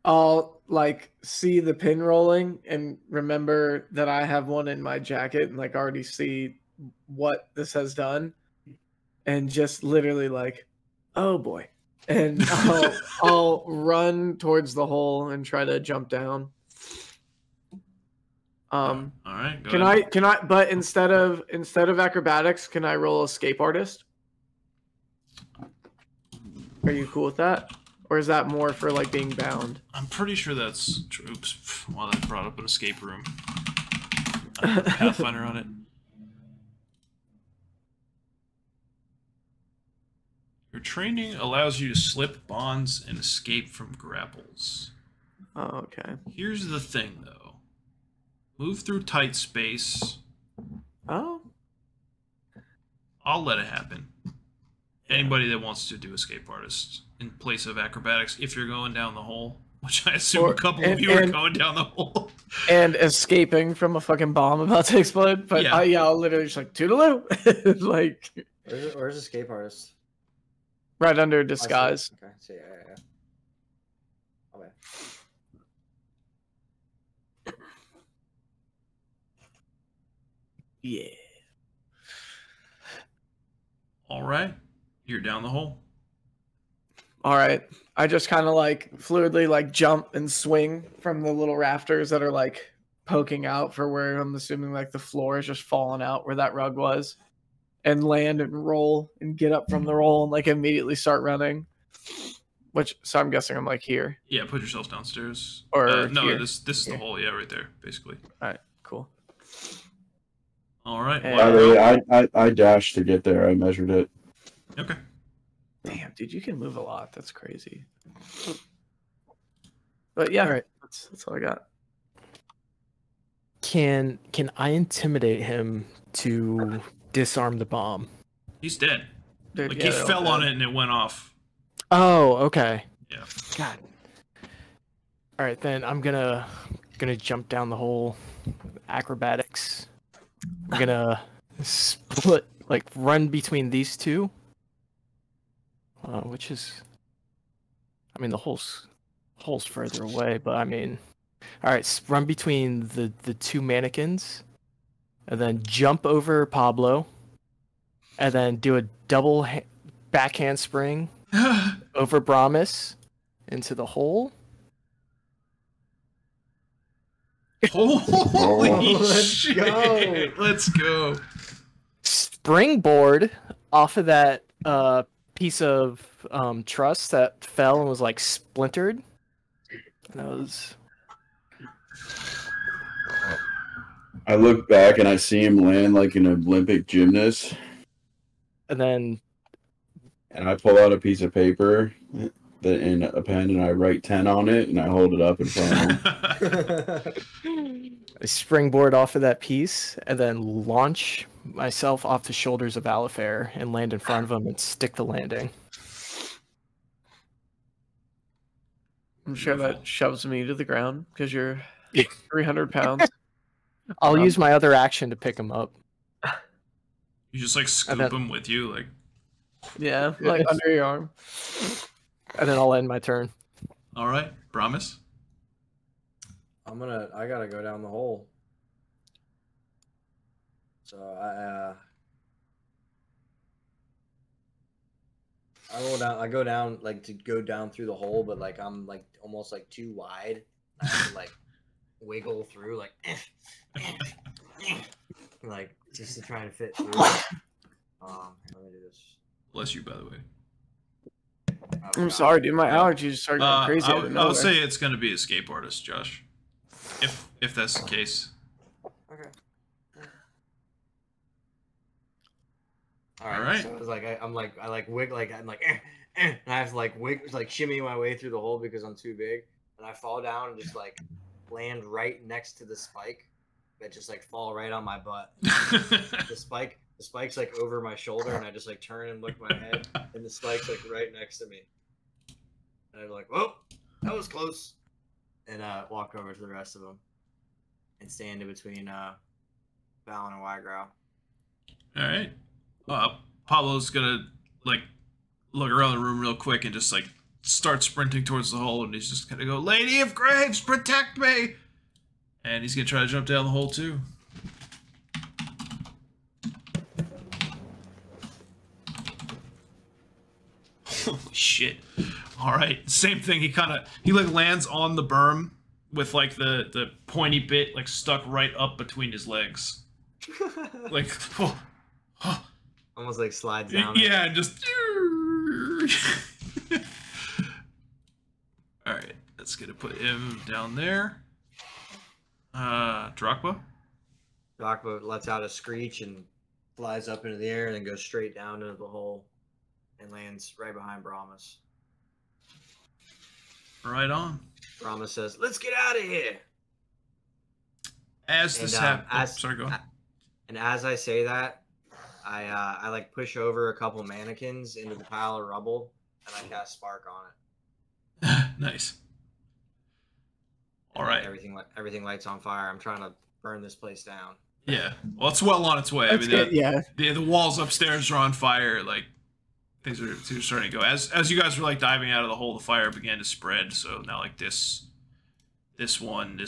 I'll like see the pin rolling and remember that I have one in my jacket and like already see what this has done, and just literally like, oh boy, and I'll run towards the hole and try to jump down. All right. Go Can ahead. I? But instead of acrobatics, can I roll escape artist? Are you cool with that, or is that more for like being bound? I'm pretty sure that's true. Oops. Well, that brought up an escape room. I have Pathfinder on it. Your training allows you to slip bonds and escape from grapples. Oh, okay. Here's the thing, though. Move through tight space. Oh, I'll let it happen. Anybody that wants to do escape artist in place of acrobatics, if you're going down the hole, which I assume a couple of you are going down the hole. and escaping from a fucking bomb about to explode. But Yeah. I'll literally just like toodaloo, like Where's escape artist? right under Oh, I see it. disguise. Okay, see, yeah. Okay. Yeah. All right. You're down the hole. All right. I just kind of like fluidly like jump and swing from the little rafters that are like poking out for where I'm assuming like the floor is just falling out where that rug was, and land and roll and get up from the roll and like immediately start running. So I'm guessing I'm like here. Yeah, put yourself downstairs. Or no, here. this is the hole. Yeah, right there, basically. All right, cool. All right. Hey. By the way, I dashed to get there. I measured it. Okay. Damn. Damn, dude, you can move a lot. That's crazy. But yeah, All right. that's all I got. Can I intimidate him to disarm the bomb? He's dead. Dude, Like yeah, he they're all fell on dead. it and it went off. Oh, okay. Yeah. God. All right, then I'm gonna jump down the hole. Acrobatics. I'm gonna split, like run between these two. Which is, I mean, the hole's further away, but I mean, all right, run between the two mannequins, and then jump over Pablo, and then do a double backhand spring over Brommus into the hole. Holy Let's shit! go. Let's go. Springboard off of that piece of truss that fell and was like splintered. And that was. I look back and I see him land like an Olympic gymnast, And then and I pull out a piece of paper and a pen, and I write 10 on it, and I hold it up in front of him. I springboard off of that piece and then launch myself off the shoulders of Alafair and land in front of him and stick the landing. I'm sure that shoves me to the ground because you're 300 pounds. I'll use my other action to pick him up. You just like scoop then- him with you, like. Yeah, like under your arm. And then I'll end my turn. All right, Brommus. I gotta go down the hole. So I go down like to go down through the hole, but like I'm like almost like too wide. I have to like wiggle through like like just to try to fit through. Let me do this. Bless you, by the way. Oh, I'm God. sorry, dude. My allergies started going crazy. out of I would nowhere. say it's going to be escape artist, Josh. If that's the case. Okay. All right. So it's like I like wiggle like I'm like and I have to like like shimmy my way through the hole because I'm too big, and I fall down and just like land right next to the spike that just like fall right on my butt. The spike's like over my shoulder, and I just like turn and look my head, and the spike's like right next to me. And I'm like, whoa, that was close. And walk over to the rest of them and stand in between Valan and Widegrowl. All right. Pablo's gonna like look around the room real quick and just like start sprinting towards the hole, and he's just gonna go, "Lady of Graves, protect me!" And he's gonna try to jump down the hole too. Holy shit! All right, same thing. He like lands on the berm with like the pointy bit like stuck right up between his legs, like. Almost like slides down. Yeah, just. All right, that's gonna put him down there. Darakb. Darakb lets out a screech and flies up into the air, and then goes straight down into the hole and lands right behind Brommus. Right on. Brommus says, "Let's get out of here." As this happens, sorry, go on. And as I say that, I like push over a couple mannequins into the pile of rubble, and I cast Spark on it. Nice. All And right. everything lights on fire. I'm trying to burn this place down. Yeah. Well, it's well on its way. That's good, yeah. The walls upstairs are on fire. Like things are starting to go. As you guys were like diving out of the hole, the fire began to spread. So now like this one.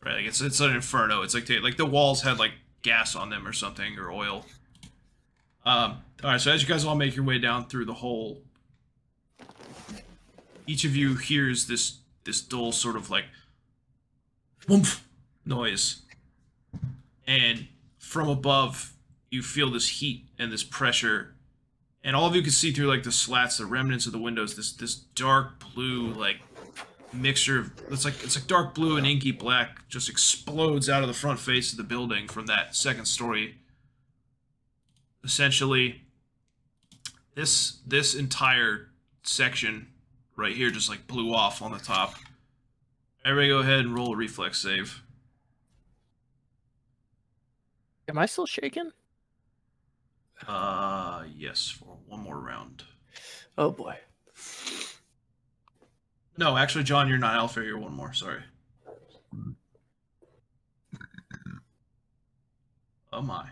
Right. Like it's an inferno. It's like the walls had like gas on them or something, or oil. All right, so as you guys all make your way down through the hole, each of you hears this dull sort of like whoomph noise, and from above you feel this heat and this pressure, and all of you can see through like the slats, the remnants of the windows, this dark blue like mixture of it's like dark blue and inky black just explodes out of the front face of the building from that second story. Essentially, This entire section right here just like blew off on the top. Everybody go ahead and roll a reflex save. Am I still shaking? Yes, for one more round. Oh boy. No, actually, John, you're not Alafair. You're one more. Sorry. Oh my.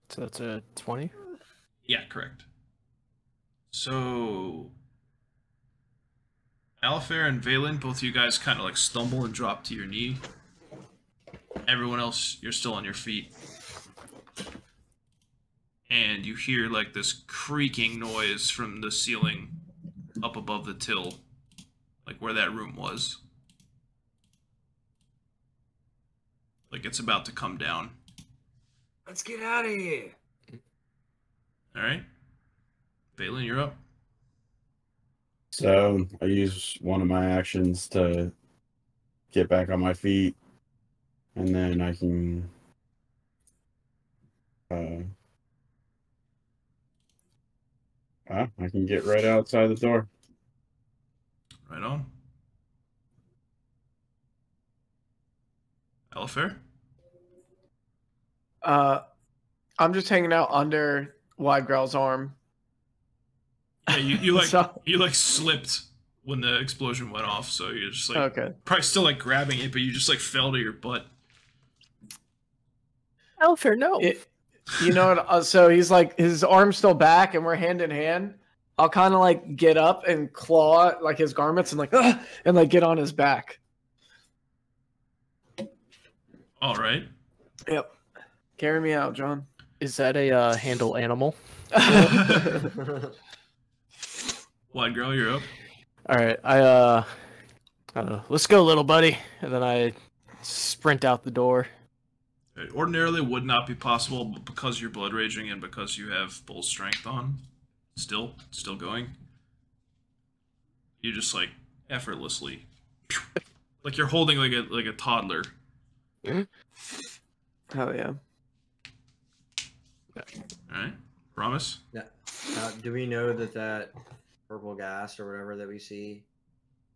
So that's a 20? Yeah, correct. So, Alafair and Valan, both of you guys kind of like stumble and drop to your knee. Everyone else, you're still on your feet. And you hear like this creaking noise from the ceiling up above the till, like where that room was. Like it's about to come down. Let's get out of here. Alright. Valan, you're up. So I use one of my actions to get back on my feet, and then I can I can get right outside the door. Right on. Alafair? I'm just hanging out under Widegrowl's arm. Yeah, you like So- you like slipped when the explosion went off, so you're just like Okay. probably still like grabbing it, but you just like fell to your butt. Alafair, no. You know what? So he's like, his arm's still back, and we're hand in hand. I'll kind of like get up and claw like his garments and like, and like get on his back. All right. Yep. Carry me out, John. Is that a handle animal? Widegrowl, you're up. All right, I don't know. Let's go, little buddy. And then I sprint out the door. It ordinarily would not be possible, but because you're blood raging and because you have bull strength on, still going, you just like effortlessly, like you're holding like a toddler. Hell yeah. All right, Brommus. Now, do we know that purple gas or whatever that we see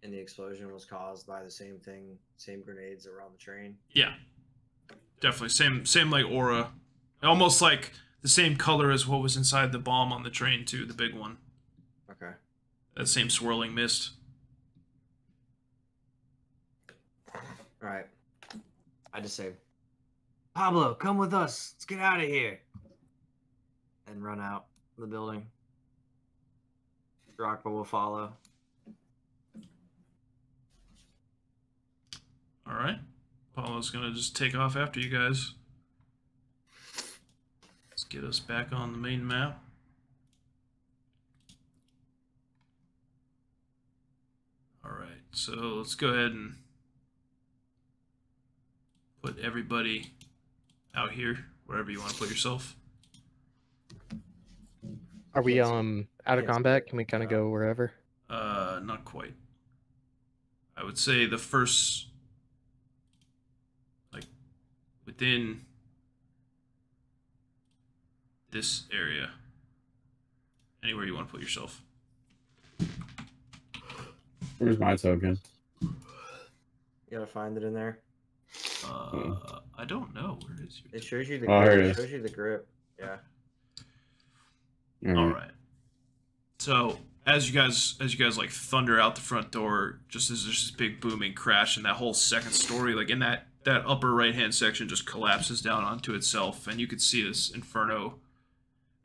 in the explosion was caused by the same thing, same grenades that were on the train? Yeah, definitely same like aura, almost like the same color as what was inside the bomb on the train too, the big one. Okay. That same swirling mist. All right. I just say, Pablo, come with us. Let's get out of here. And run out the building. Dharakb will follow. All right, Paulo's gonna just take off after you guys. Let's get us back on the main map. All right, so let's go ahead and put everybody out here, wherever you want to put yourself. Are we out of Yes. combat? Can we kind of go wherever? Not quite. I would say the first, like, within this area, anywhere you want to put yourself. Where's my token? You gotta find it in there. I don't know. Where is your? It shows you the Oh, grip. here it It is. shows you the grip. Yeah. All right. So as you guys like thunder out the front door, just as there's this big booming crash, and that whole second story, like in that upper right hand section, just collapses down onto itself, and you could see this inferno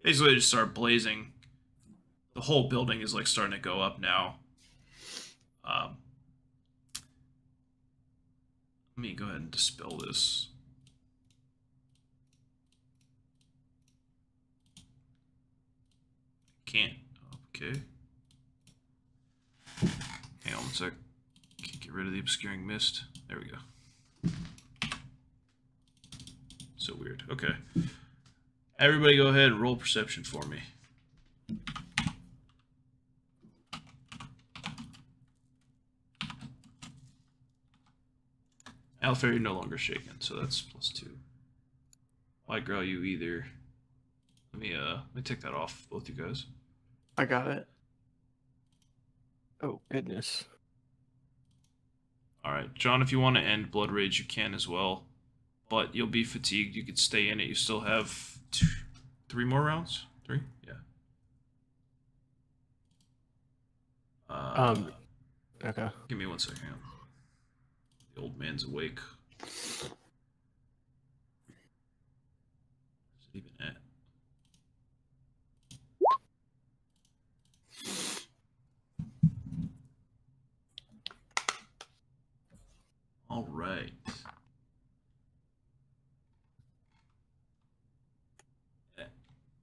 basically just start blazing. The whole building is like starting to go up now. Let me go ahead and dispel this. Can't. Okay. Hang on one sec. Can't get rid of the obscuring mist. There we go. So weird. Okay. Everybody go ahead and roll perception for me. Alafair, you're no longer shaken, so that's +2. Widegrowl, you either... Let me take that off, both you guys. I got it. Oh goodness. All right, John, if you want to end Blood Rage, you can as well. But you'll be fatigued. You could stay in it. You still have 3 more rounds? 3? Yeah. Okay. Give me 1 second. The old man's awake. Where's it even at? All right.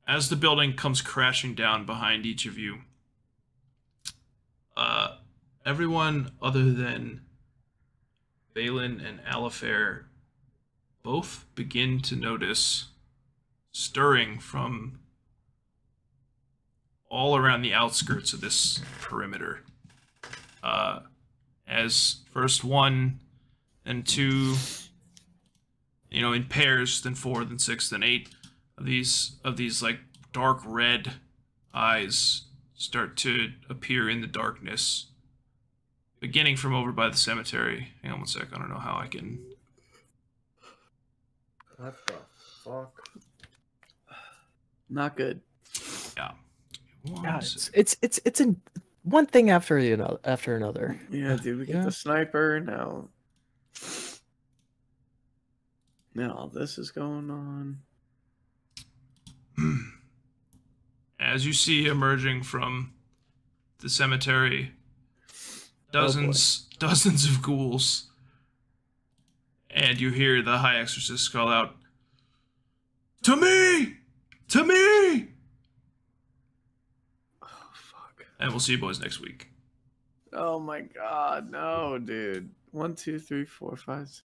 As the building comes crashing down behind each of you, everyone other than Valan and Alafair both begin to notice stirring from all around the outskirts of this perimeter. As first 1, then 2, in pairs, then 4, then 6, then 8 of these like dark red eyes start to appear in the darkness, beginning from over by the cemetery. Hang on 1 sec. I don't know how I can. What the fuck? Not good. Yeah. Yeah, it's in one thing after another. Yeah, dude, we get the sniper now. Now all this is going on. As you see emerging from the cemetery, dozens of ghouls, and you hear the High Exorcist call out, "To me! To me!" Oh, fuck. And we'll see you boys next week. Oh my god, no, dude. 1, 2, 3, 4, 5, 6.